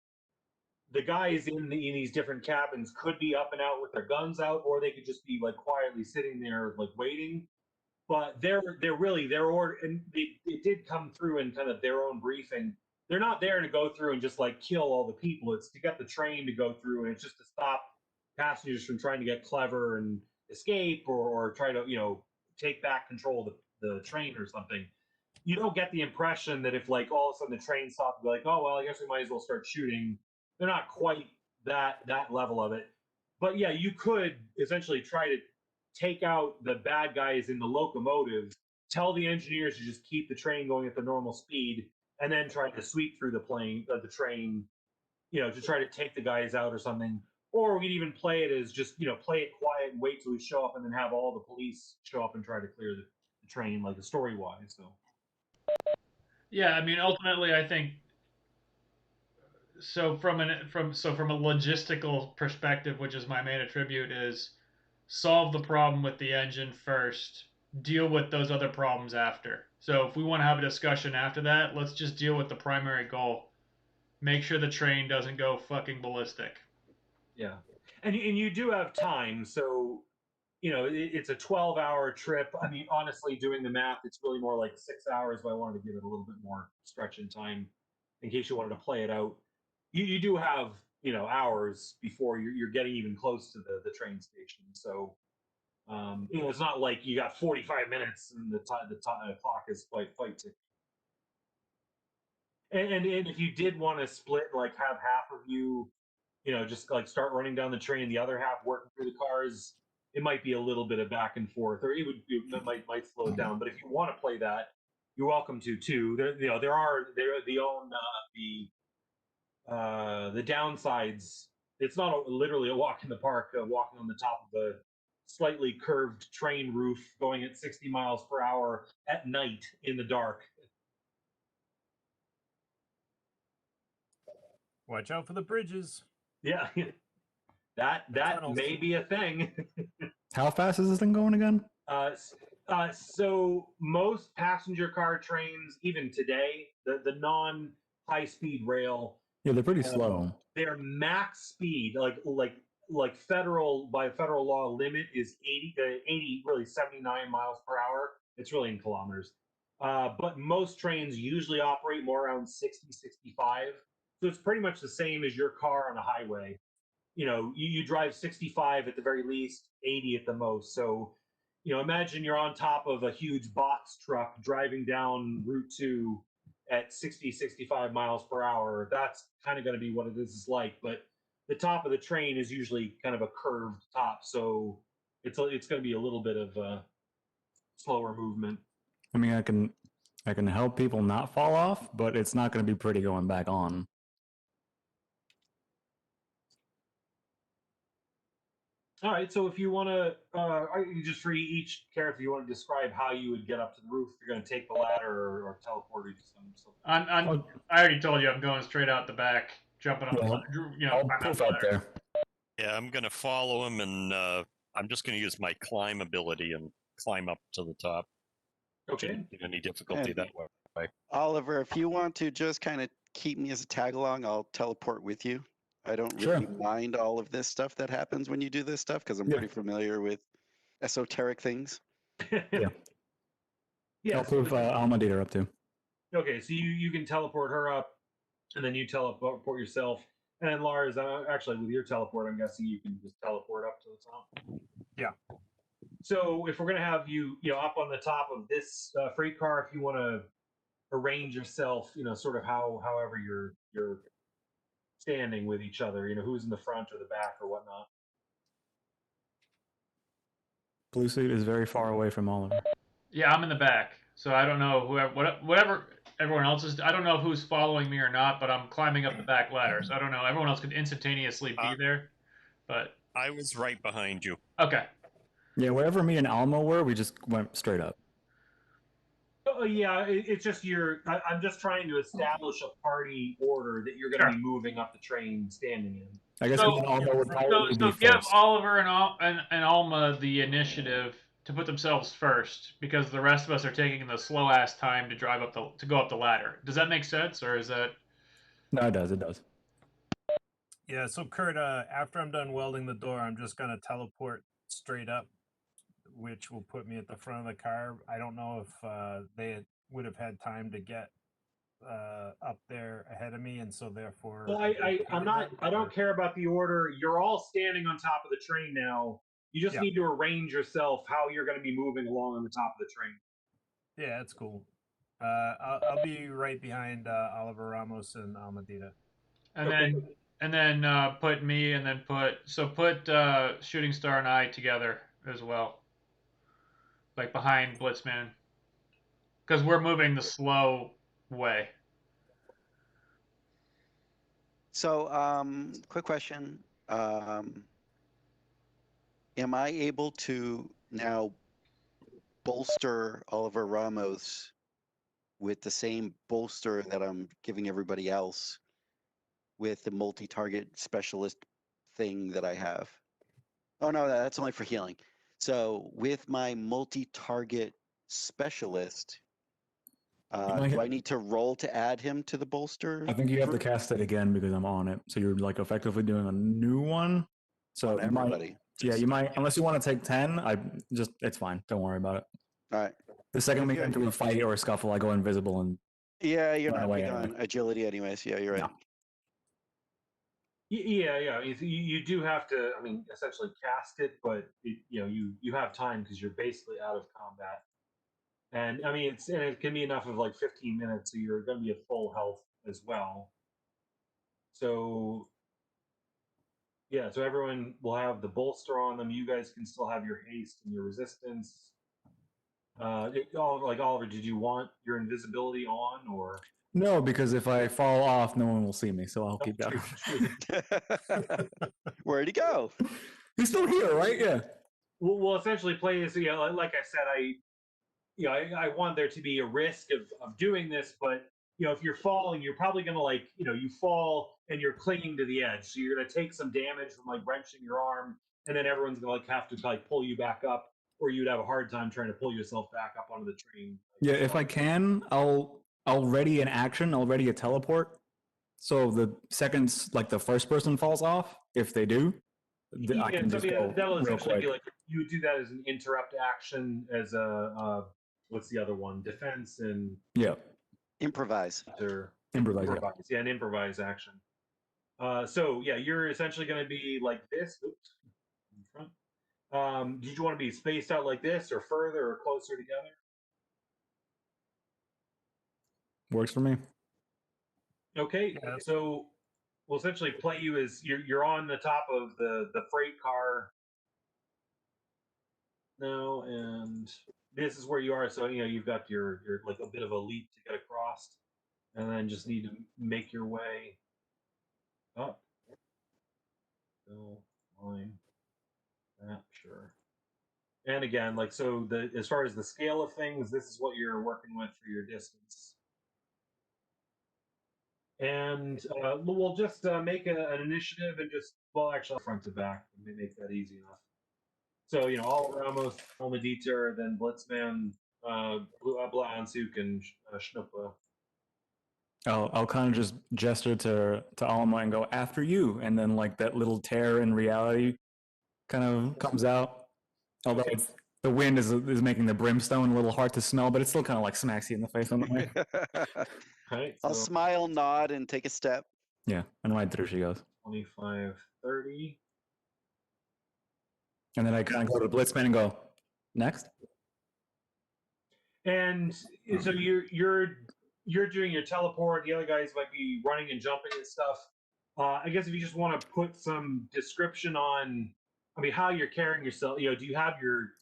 The guys in these different cabins could be up and out with their guns out, or they could just be like quietly sitting there like waiting. But they're really their order, and it did come through in kind of their own briefing. They're not there to go through and just like kill all the people. It's to get the train to go through, and it's just to stop passengers from trying to get clever and escape or try to take back control of the train or something. You don't get the impression that if like all of a sudden the train stopped, be like, oh well, I guess we might as well start shooting. They're not quite that level of it. But yeah, you could essentially try to take out the bad guys in the locomotive, tell the engineers to just keep the train going at the normal speed, and then try to sweep through the train, to try to take the guys out or something. Or we could even play it as just play it quiet and wait till we show up, and then have all the police show up and try to clear the train, like the story wise. So Yeah, I mean, ultimately, I think so. From a logistical perspective, which is my main attribute, is solve the problem with the engine first, deal with those other problems after. So if we want to have a discussion after that, let's just deal with the primary goal. Make sure the train doesn't go fucking ballistic. yeah, and you do have time, so it's a 12-hour trip. I mean, honestly, doing the math, it's really more like 6 hours, but I wanted to give it a little bit more stretch in time in case you wanted to play it out. You do have, hours before you're getting even close to the train station. So, it's not like you got 45 minutes and the clock is fight ticking. And if you did want to split, like have half of you, just like start running down the train, the other half working through the cars, it might be a little bit of back and forth, or it might slow it down. But if you want to play that, you're welcome to too. There the own the downsides. It's not literally a walk in the park, walking on the top of a slightly curved train roof, going at 60 miles per hour at night in the dark. Watch out for the bridges. Yeah, that Tunnels. may be a thing. How fast is this thing going again? So most passenger car trains, even today, the non high speed rail, Yeah, they're pretty slow. their max speed, like by federal law limit is 80, really 79 miles per hour. It's really in kilometers. But most trains usually operate more around 60, 65. So it's pretty much the same as your car on a highway. You drive 65 at the very least, 80 at the most. So, imagine you're on top of a huge box truck driving down Route 2 at 60, 65 miles per hour. That's kind of going to be what it is like. But the top of the train is usually kind of a curved top. So it's going to be a little bit of a slower movement. I mean, I can help people not fall off, but it's not going to be pretty going back on. All right, so if you want to, you just for each character, you want to describe how you would get up to the roof. If you're going to take the ladder or teleport or some. I already told you I'm going straight out the back, jumping on the ladder. I'll climb out poof the out ladder. there. Yeah, I'm gonna follow him, and I'm just gonna use my climb ability and climb up to the top. Okay. Shouldn't be any difficulty And- that way. Oliver, if you want to just kind of keep me as a tag along, I'll teleport with you. I don't really mind all of this stuff that happens when you do this stuff because I'm pretty familiar with esoteric things. Yeah. I'll proof Almadita up too. Okay, so you can teleport her up, and then you teleport yourself. And then Lars, actually with your teleport, I'm guessing you can just teleport up to the top. Yeah. So if we're gonna have you, up on the top of this freight car, if you want to arrange yourself, sort of however you're standing with each other, who's in the front or the back or whatnot. Blue suit is very far away from Oliver. Yeah, I'm in the back, so I don't know whatever everyone else is. I don't know who's following me or not, but I'm climbing up the back ladder, so I don't know. Everyone else could instantaneously be there, but I was right behind you. okay. Yeah, wherever me and Alma were, we just went straight up. Oh, yeah, it's just I'm just trying to establish a party order that you're going to be moving up the train standing in. I guess So- Alma would probably So be give first. Oliver and Alma the initiative to put themselves first, because the rest of us are taking the slow ass time to go up the ladder. Does that make sense, or is that? No, it does. It does. Yeah, so Kurt, after I'm done welding the door, I'm just gonna teleport straight up, which will put me at the front of the car. I don't know if they would have had time to get up there ahead of me, and so therefore. Well, I don't care about the order. You're all standing on top of the train now. You just need to arrange yourself how you're going to be moving along on the top of the train. Yeah, that's cool. I'll be right behind Oliver Ramos and Almadita. And then put me, and then put Shooting Star and I together as well, like behind Blitzman, because we're moving the slow way. So, quick question. am I able to now bolster Oliver Ramos with the same bolster that I'm giving everybody else with the multi-target specialist thing that I have? Oh no, that's only for healing. So with my multi-target specialist, do I need to roll to add him to the bolster? I think you have to cast it again because I'm on it. So you're like effectively doing a new one. So On everybody. You might, unless you want to take 10, it's fine. Don't worry about it. All right. The second we get into a fight or a scuffle, I go invisible and Yeah, you're run not away big anyway. on agility anyways. Yeah, you're right. No. Yeah. You do have to, I mean, essentially cast it, but you have time because you're basically out of combat. And I mean, it can be enough of like 15 minutes, so you're going to be at full health as well. So yeah, so everyone will have the bolster on them. You guys can still have your haste and your resistance. Oliver, did you want your invisibility on or? No, because if I fall off, no one will see me, so I'll keep that. Where'd he go? He's still here, right? Yeah. We'll essentially play this. Like I said, I want there to be a risk of doing this, but if you're falling, you're probably gonna you fall and you're clinging to the edge, so you're gonna take some damage from like wrenching your arm, and then everyone's gonna have to pull you back up, or you'd have a hard time trying to pull yourself back up onto the train. Yeah, if I can, I'll ready an action. I'll ready a teleport. So the seconds, like the first person falls off, if they do, I can just go that'll real essentially quick. be like you would do that as an interrupt action, as a what's the other one? Defense and Improvise. Improvise. Yeah, an improvise action. So yeah, you're essentially going to be like this. Oops, in front. Did you want to be spaced out like this, or further, or closer together? Works for me. Okay, Yeah. so we'll essentially play you as you're on the top of the freight car now, and this is where you are. So you've got your like a bit of a leap to get across, and then just need to make your way up. So line that, sure. And again, as far as the scale of things, this is what you're working with for your distance. And we'll just make an initiative and actually front to back, make that easy enough. So Oliver Ramos, Almadita, then Blitzman, Blansuk, and Schnuppa. I'll kind of just gesture to Alma and go after you, and then like that little tear in reality kind of comes out. Although the wind is making the brimstone a little hard to smell, but it still kind of like smacks you in the face on the way. Right, I'll smile, nod, and take a step. Yeah, and right through she goes. 25, 30. And then I kind of go to Blitzman and go, next. And so you're doing your teleport. The other guys might be running and jumping and stuff. I guess if you just want to put some description on, how you're carrying yourself. Do you have your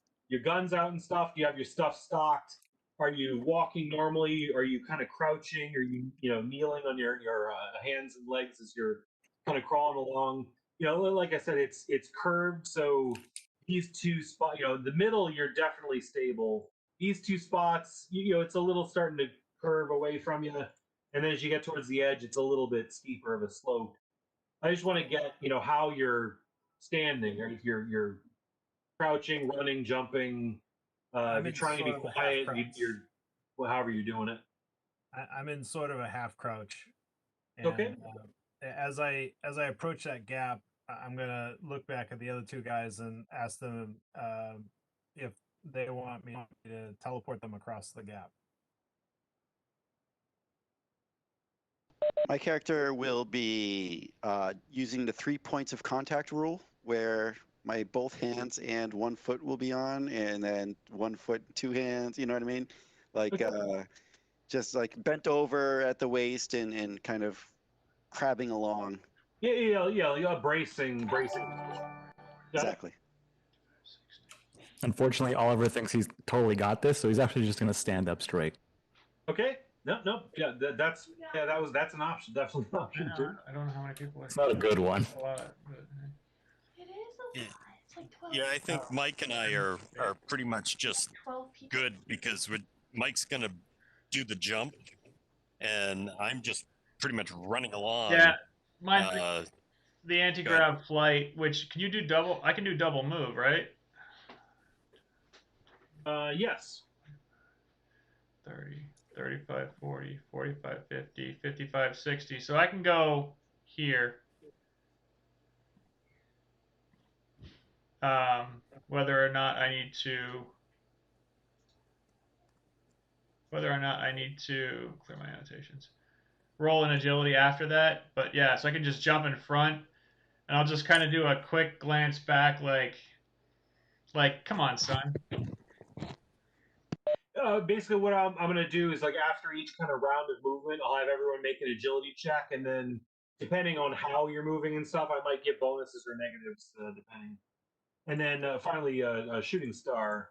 guns out and stuff? Do you have your stuff stocked? Are you walking normally? Are you kind of crouching? Are you kneeling on your hands and legs as you're kind of crawling along? Like I said, it's curved, so these two spots. The middle, you're definitely stable. These two spots, it's a little starting to curve away from you, and then as you get towards the edge, it's a little bit steeper of a slope. I just want to get how you're standing, or if you're crouching, running, jumping. If you're trying to be quiet, however you're doing it. I'm in sort of a half crouch. And, okay. As I approach that gap, I'm gonna look back at the other two guys and ask them if they want me to teleport them across the gap. My character will be using the 3 points of contact rule, where my both hands and 1 foot will be on, and then 1 foot, 2 hands. You know what I mean? Like just like bent over at the waist and kind of crabbing along. Yeah. Bracing. Exactly. Unfortunately, Oliver thinks he's totally got this, so he's actually just going to stand up straight. Okay. No. Yeah, that's an option. Definitely an option too. I don't know how many people. It's not a good one. A lot, but... It's like 12. Yeah, I think Mike and I are pretty much just 12 people. good because Mike's gonna do the jump, and I'm just pretty much running along. Yeah, mine's Uh, the anti-grav flight, which can you do double? I can do double move, right? Yes. 30, 35, 40, 45, 50, 55, 60. So I can go here. Whether or not I need to clear my annotations. Roll an agility after that, but yeah, so I can just jump in front, and I'll just kind of do a quick glance back, like, come on, son. Basically, what I'm going to do is, like, after each kind of round of movement, I'll have everyone make an agility check, and then depending on how you're moving and stuff, I might give bonuses or negatives, depending. And then finally, a shooting star.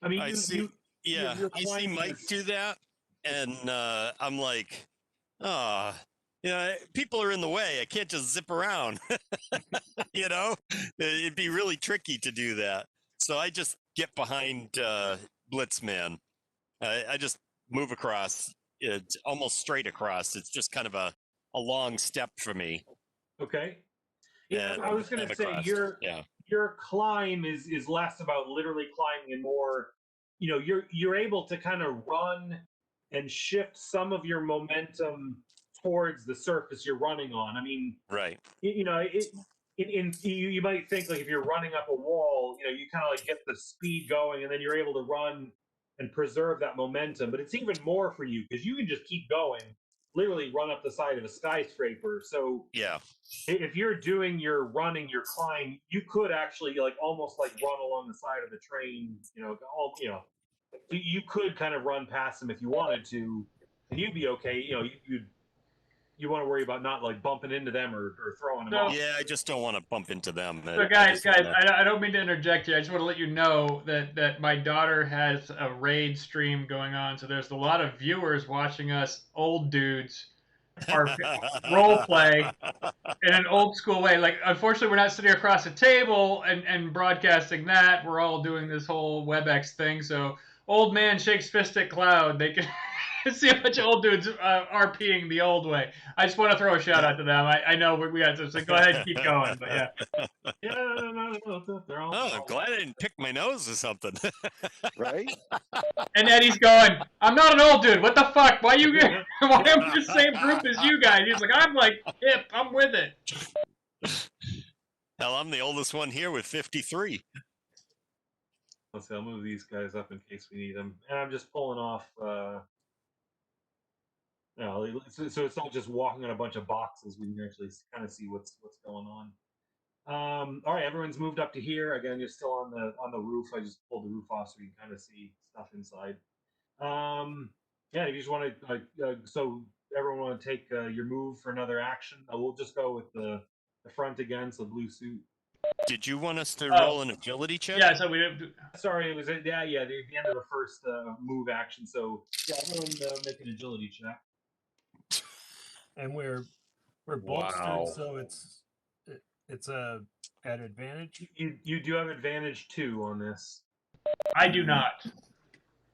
I mean, I see. Yeah, I see climbing Mike do that, and I'm like, oh, people are in the way. I can't just zip around. It'd be really tricky to do that. So I just get behind Blitzman. I just move across. It's almost straight across. It's just kind of a long step for me. Okay. Yeah, And I was going I'm to say across. your climb is less about literally climbing and more, you're able to kind of run and shift some of your momentum towards the surface you're running on. I mean, Right. you might think, like, if you're running up a wall, you kind of like get the speed going, and then you're able to run and preserve that momentum. But it's even more for you because you can just keep going, literally run up the side of a skyscraper. So Yeah. if you're doing your running, your climb, you could actually like almost like run along the side of the train. You could kind of run past them if you wanted to, and you'd be okay. You want to worry about not like bumping into them or throwing them off. Yeah, I just don't want to bump into them. So guys, I don't mean to interject here. I just want to let you know that my daughter has a raid stream going on. So there's a lot of viewers watching us old dudes role play in an old school way. Like, unfortunately, we're not sitting across a table and broadcasting that. We're all doing this whole WebEx thing. So old man shakes fist at cloud. They can see a bunch of old dudes RPing the old way. I just want to throw a shout out to them. I know we got to, so go ahead and keep going. But yeah. No. They're all. I'm glad I didn't pick my nose or something. Right? And Eddie's going, I'm not an old dude. What the fuck? Why am I in the same group as you guys? He's like, I'm like hip. I'm with it. Hell, I'm the oldest one here with 53. Let's see, I'll move these guys up in case we need them. And I'm just pulling off. So it's not just walking on a bunch of boxes. We can actually kind of see what's going on. All right, everyone's moved up to here. Again, you're still on the roof. I just pulled the roof off so you can kind of see stuff inside. Yeah, if you just want to, so everyone want to take your move for another action? We'll just go with the front again, so blue suit. Did you want us to roll an agility check? Yeah, so we Sorry, it was the end of the first move action. So yeah, everyone make an agility check. And we're bolstered, so it's a at advantage. You do have advantage too on this. I do not,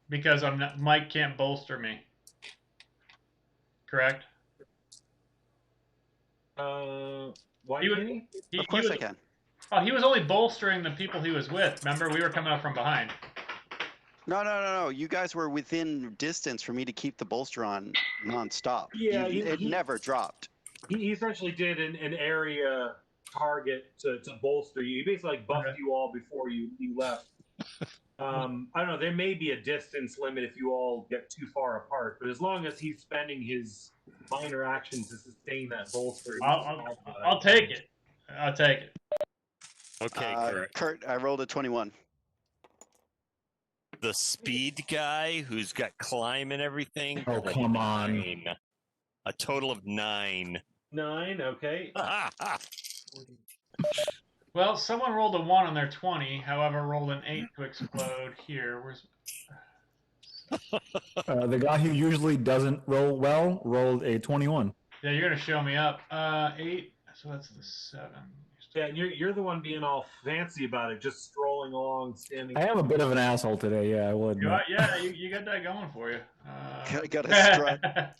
because I'm not. Mike can't bolster me. Correct. Why can't he? Of course I can. Oh, he was only bolstering the people he was with. Remember, we were coming up from behind. No. You guys were within distance for me to keep the bolster on nonstop. Yeah, it never dropped. He essentially did an area target to bolster you. He basically like buffed you all before you left. I don't know. There may be a distance limit if you all get too far apart, but as long as he's spending his minor action to sustain that bolster, I'll take it. I'll take it. Okay, Kurt, I rolled a 21. The speed guy who's got climb and everything. Oh, come on. 9. A total of 9. 9, okay. Well, someone rolled a 1 on their 20, however, rolled an 8 to explode here. Where's The guy who usually doesn't roll well rolled a 21. Yeah, you're going to show me up. 8, so that's the 7. Yeah, and you're the one being all fancy about it, just strolling along, standing. I am a bit of an asshole today. Yeah, I will You admit. are, yeah, you got that going for you. Gotta strut.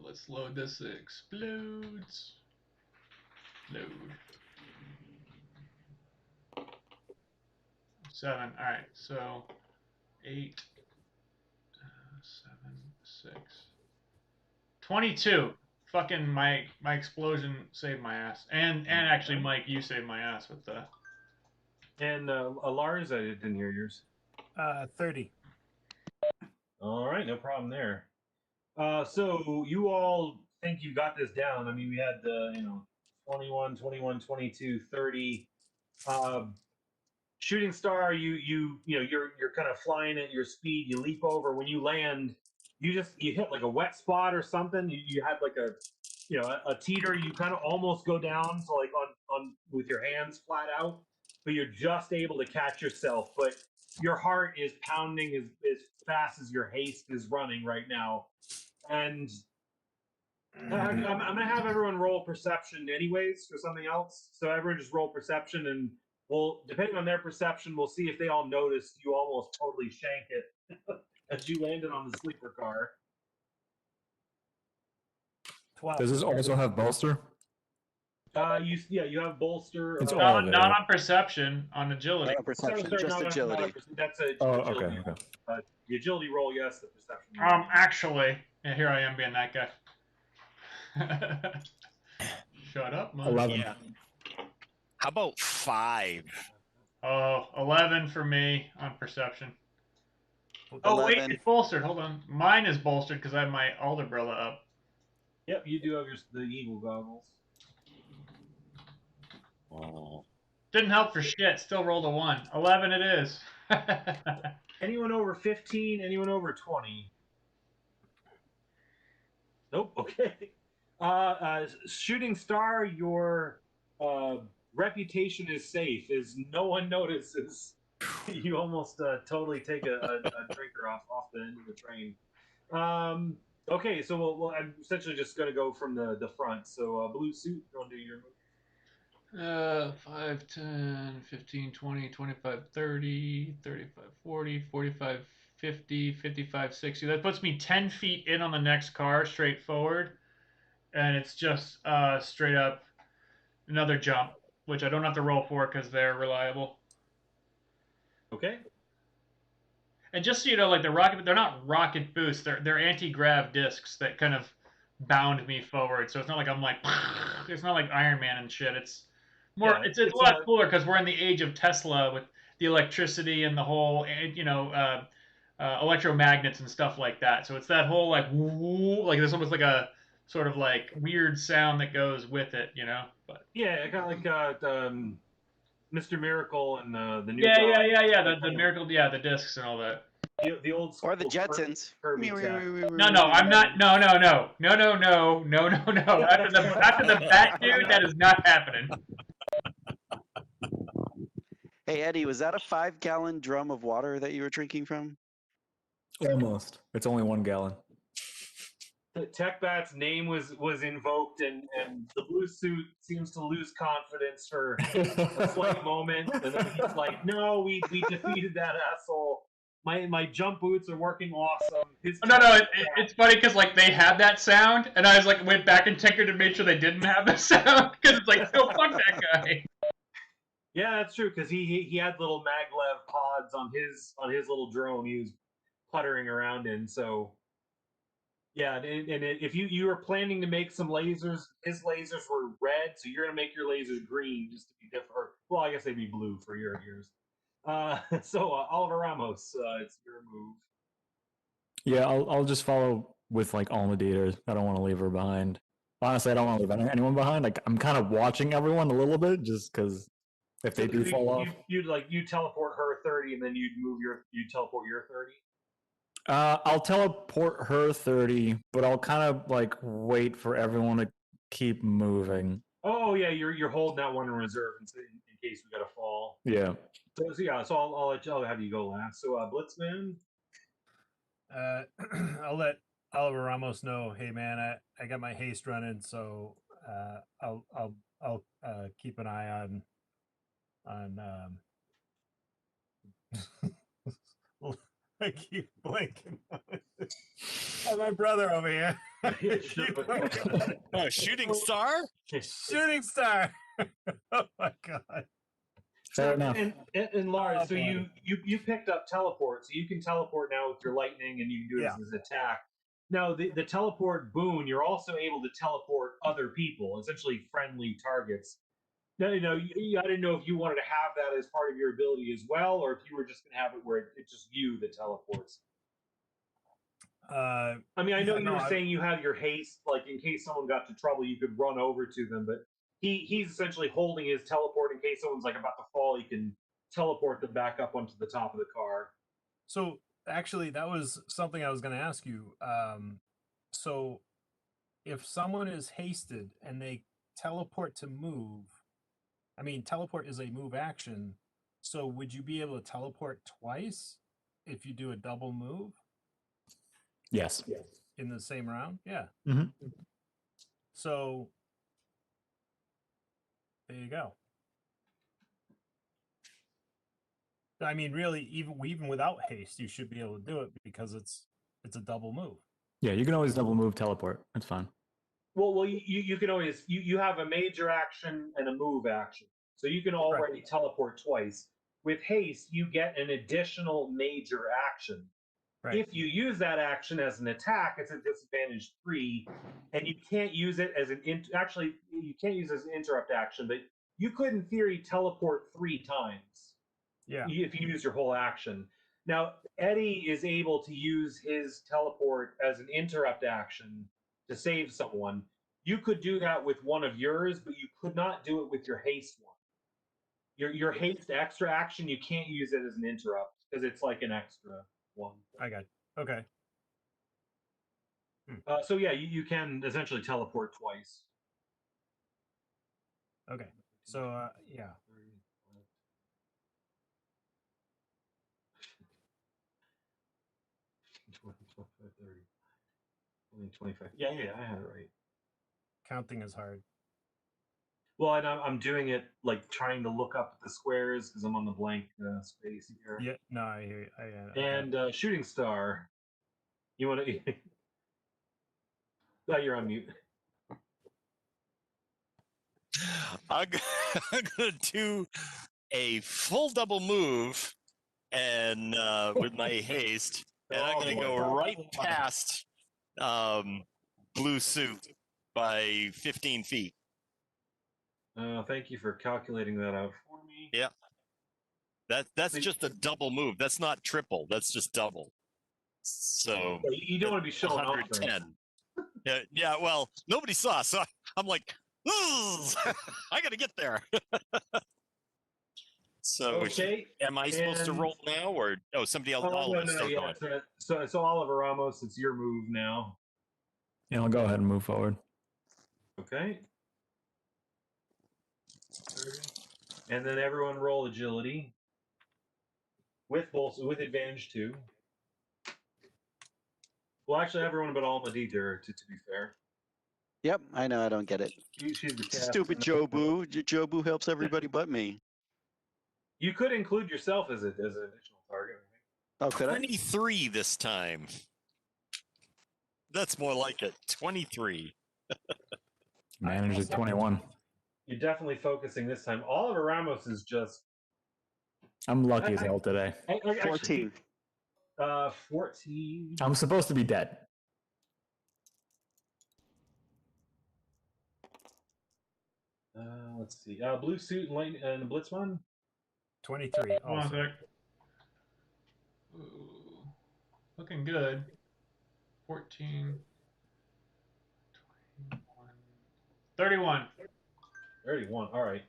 Let's load this. Explodes. Load. 7. All right, so 8, 7, 6, 22. Fucking my explosion saved my ass, and actually, Mike, you saved my ass with the. And Lars, I didn't hear yours. 30. All right, no problem there. So you all think you got this down. I mean, we had 21, 21, 22, 30. Shooting star, you're kind of flying at your speed. You leap over. When you land, you hit like a wet spot or something. You had like a teeter. You kind of almost go down, so like on with your hands flat out, but you're just able to catch yourself. But your heart is pounding as fast as your haste is running right now, and I'm gonna have everyone roll perception anyways for something else. So everyone just roll perception, and we'll, depending on their perception, we'll see if they all noticed you almost totally shank it as you landed on the sleeper car. 12. Does this also have bolster? You have bolster. It's all Not, of it, not right? on perception, on agility. Not on perception, just agility. That's a Oh, agility. okay. The agility roll, yes. The perception roll. Actually, yeah, here I am being that guy. Shut up, man. 11. Yeah. How about 5? Oh, 11 for me on perception. Oh, wait, 11. it's bolstered. Hold on. Mine is bolstered because I have my Alderbrella up. Yep, you do have the eagle goggles. Oh. Didn't help for shit. Still rolled a 1. 11 it is. Anyone over 15? Anyone over 20? Nope. Okay. Shooting star, your reputation is safe, as no one notices. You almost totally take a drinker off the end of the train. Okay, so I'm essentially just going to go from the front. So blue suit, go and do your move. 5, 10, 15, 20, 25, 30, 35, 40, 45, 50, 55, 60. That puts me 10 feet in on the next car straight forward. And it's just straight up another jump, which I don't have to roll for because they're reliable. Okay. And just so you know, like they're not rocket boosts. They're anti-grav discs that kind of bound me forward. So it's not like I'm like, it's not like Iron Man and shit. It's more, Yeah, it's a lot cooler because we're in the age of Tesla with the electricity and the whole, electromagnets and stuff like that. So it's that whole like, woo, like there's almost like a sort of like weird sound that goes with it, you know. But yeah, kind of like Mr. Miracle and the new yeah. The Like, miracle, yeah, the discs and all that. the old school Or the Jetsons. Kirby tech. No, I'm not. No. After the bat dude, that is not happening. Hey, Eddie, was that a 5-gallon drum of water that you were drinking from? Almost. It's only 1 gallon. The TechBat's name was invoked, and the blue suit seems to lose confidence for a slight moment, and then he's like, "No, we defeated that asshole. My jump boots are working awesome." It's funny because like they had that sound, and I was like went back and tinkered to make sure they didn't have the sound because it's like, no, fuck that guy. Yeah, that's true, because he had little maglev pods on his little drone he was puttering around in. So yeah, if you were planning to make some lasers, his lasers were red, so you're gonna make your lasers green just to be different. Or, well, I guess they'd be blue for your ears. So Oliver Ramos, it's your move. Yeah, I'll just follow with like Almadeter. I don't want to leave her behind. Honestly, I don't want to leave anyone behind. Like I'm kind of watching everyone a little bit just because if they do fall off. You teleport her 30, and then you'd teleport your 30. I'll teleport her 30, but I'll kind of like wait for everyone to keep moving. Oh yeah, you're holding that one in reserve in case we got to fall. Yeah. So I'll have you go last. So Blitzman. I'll let Oliver Ramos know, hey man, I got my haste running, so I'll keep an eye on I keep blinking. Oh, my brother over here. Oh, shooting star? Shooting star. Oh my god. Fair enough. And Lars, Oh, so boy. you picked up teleport, so you can teleport now with your lightning, and you can do it as an attack. Now the teleport boon, you're also able to teleport other people, essentially friendly targets. Now, I didn't know if you wanted to have that as part of your ability as well, or if you were just going to have it where it's just you that teleports. I mean, I know you were saying you have your haste, like in case someone got to trouble, you could run over to them, but he's essentially holding his teleport in case someone's like about to fall. He can teleport them back up onto the top of the car. So actually, that was something I was going to ask you. So if someone is hasted and they teleport to move, I mean, teleport is a move action. So would you be able to teleport twice if you do a double move Yes. in the same round? Yeah. Mhm. So there you go. I mean, really, even without haste, you should be able to do it because it's a double move. Yeah, you can always double move teleport. That's fine. Well, you can always you have a major action and a move action, so you can already teleport twice. With haste, you get an additional major action. Right. If you use that action as an attack, it's a disadvantage 3, and you can't use it as actually you can't use it as an interrupt action, but you could in theory teleport 3 times. Yeah. If you use your whole action. Now, Eddie is able to use his teleport as an interrupt action to save someone. You could do that with one of yours, but you could not do it with your haste one. Your haste extra action, you can't use it as an interrupt because it's like an extra one. I got it. Okay. So yeah, you can essentially teleport twice. Okay. So yeah. Only 25. Yeah, I had it right. Counting is hard. Well, and I'm doing it like trying to look up the squares because I'm on the blank space here. Yeah. No, I hear you. And shooting star, you want to? Oh, you're on mute. I'm gonna do a full double move, and with my haste, and I'm gonna go right past blue suit by 15 feet. Thank you for calculating that out for me. Yeah. That's just a double move. That's not triple. That's just double. So you don't want to be showing off. 110. Yeah. Well, nobody saw, so I'm like, I gotta get there. So, okay. am I supposed to roll now, or somebody else? No, yeah. So Oliver Ramos, it's your move now. Yeah, I'll go ahead and move forward. Okay. And then everyone roll agility with advantage 2. Well, actually, everyone but Alma Dieter, to be fair. Yep, I know. I don't get it. She's the Stupid Jobu. Jobu helps everybody but me. You could include yourself as an additional target. Oh, could I? 23 this time. That's more like it. 23. Managed at 21. You're definitely focusing this time. Oliver Ramos is just. I'm lucky as hell today. 14. 14. I'm supposed to be dead. Let's see. Blue suit and light and Blitzman. 23. Hold on a sec. Ooh, looking good. 14. 21. 31. All right.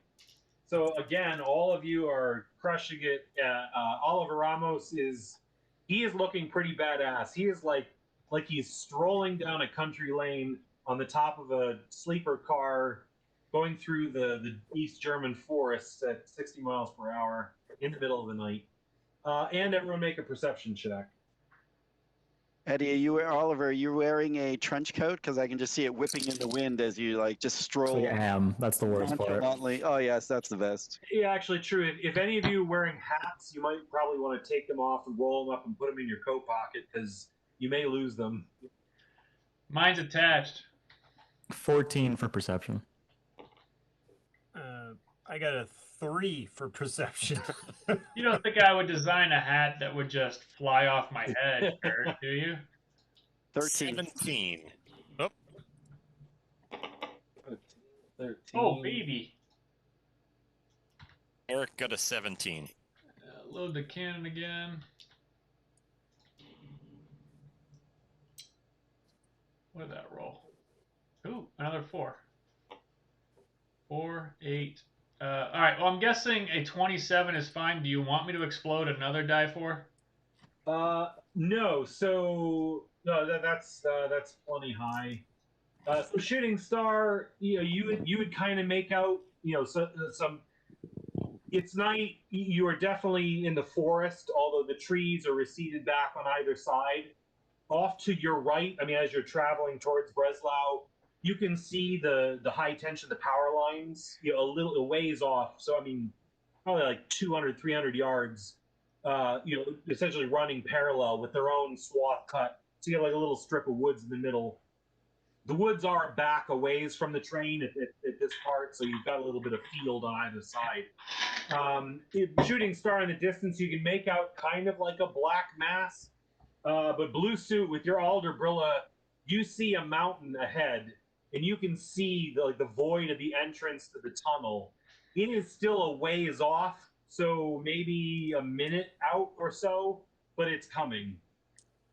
So again, all of you are crushing it. Oliver Ramos is looking pretty badass. He is like he's strolling down a country lane on the top of a sleeper car, going through the East German forests at 60 miles per hour in the middle of the night. And everyone make a perception check. Eddie, Oliver, are you wearing a trench coat? Because I can just see it whipping in the wind as you like just stroll Actually, I am. That's the worst part. nonchalantly. Oh yes, that's the best. Yeah, actually, true. If any of you are wearing hats, you might probably want to take them off and roll them up and put them in your coat pocket because you may lose them. Mine's attached. 14 for perception. I got a 3 for perception. You don't think I would design a hat that would just fly off my head, Kurt, do you? 13. 17. Oh, 13. Oh, baby. Eric got a 17. Load the cannon again. What did that roll? Ooh, another 4. 4, 8. All right. Well, I'm guessing a 27 is fine. Do you want me to explode another die 4? No. So no, that's plenty high. So shooting star, you would kind of make out, some. It's night. You are definitely in the forest, although the trees are receded back on either side. Off to your right, I mean, as you're traveling towards Breslau, you can see the high tension, the power lines, a ways off. So I mean, probably like 200, 300 yards. Essentially running parallel with their own swath cut. So you have like a little strip of woods in the middle. The woods are back a ways from the train at this part, so you've got a little bit of field on either side. Shooting star in the distance, you can make out kind of like a black mass. But blue suit with your Alderbrilla, you see a mountain ahead, and you can see the void of the entrance to the tunnel. It is still a ways off, so maybe a minute out or so, but it's coming.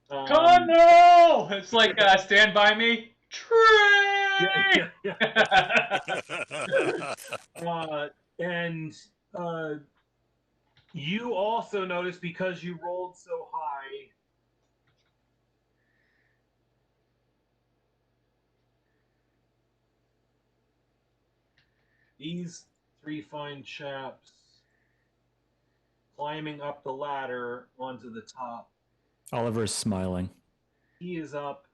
Tunnel! It's like Stand By Me. Train! And you also notice, because you rolled so high, these 3 fine chaps climbing up the ladder onto the top. Oliver is smiling. He is up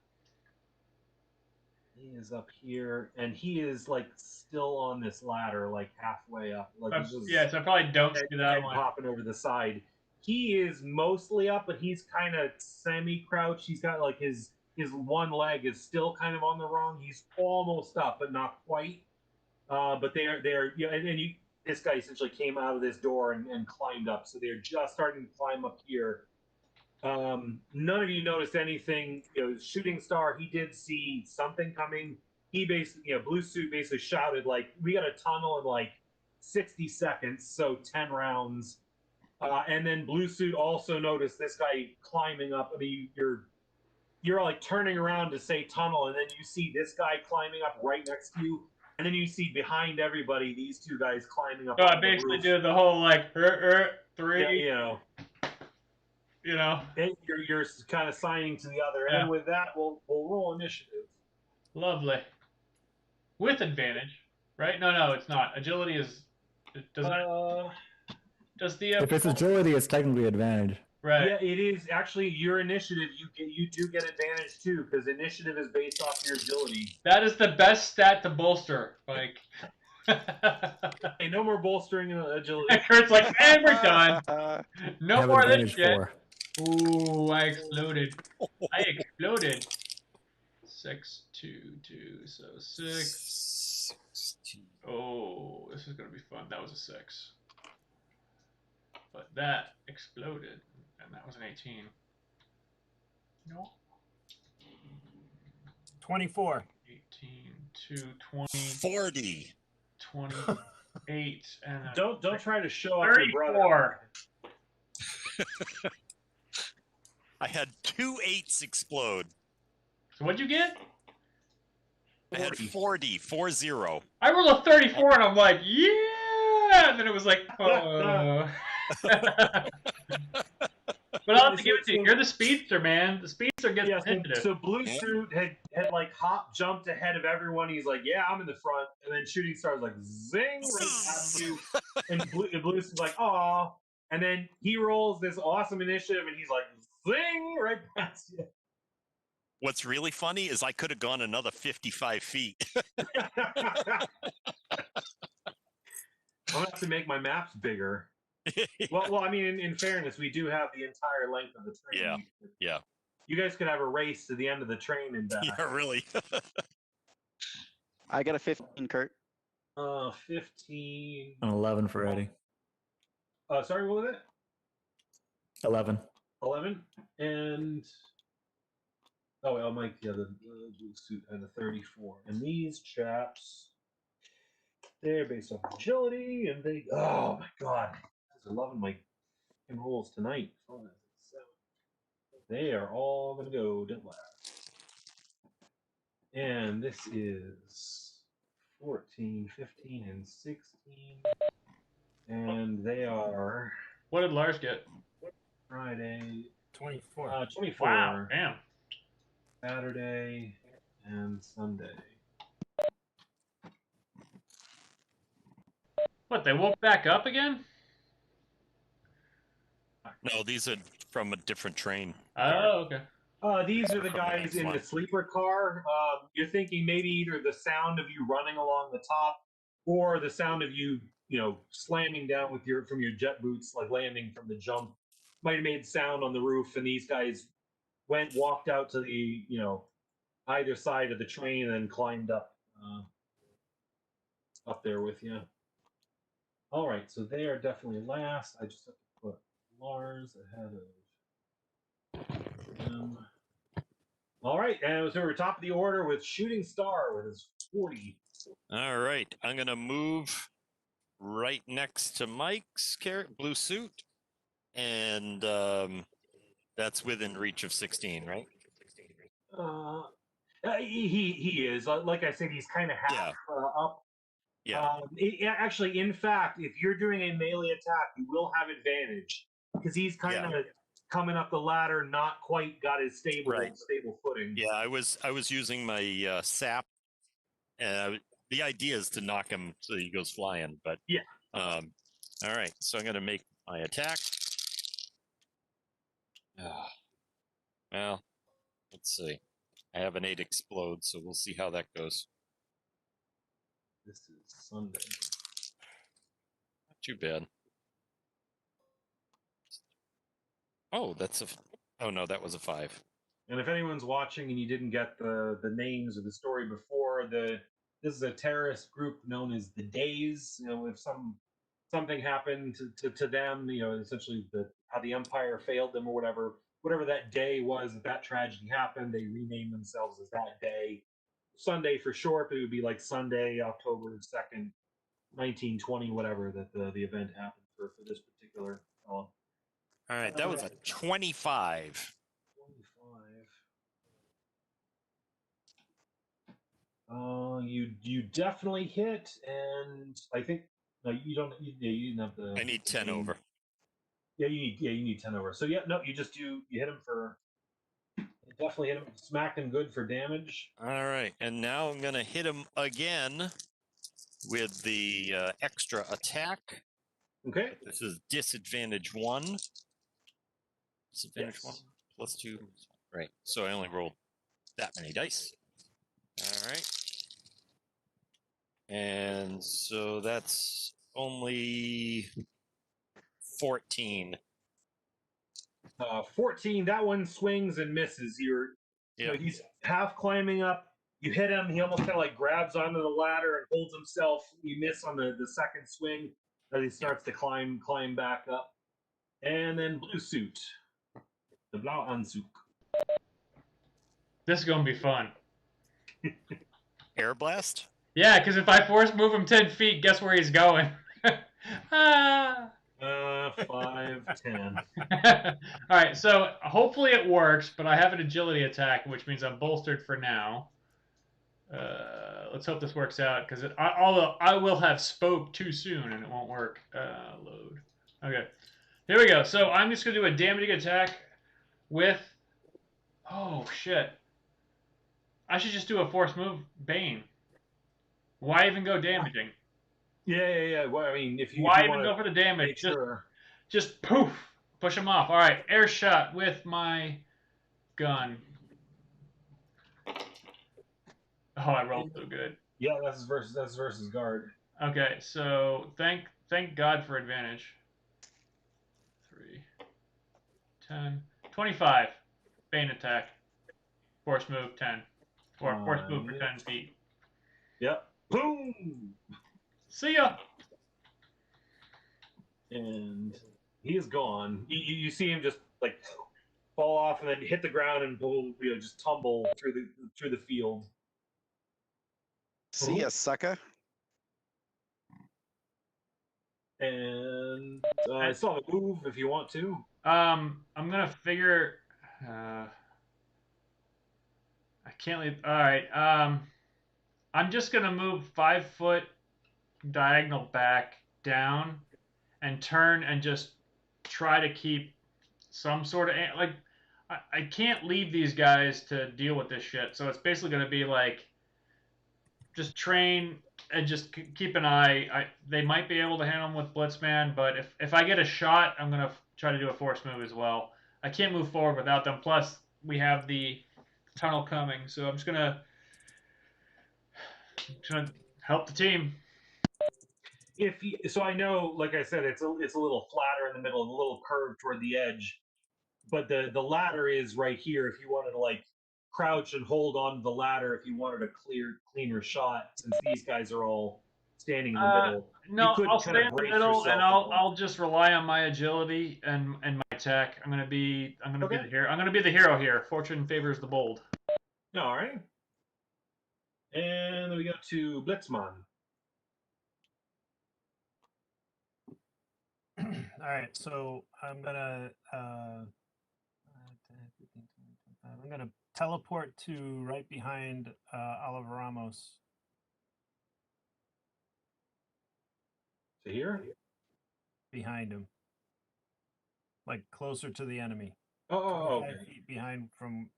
here, and he is like still on this ladder, like halfway up. Like Yes, I probably don't see that one. Popping over the side. He is mostly up, but he's kind of semi-crouched. He's got like his one leg is still kind of on the rung. He's almost up, but not quite. But they're this guy essentially came out of this door and climbed up, so they're just starting to climb up here. None of you noticed anything. Shooting star, he did see something coming. He basically, blue suit basically shouted like, "We got a tunnel in like 60 seconds, so 10 rounds." And then blue suit also noticed this guy climbing up. I mean, you're like turning around to say tunnel, and then you see this guy climbing up right next to you. And then you see behind everybody these 2 guys climbing up. So I basically did the whole like 3. Yeah, And you're kind of signing to the other. Yeah. And with that, we'll roll initiative. Lovely. With advantage, right? No, it's not. Agility is. Does the If it's agility, it's technically advantage. right? Yeah, it is actually your initiative. You do get advantage too, because initiative is based off your agility. That is the best stat to bolster. Like, Hey, no more bolstering agility. Kurt's like, and we're done. No Have more of this advantage shit. 4. Ooh, I exploded. I exploded. 6, 2, 2, so 6. Oh, this is gonna be fun. That was a 6. But that exploded, and that was an 18. No. 24. 18, 2, 20, 40. 28, and Don't try to show off your brother. 34. I had 2 8s explode. So what'd you get? I had 40. I rolled a 34, and I'm like, yeah! And then it was like, oh. But I'll have to give it to you. You're the speedster, man. The speedster gets initiative. So blue suit had like jumped ahead of everyone. He's like, "Yeah, I'm in the front," and then shooting star's like, "Zing!" right past you, and blue suit's like, "Aw," and then he rolls this awesome initiative, and he's like, "Zing!" right past you. What's really funny is I could have gone another 55 feet. I'm gonna have to make my maps bigger. Well, I mean, in fairness, we do have the entire length of the train. Yeah. You guys could have a race to the end of the train and back. Yeah, really. I got a 15, Kurt. 15. An 11 for Eddie. Sorry, what was it? 11. 11. And Mike, yeah, the blue suit had a 34. And these chaps, they're based on agility, and they. Oh my god, I was loving my rolls tonight. 5, 6, 7. They are all gonna go dead last. And this is 14, 15, and 16. And they are What did Lars get? Friday, 24. 24. Wow, damn. Saturday, and Sunday. What, they woke back up again? No, these are from a different train. Oh, okay. These are the guys in the sleeper car. You're thinking maybe either the sound of you running along the top, or the sound of you, slamming down with from your jet boots, like landing from the jump, might have made sound on the roof. And these guys walked out to the, either side of the train and then climbed up there with you. All right, so they are definitely last. I just have to put Lars ahead of him. All right, and so we're top of the order with Shooting Star with his 40. All right, I'm gonna move right next to Mike's blue suit, and that's within reach of 16, right? He is, like I said, he's kind of half up. Yeah. Actually, in fact, if you're doing a melee attack, you will have advantage because he's kind of coming up the ladder, not quite got his stable footing. Yeah, I was using my sap, and the idea is to knock him so he goes flying. But yeah. All right, so I'm gonna make my attack. Well, let's see. I have an 8 explode, so we'll see how that goes. This is Sunday. Not too bad. Oh, oh no, that was a 5. And if anyone's watching and you didn't get the names of the story before, this is a terrorist group known as the Days. If something happened to them, essentially how the Empire failed them or whatever that day was that tragedy happened, they renamed themselves as that day. Sunday for short, but it would be like Sunday, October 2nd, 1920, whatever that the event happened for this particular fellow. All right, that was a 25. 25. You definitely hit, and I think no, you don't. You didn't have the. I need 10 over. Yeah, you need 10 over. So yeah, no, you hit him for. Definitely hit him, smacked him good for damage. All right, and now I'm gonna hit him again with the extra attack. Okay. This is disadvantage 1. Disadvantage 1 plus 2. Right. So I only rolled that many dice. All right. And so that's only 14. 14. That one swings and misses. He's half climbing up. You hit him. He almost kind of like grabs onto the ladder and holds himself. You miss on the second swing as he starts to climb back up. And then blue suit. The blau Anzug. This is going to be fun. Air blast? Yeah, because if I force move him 10 feet, guess where he's going? 5, 10. All right, so hopefully it works, but I have an agility attack, which means I'm bolstered for now. Let's hope this works out, because although I will have spoke too soon and it won't work. Load. Okay, here we go. So I'm just going to do a damaging attack with... Oh, shit. I should just do a force move Bane. Why even go damaging? Yeah. Well, I mean, if you Why if you even go for the damage? Sure. Just poof, push him off. All right, air shot with my gun. Oh, I rolled so good. Yeah, that's versus guard. Okay, so thank God for advantage. 3, 10, 25. Bane attack. Force move 10. Or force move for 10 feet. Yep. Boom! See ya! And he is gone. You see him just like fall off and then hit the ground and just tumble through the field. See ya, sucker. And I still have a move if you want to. I'm gonna figure. I can't leave. All right. I'm just gonna move 5 foot diagonal back down and turn and just try to keep some sort of like. I can't leave these guys to deal with this shit. So it's basically gonna be like just train and just keep an eye. They might be able to handle them with Blitzman, but if I get a shot, I'm gonna try to do a force move as well. I can't move forward without them. Plus, we have the tunnel coming, so I'm just gonna help the team. So I know, like I said, it's a little flatter in the middle and a little curved toward the edge, but the ladder is right here. If you wanted to like crouch and hold on to the ladder, if you wanted a cleaner shot, since these guys are all standing in the middle, No, you could I'll kind stay of in the brace middle, and yourself. I'll just rely on my agility and my attack. I'm gonna be Okay. the hero. I'm gonna be the hero here. Fortune favors the bold. All right. And then we go to Blitzman. All right, so I'm gonna teleport to right behind Oliver Ramos. To here? Behind him, like closer to the enemy. Oh, 25 okay. feet behind from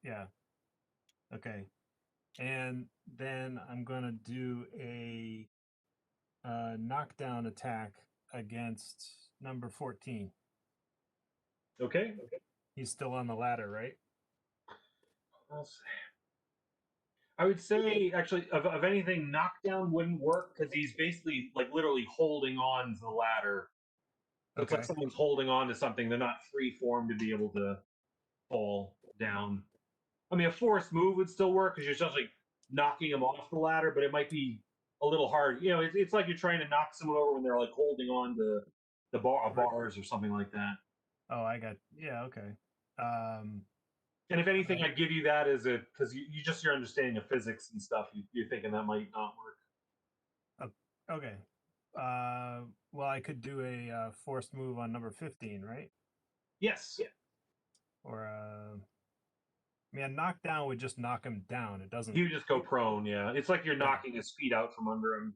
Okay, and then I'm gonna do a knockdown attack against number 14. Okay. He's still on the ladder, right? I would say, actually, of anything, knockdown wouldn't work because he's basically like literally holding on to the ladder. So it's like Okay. someone's holding on to something. They're not free form to be able to fall down. I mean, a forced move would still work because you're essentially knocking them off the ladder, but it might be a little hard. You know, it's like you're trying to knock someone over when they're like holding on to the bars or something like that. Oh, okay. And if anything, I'd give you that as a because you just your understanding of physics and stuff. You're thinking that might not work. Okay. Well, I could do a forced move on number 15, right? Yes. Or I mean, a knockdown would just knock him down. It doesn't. You just go prone. Yeah, it's like you're knocking his feet out from under him.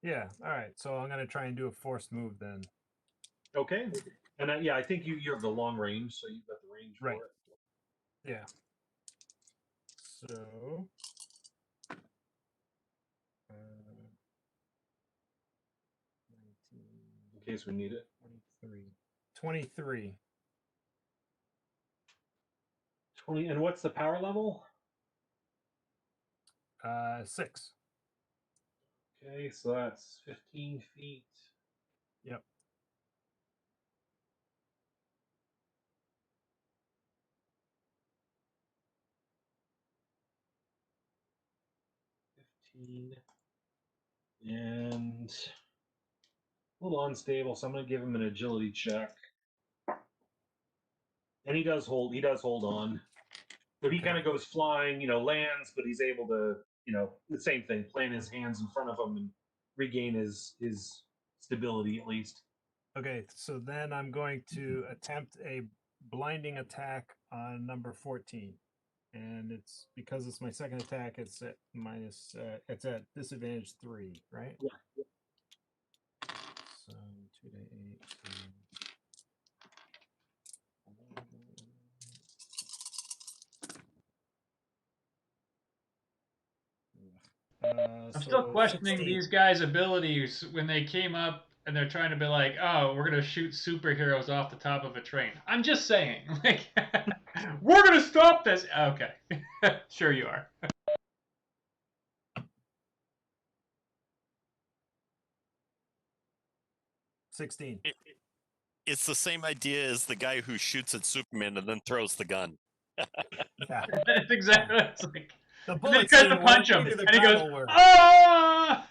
Yeah. All right. So I'm gonna try and do a forced move then. Okay. And I think you have the long range, so you've got the range for Right. it. Yeah. So. 19, In case we need it. 23. 20. And what's the power level? 6. Okay, so that's 15 feet. Yep. And a little unstable, so I'm going to give him an agility check. And he does hold on. So he kind of goes flying, lands, but he's able to, the same thing, plant his hands in front of him and regain his stability at least. Okay, so then I'm going to attempt a blinding attack on number 14. And it's because it's my second attack, it's at it's at disadvantage 3, right? Yeah. So 2d8. I'm still questioning 16. these guys' abilities when they came up and they're trying to be like, oh, we're gonna shoot superheroes off the top of a train. I'm just saying, like, we're gonna stop this. Okay, sure you are. 16. It's the same idea as the guy who shoots at Superman and then throws the gun. Yeah. That's exactly. It's like, The and then he bullets tries to didn't punch work, him, maybe the and he goes, gravel worked. "Ah!"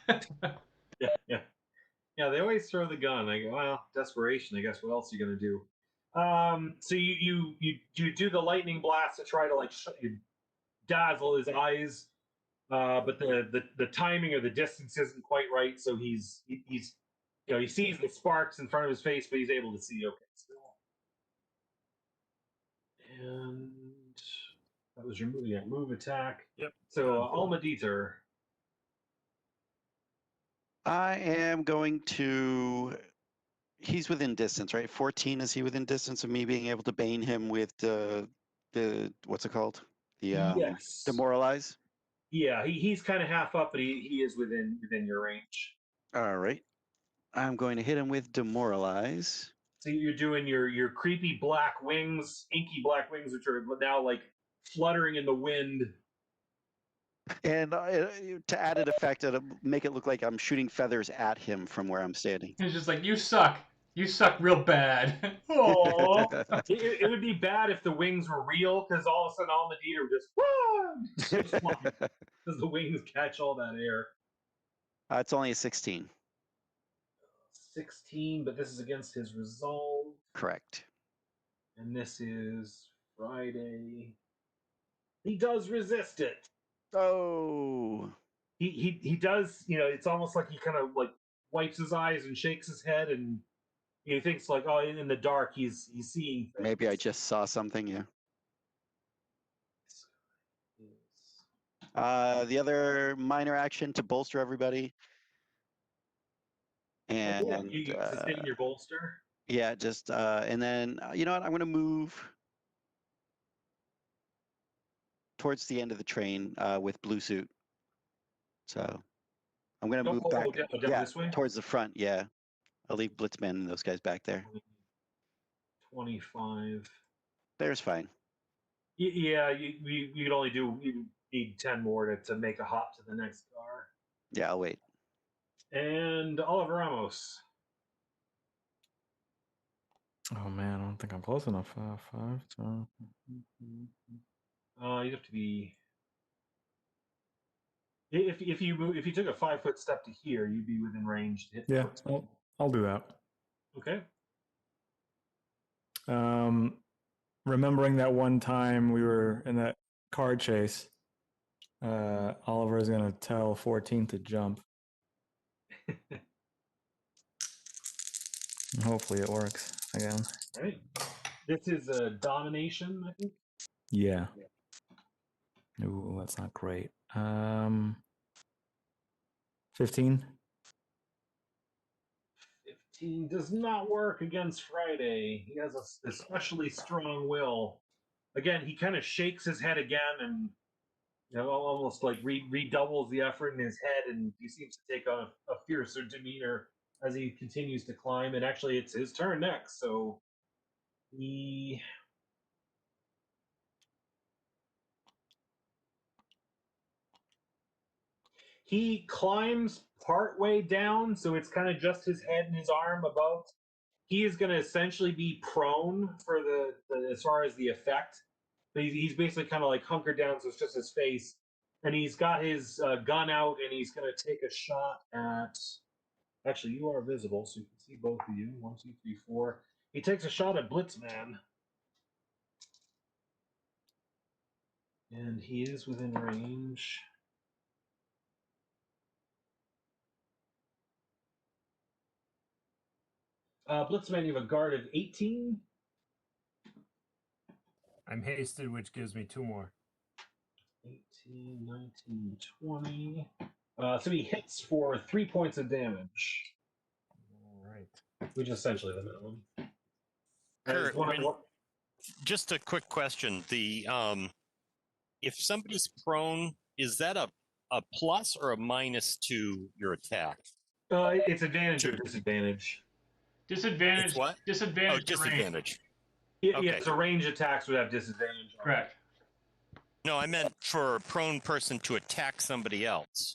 Yeah. They always throw the gun. I go, well, desperation. I guess. What else are you gonna do? So you do the lightning blast to try to like you dazzle his eyes, but the timing or the distance isn't quite right. So he's he sees the sparks in front of his face, but he's able to see okay still. And that was your move attack. Yep. So Alma Dieter. I am going to. He's within distance, right? 14. Is he within distance of me being able to bane him with the what's it called? The Yes. demoralize. Yeah, he's kind of half up, but he is within your range. All right. I'm going to hit him with demoralize. So you're doing your creepy black wings, inky black wings, which are now like fluttering in the wind. And to add an effect, it'll make it look like I'm shooting feathers at him from where I'm standing. He's just like, "You suck. You suck real bad." Oh. It would be bad if the wings were real, because all of a sudden Alma Dieter would just because the wings catch all that air. It's only a 16. 16, but this is against his resolve. Correct. And this is Friday. He does resist it. Oh. He does, it's almost like he kind of like wipes his eyes and shakes his head, and he thinks like, oh, in the dark he's seeing things. Maybe I just saw something, yeah. The other minor action to bolster everybody. And you sustain your bolster. yeah, just and then you know what? I'm gonna move towards the end of the train with blue suit. So I'm gonna move back. Down this way? Towards the front. Yeah, I'll leave Blitzman and those guys back there. 25. There's fine. Yeah, you could only you need 10 more to make a hop to the next car. Yeah, I'll wait. And Oliver Ramos. Oh man, I don't think I'm close enough. 5. So... You'd have to be. If you took a 5-foot step to here, you'd be within range to hit. Yeah, I'll do that. Okay. Remembering that one time we were in that car chase, Oliver is gonna tell 14 to jump. Hopefully it works again. All right. This is a domination, I think. Yeah. Ooh, that's not great. 15. 15 does not work against Friday. He has a especially strong will. Again, he kind of shakes his head again, and almost like redoubles the effort in his head, and he seems to take on a fiercer demeanor as he continues to climb. And actually, it's his turn next, so he climbs partway down, so it's kind of just his head and his arm above. He is going to essentially be prone for the as far as the effect. But he's basically kind of like hunkered down, so it's just his face. And he's got his gun out, and he's going to take a shot at. Actually, you are visible, so you can see both of you. 1, 2, 3, 4. He takes a shot at Blitzman. And he is within range. Blitzman, you have a guard of 18. I'm hasted, which gives me 2 more. 18, 19, 20. So he hits for 3 points of damage. All right. Which is essentially the minimum. Kurt, just a quick question. The if somebody's prone, is that a plus or a minus to your attack? It's advantage or disadvantage. Disadvantage. It's what? Disadvantage. Oh, disadvantage. Yeah, Okay. so range attacks would have disadvantage. Correct. No, I meant for a prone person to attack somebody else.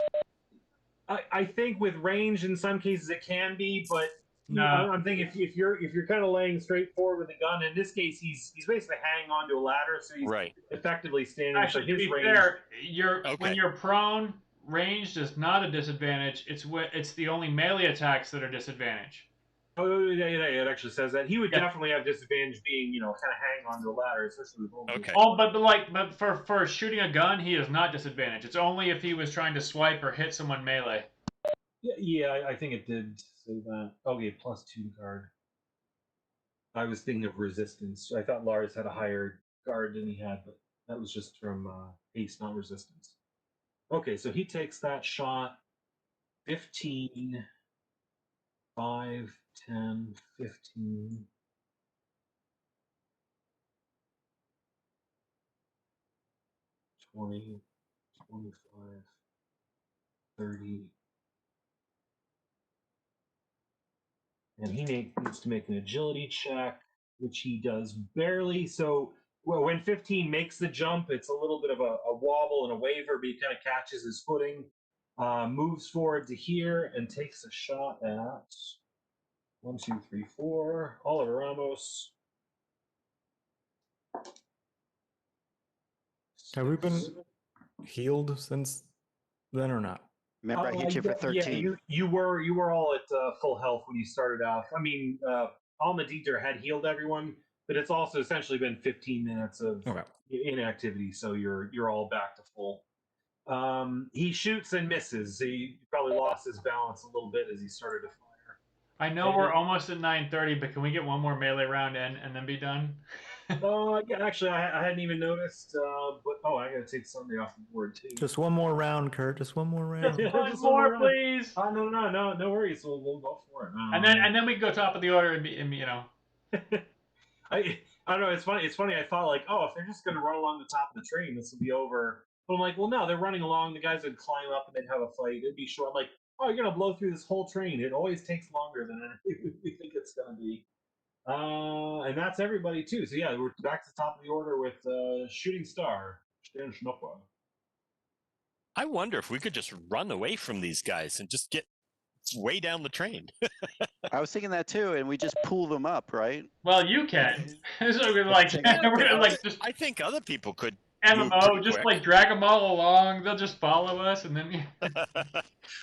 I think with range, in some cases it can be, but No. I'm thinking if you're kind of laying straight forward with a gun, in this case, he's basically hanging onto a ladder, so he's Right. effectively standing. Actually, so to his be range. fair, when Okay. you're prone, ranged is not a disadvantage. It's the only melee attacks that are disadvantage. Oh, yeah, it actually says that he would Yeah. definitely have disadvantage being, kind of hanging onto a ladder, especially with only. Okay. Oh, but for shooting a gun, he is not disadvantage. It's only if he was trying to swipe or hit someone melee. Yeah, I think it did say that. Okay, +2 guard. I was thinking of resistance. I thought Lars had a higher guard than he had, but that was just from haste, not resistance. Okay, so he takes that shot. 15, 5, 10, 15. 20, 25, 30. And he needs to make an agility check, which he does barely. So when 15 makes the jump, it's a little bit of a wobble and a waver, but he kind of catches his footing, moves forward to here, and takes a shot at 1, 2, 3, 4. Oliver Ramos. Have we been healed since then or not? Remember, I hit you for 13. Yeah, you were all at full health when you started off. I mean, Alma Dieter had healed everyone, but it's also essentially been 15 minutes of Okay. inactivity, so you're all back to full. He shoots and misses. He probably lost his balance a little bit as he started to fire. I know we're almost at 9:30, but can we get one more melee round in and then be done? Yeah, actually, I hadn't even noticed. But I gotta take Sunday off the board too. Just one more round, Kurt. Just one more round. One more, please. Oh, no worries. We'll go for it. And then we go top of the order and I don't know. It's funny. I thought like, oh, if they're just gonna run along the top of the train, this will be over. But I'm like, well, no, they're running along. The guys would climb up and they'd have a fight. It'd be short. I'm like, oh, you're gonna blow through this whole train. It always takes longer than we think it's gonna be. And that's everybody too. So yeah, we're back to the top of the order with Shooting Star, Stan Schnupper. I wonder if we could just run away from these guys and just get way down the train. I was thinking that too, and we just pull them up, right? well, you can. So we're like, we're gonna like just I think other people could. MMO, just quick. like drag them all along. They'll just follow us, and then.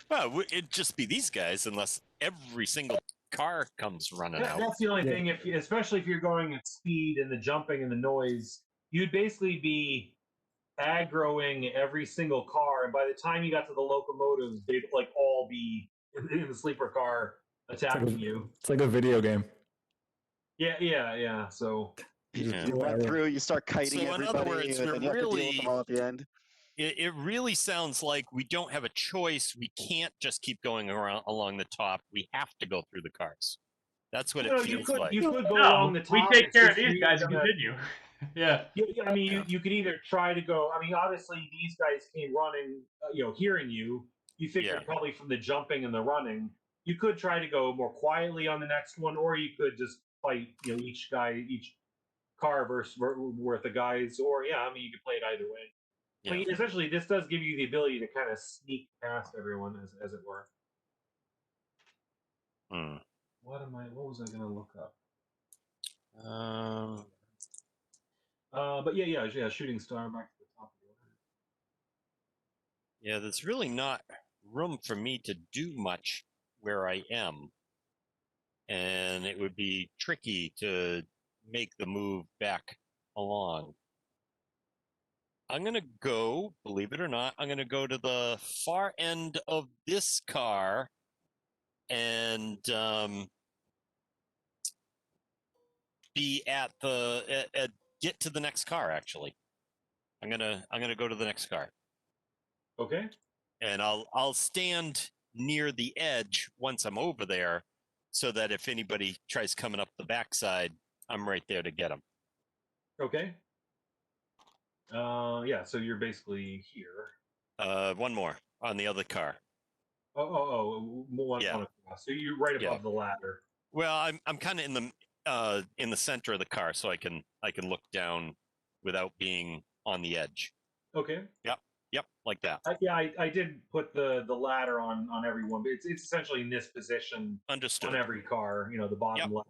Well, it'd just be these guys unless every single car comes running out. That's the only thing. Especially if you're going at speed and the jumping and the noise, you'd basically be aggroing every single car, and by the time you got to the locomotives, they'd like all be in the sleeper car attacking you. It's like a video game. Yeah. So you run through, you start kiting So in everybody, other words, and then you have to deal with them all at the end. It really sounds like we don't have a choice. We can't just keep going around along the top. We have to go through the cars. That's what it feels like. You could go along the top. We take care of these guys and continue. Yeah. I mean, you could either try to go. I mean, obviously these guys came running, hearing you. You figured probably from the jumping and the running. You could try to go more quietly on the next one, or you could just fight, each car worth of guys. Or I mean, you could play it either way. Yeah. I mean, essentially, this does give you the ability to kind of sneak past everyone, as it were. What was I going to look up? But yeah, Shooting Star back to the top of the order. Yeah, there's really not room for me to do much where I am. And it would be tricky to make the move back along. I'm going to go, believe it or not, I'm going to go to the far end of this car and be at get to the next car, actually. I'm going to go to the next car. Okay. And I'll stand near the edge once I'm over there so that if anybody tries coming up the backside, I'm right there to get them. Okay. So you're basically here. One more on the other car. One across. So you're right above the ladder. Well, I'm kind of in the center of the car, so I can look down without being on the edge. Okay. Yep. Yep, like that. I did put the ladder on everyone, but it's essentially in this position Understood. on every car. The bottom left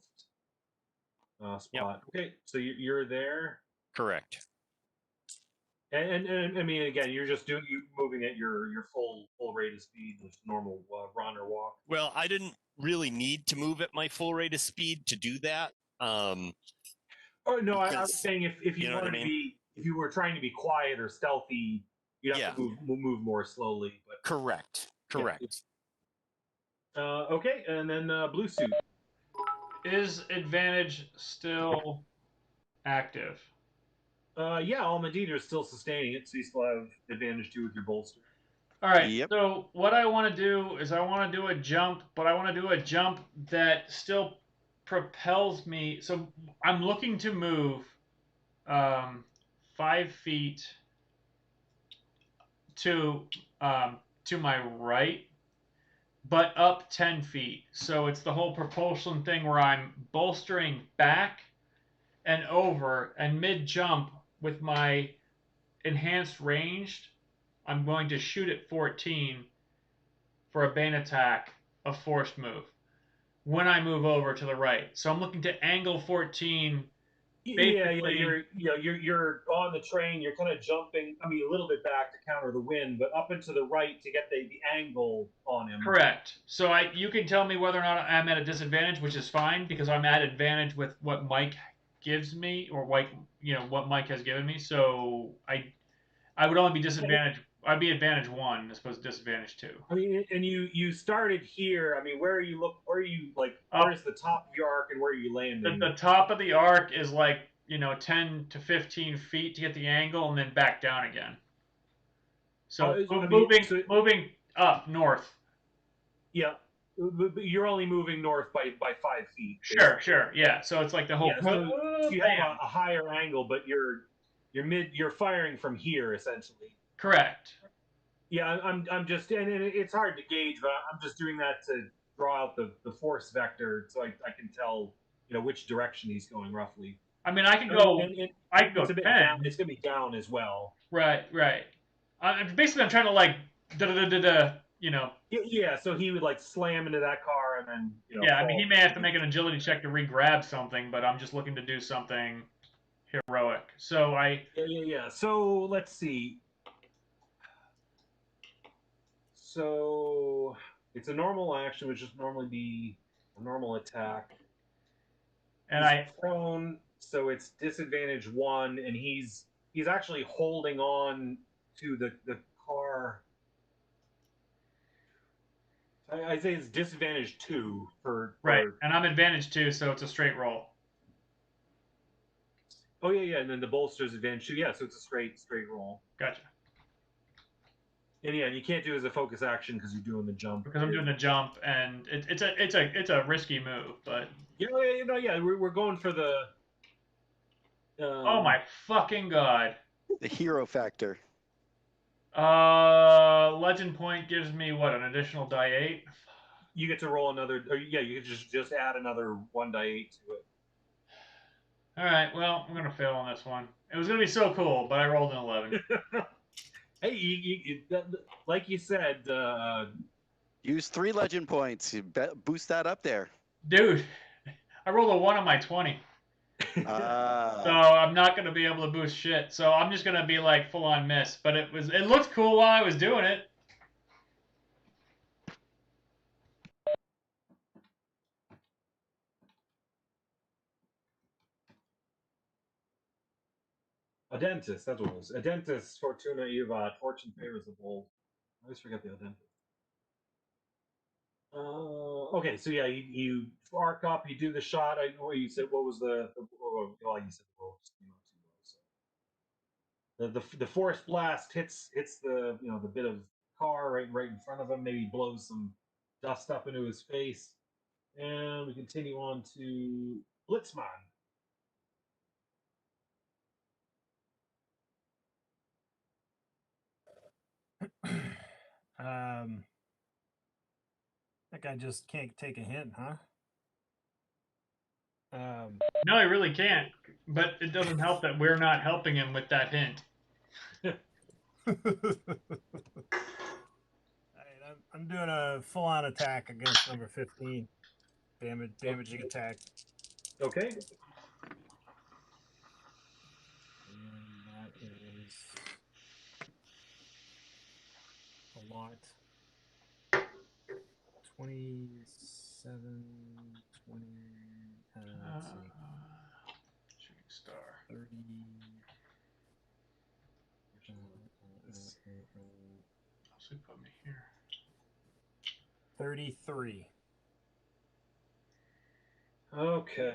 spot. Okay, so you're there, Correct. and I mean, again, you're just moving at your full rate of speed, just normal run or walk. Well, I didn't really need to move at my full rate of speed to do that. Oh no, I was Because- saying if you you know what wanted I to mean? be, if you were trying to be quiet or stealthy, you'd have to move more slowly. But Correct. okay, and then blue suit. Is advantage still active? Yeah, Almadine is still sustaining it, so you still have advantage 2 with your bolster. All right. Yep. So what I want to do is I want to do a jump, but I want to do a jump that still propels me. So I'm looking to move 5 feet to my right, but up 10 feet. So it's the whole propulsion thing where I'm bolstering back and over, and mid jump with my enhanced ranged, I'm going to shoot at 14 for a bane attack, a forced move, when I move over to the right. So I'm looking to angle 14. Basically, you're on the train. You're kind of jumping. I mean, a little bit back to counter the wind, but up and to the right to get the angle on him. Correct. So you can tell me whether or not I'm at a disadvantage, which is fine because I'm at advantage with what Mike gives me, or what Mike has given me. So I would only be disadvantaged. I'd be advantage 1 as opposed to disadvantage 2. I mean, and you started here. I mean, where are you like? Up. Where's the top of your arc, and where are you landing? The top of the arc is like 10 to 15 feet to get the angle, and then back down again. So moving up north. Yeah, but you're only moving north by 5 feet. Sure, yeah. So it's like the whole. Yeah, so you have a higher angle, but you're firing from here essentially. Correct. Yeah, I'm just, and it's hard to gauge, but I'm just doing that to draw out the force vector, so I can tell which direction he's going roughly. I mean, I can go. I can go it's a bit 10. down. It's gonna be down as well. Right. Basically, I'm trying to like Yeah, so he would like slam into that car and then Yeah, I mean, he may have to make an agility check to re-grab something, but I'm just looking to do something heroic. So Yeah. So let's see. So it's a normal action, which would normally be a normal attack. And he's prone, so it's disadvantage 1, and he's actually holding on to the car. I say it's disadvantage 2 for right, and I'm advantage 2, so it's a straight roll. Oh yeah, and then the bolster's advantage 2. Yeah, so it's a straight roll. Gotcha. And yeah, you can't do it as a focus action because you're doing the jump. Because I'm doing the jump, and it's a risky move, but yeah, we're going for the. Oh my fucking god! The hero factor. Legend point gives me what, an additional die 8. You get to roll another. Or yeah, you could just add another 1 die 8 to it. All right, well, I'm gonna fail on this one. It was gonna be so cool, but I rolled an 11. Hey, you like you said, use 3 legend points. You boost that up there. Dude, I rolled a 1 on my 20. So I'm not going to be able to boost shit. So I'm just going to be like full on miss. But it looked cool while I was doing it. A dentist, that's what it was. A dentist, Fortuna Eva, fortune favors the bold. I always forget the dentist. Okay, so yeah, you arc up, you do the shot. You said what was you said the roll just came out too low. So the force blast hits the the bit of car right in front of him. Maybe blows some dust up into his face, and we continue on to Blitzman. That guy just can't take a hint, huh? No, he really can't. But it doesn't help that we're not helping him with that hint. Alright, I'm doing a full-on attack against number 15. Damaging attack. Okay. And that is a lot. 27, 20, let's see. Shooting star. 30. Also put me here. 33. Okay. Are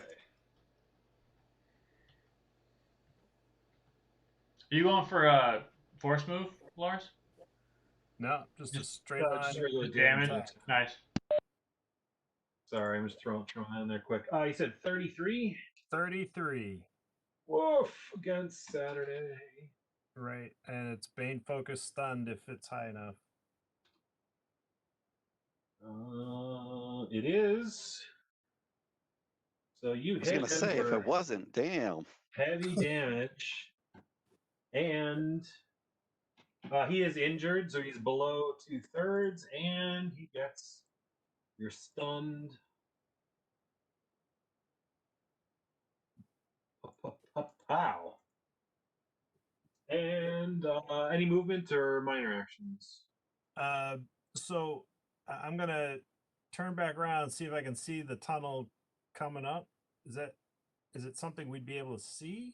you going for a force move, Lars? No, just a Just- straight on just regular Damage. attack. Nice. Sorry, I'm just throwing that in there quick. You said 33? 33. Woof, against Saturday. Right, and it's Bane focus stunned if it's high enough. It is. So you I was hit gonna him say if for it wasn't, damn. heavy damage, and he is injured, so he's below 2/3, and he gets you're stunned. Pow. And any movement or minor actions? So I'm gonna turn back around and see if I can see the tunnel coming up. Is it something we'd be able to see?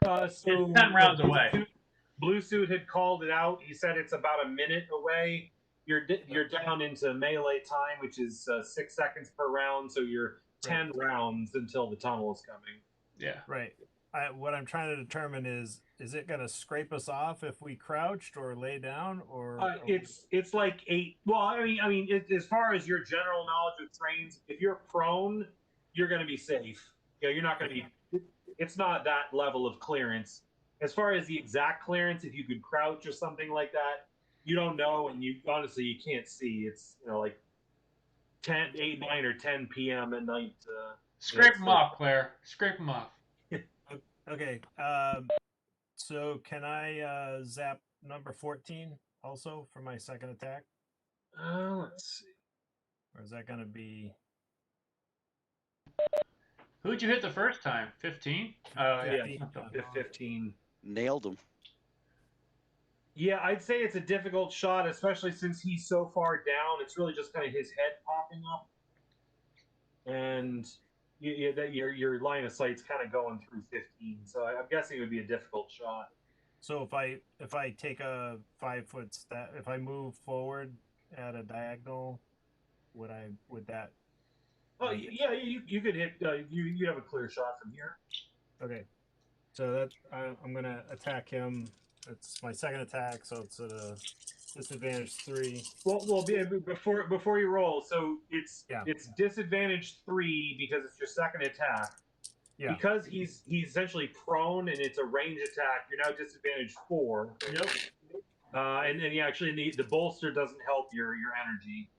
So It's 10 rounds Blue away. Blue Suit had called it out. He said it's about a minute away. You're down into melee time, which is 6 seconds per round. So you're 10 rounds until the tunnel is coming. Yeah. Right. What I'm trying to determine is it going to scrape us off if we crouched or lay down, or it's like 8. Well, as far as your general knowledge of trains, if you're prone, you're going to be safe. Yeah, you're not going to be. It's not that level of clearance. As far as the exact clearance, if you could crouch or something like that, you don't know, and you honestly you can't see. It's like 8, 9, or 10 p.m. at night. Scrape them off, Claire. Scrape them off. Okay. So can I zap number 14 also for my second attack, Let's see. or is that going to be? Who'd you hit the first time? 15? Yeah, 15. 15. Nailed him. Yeah, I'd say it's a difficult shot, especially since he's so far down. It's really just kind of his head popping up, and your line of sight's kind of going through 15. So I'm guessing it would be a difficult shot. So if I take a 5 foot step, if I move forward at a diagonal, would that? Oh yeah, you could hit. You have a clear shot from here. Okay. So that I'm gonna attack him. It's my second attack, so it's at a disadvantage 3. Well, before you roll, so it's Yeah. it's disadvantage 3 because it's your second attack. Yeah. Because he's essentially prone and it's a range attack, you're now disadvantage 4. Yep. And yeah, actually the bolster doesn't help your energy.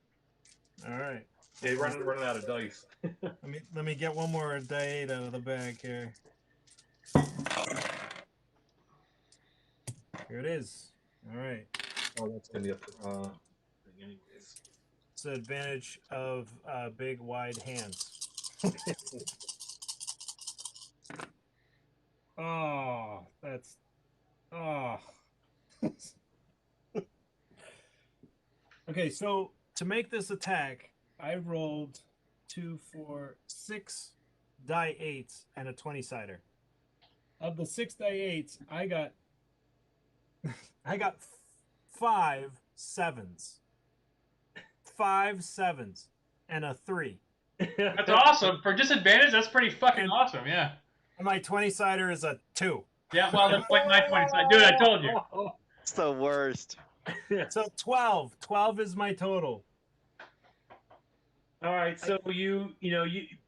All right. They running out of dice. Let me get one more die 8 out of the bag here. Here it is. All right. Oh, that's gonna be a thing anyways. It's the advantage of big wide hands. Oh, that's Okay, so to make this attack, I rolled 2, 4, 6 die 8s and a 20-sider. Of the 6 die 8s, I got 5 7s. 5 7s and a 3. That's awesome. For disadvantage, that's pretty fucking awesome, yeah. And my 20-sider is a 2. Yeah, well, that's like my 20 side. Dude, I told you. It's the worst. So 12. 12 is my total. All right, so you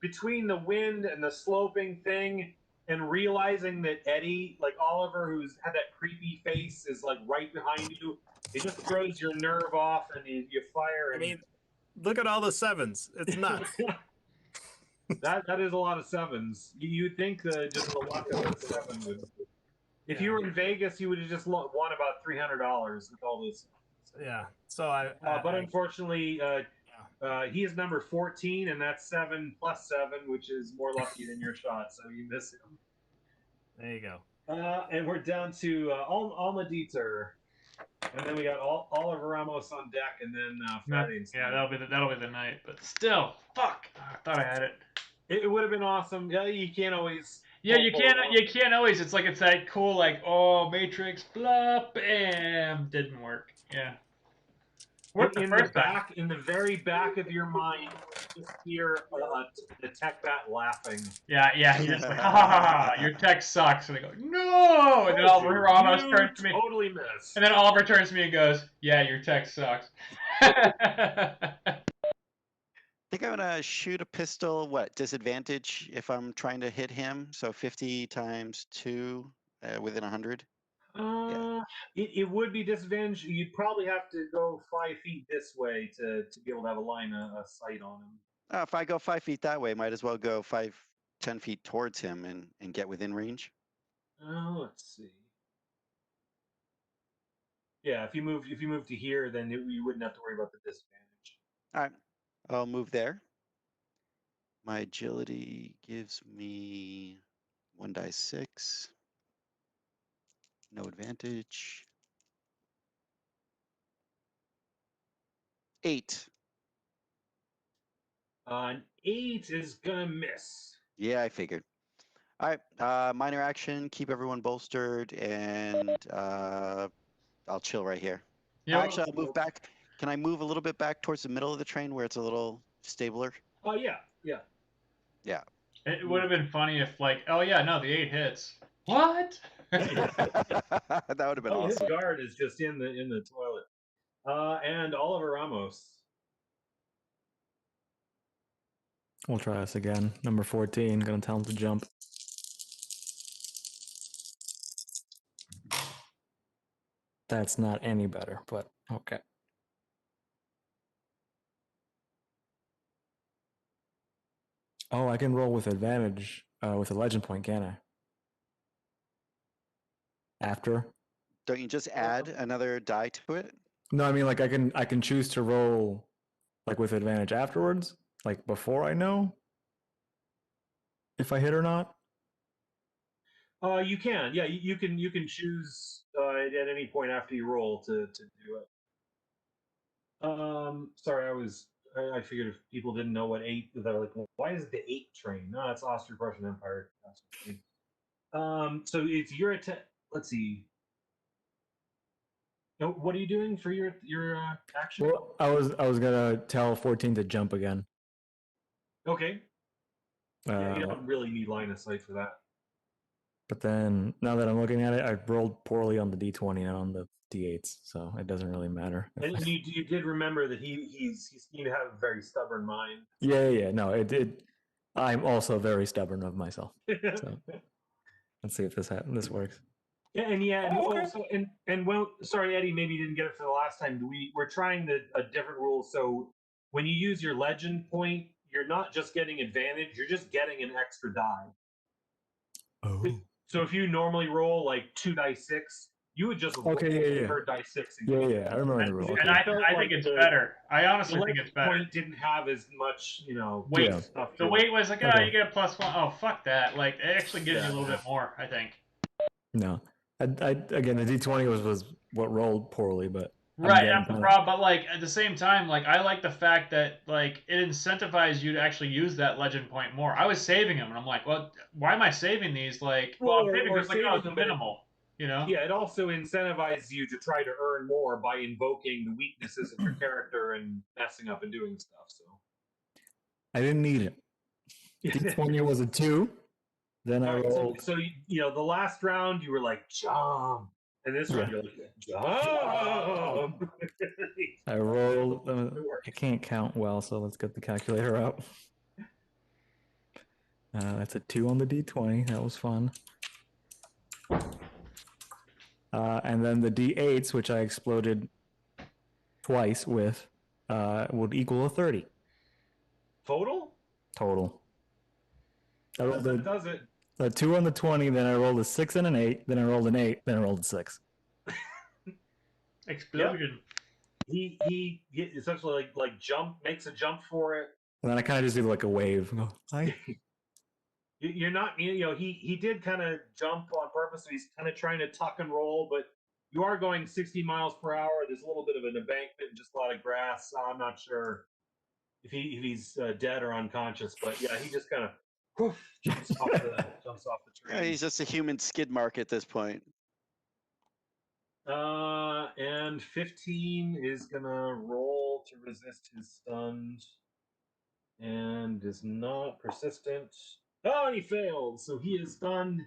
between the wind and the sloping thing and realizing that Eddie, like Oliver, who's had that creepy face, is like right behind you, it just throws your nerve off and you fire. And... I mean, look at all the 7s. It's nuts. that is a lot of 7s. You'd think just the luck of a 7 would. If Yeah. you were in Vegas, you would have just won about $300 with all this. Yeah. So But unfortunately, he is number 14, and that's 7 plus 7, which is more lucky than your shot. So you miss him. there you go. And we're down to Alma Dieter. And then we got Oliver Ramos on deck, and then Friday. Yeah, that'll be the night. But still, fuck. I thought I had it. It would have been awesome. Yeah, you can't always. Yeah, you can't always. It's like it's that cool like Matrix, blah, bam, didn't work. Yeah. Worked the first time. In the very back of your mind, you just hear the tech bat laughing. Yeah. He's just like, ha ha ha, your tech sucks. And they go, no. And then Oliver Ramos turns to me. Totally miss. And then Oliver turns to me and goes, yeah, your tech sucks. I think I'm gonna shoot a pistol. What disadvantage if I'm trying to hit him? So 50 times 2 within 100. It would be disadvantage. You'd probably have to go 5 feet this way to be able to have a line of sight on him. If I go 5 feet that way, might as well go 10 feet towards him and get within range. Let's see. Yeah, if you move to here, then you wouldn't have to worry about the disadvantage. All right, I'll move there. My agility gives me 1d6. No advantage. 8. An 8 is gonna miss. Yeah, I figured. All right, minor action, keep everyone bolstered, and I'll chill right here. Yeah. Actually, I'll move back. Can I move a little bit back towards the middle of the train where it's a little stabler? Oh, yeah. It would have been funny if, like, oh yeah, no, the 8 hits. What? That would have been awesome. His guard is just in the toilet. And Oliver Ramos. We'll try this again. Number 14, gonna tell him to jump. That's not any better, but okay. Oh, I can roll with advantage with a legend point, can I? After? Don't you just add another die to it? No, I mean like I can choose to roll like with advantage afterwards, like before I know if I hit or not. You can, yeah, you can choose at any point after you roll to do it. Sorry, I figured if people didn't know what 8, they're like, well, why is it the 8 train? No, it's Austro-Prussian Empire. So it's your attack. Let's see. No, what are you doing for your action? Well, I was gonna tell 14 to jump again. Okay. Yeah, you don't really need line of sight for that. But then now that I'm looking at it, I rolled poorly on the D20 and on the D8s, so it doesn't really matter. And you did remember that he's you have a very stubborn mind. Yeah. No, it did. I'm also very stubborn of myself. So let's see if this works. Yeah, and also well, sorry, Eddie, maybe you didn't get it for the last time. We're trying a different rule. So when you use your legend point, you're not just getting advantage; you're just getting an extra die. Oh. So if you normally roll like 2 dice 6, you would just roll per dice 6. Yeah, I remember the rule. And I think it's better. I honestly think it's better. Point didn't have as much, weight Yeah. stuff. The weight was like, you get a +1. Oh, fuck that! Like, it actually gives you a little bit more. I think. No, again, the D20 was what rolled poorly, but right, that's the problem. But like at the same time, like I like the fact that like it incentivizes you to actually use that legend point more. I was saving them, and I'm like, well, why am I saving these? Like, well, I'm saving because like, it's minimal. Yeah, it also incentivizes you to try to earn more by invoking the weaknesses of your character and messing up and doing stuff. So I didn't need it. D20 was a 2. Then I rolled. So the last round you were like jump, and this round you're like jump. I rolled. I can't count well, so let's get the calculator out. That's a 2 on the D20. That was fun. And then the D8s, which I exploded twice with, would equal a 30. Total. Total. That does it. So a 2 on the 20, then I rolled a 6 and an 8, then I rolled an 8, then I rolled a 6. Explosion. He essentially like makes a jump for it. And then I kind of just do like a wave. And go, hi. You're not, he did kind of jump on purpose. So he's kind of trying to tuck and roll, but you are going 60 miles per hour. There's a little bit of an embankment and just a lot of grass. So I'm not sure if he's dead or unconscious, but yeah, he just kind of jumps off the Yeah, train. he's just a human skid mark at this point. And 15 is gonna roll to resist his stunned, and is not persistent. Oh, and he failed, so he is stunned,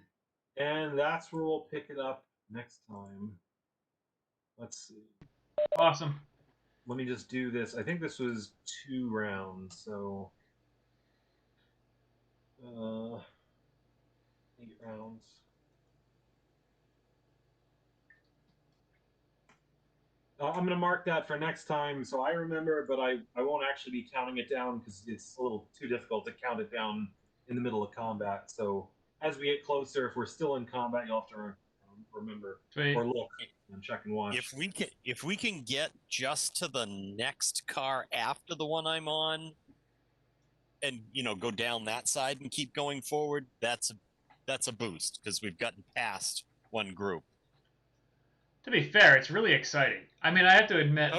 and that's where we'll pick it up next time. Let's see. Awesome. Let me just do this. I think this was 2 rounds, so 8 rounds. I'm going to mark that for next time so I remember, but I won't actually be counting it down because it's a little too difficult to count it down in the middle of combat. So as we get closer, if we're still in combat, you'll have to remember Sweet. or look and check and watch. If we can get just to the next car after the one I'm on, and go down that side and keep going forward, that's a boost because we've gotten past one group. To be fair, it's really exciting. I mean, I have to admit,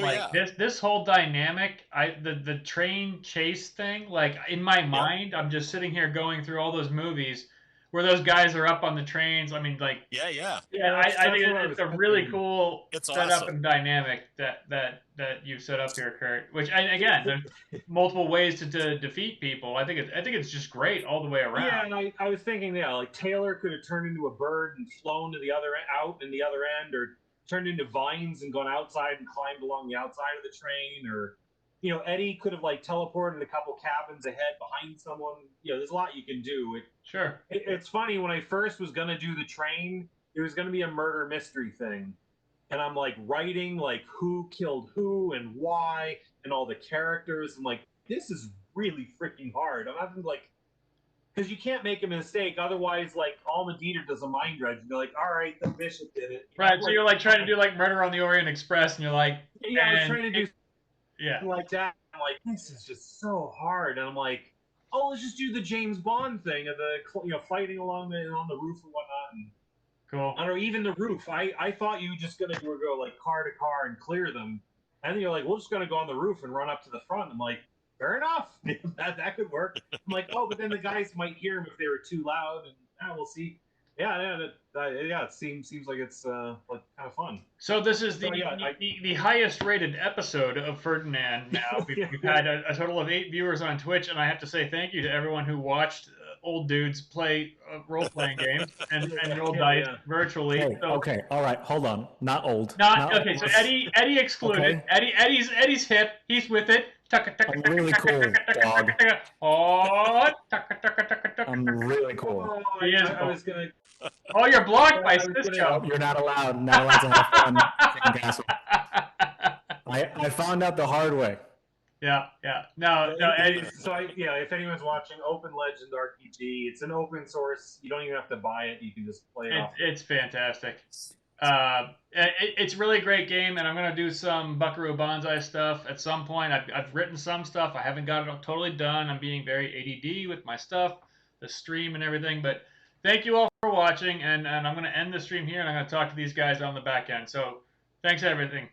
this whole dynamic, the train chase thing, like in my mind, I'm just sitting here going through all those movies where those guys are up on the trains. I mean, like, yeah. I think it's a really cool setup awesome. and dynamic that you've set up here, Kurt. Which, again, there's multiple ways to defeat people. I think it's just great all the way around. Yeah, and I was thinking, like Taylor could have turned into a bird and flown to the other end, or turned into vines and gone outside and climbed along the outside of the train, or Eddie could have like teleported a couple cabins ahead behind someone. There's a lot you can do. Sure. It's funny, when I first was gonna do the train, it was gonna be a murder mystery thing, and I'm like writing like who killed who and why and all the characters. I'm like, this is really freaking hard. I'm having like, because you can't make a mistake, otherwise, like Alma Dieter does a mind dredge, and you're like, all right, the bishop did it. Right, so you're like trying to do like Murder on the Orient Express, and you're like, yeah, I was trying to do something like that. I'm like, this is just so hard, and I'm like, oh, let's just do the James Bond thing of the fighting on the roof and whatnot. And cool. I don't know, even the roof. I thought you were just gonna go like car to car and clear them, and then you're like, we're just gonna go on the roof and run up to the front. I'm like, fair enough, that could work. I'm like, oh, but then the guys might hear them if they were too loud, and we'll see. Yeah, it seems like it's like kind of fun. So this is the highest rated episode of Ferdinand now. We've had a total of 8 viewers on Twitch, and I have to say thank you to everyone who watched old dudes play role-playing games and roll dice virtually. Hey, okay, all right, hold on. Not old. Not okay. So Eddie excluded. Okay. Eddie's hip. He's with it. I'm really cool, dog. Oh, I'm really cool. He is. I was gonna. Oh, you're blocked by Cisco. You're not allowed. Not allowed to have fun. Castle. I found out the hard way. Yeah. No. Eddie. So if anyone's watching, Open Legend RPG, it's an open source. You don't even have to buy it. You can just play it. It's fantastic. It's really a great game, and I'm gonna do some Buckaroo Banzai stuff at some point. I've written some stuff. I haven't got it totally done. I'm being very ADD with my stuff, the stream and everything. But thank you all for watching, and I'm gonna end the stream here, and I'm gonna talk to these guys on the back end. So thanks everything.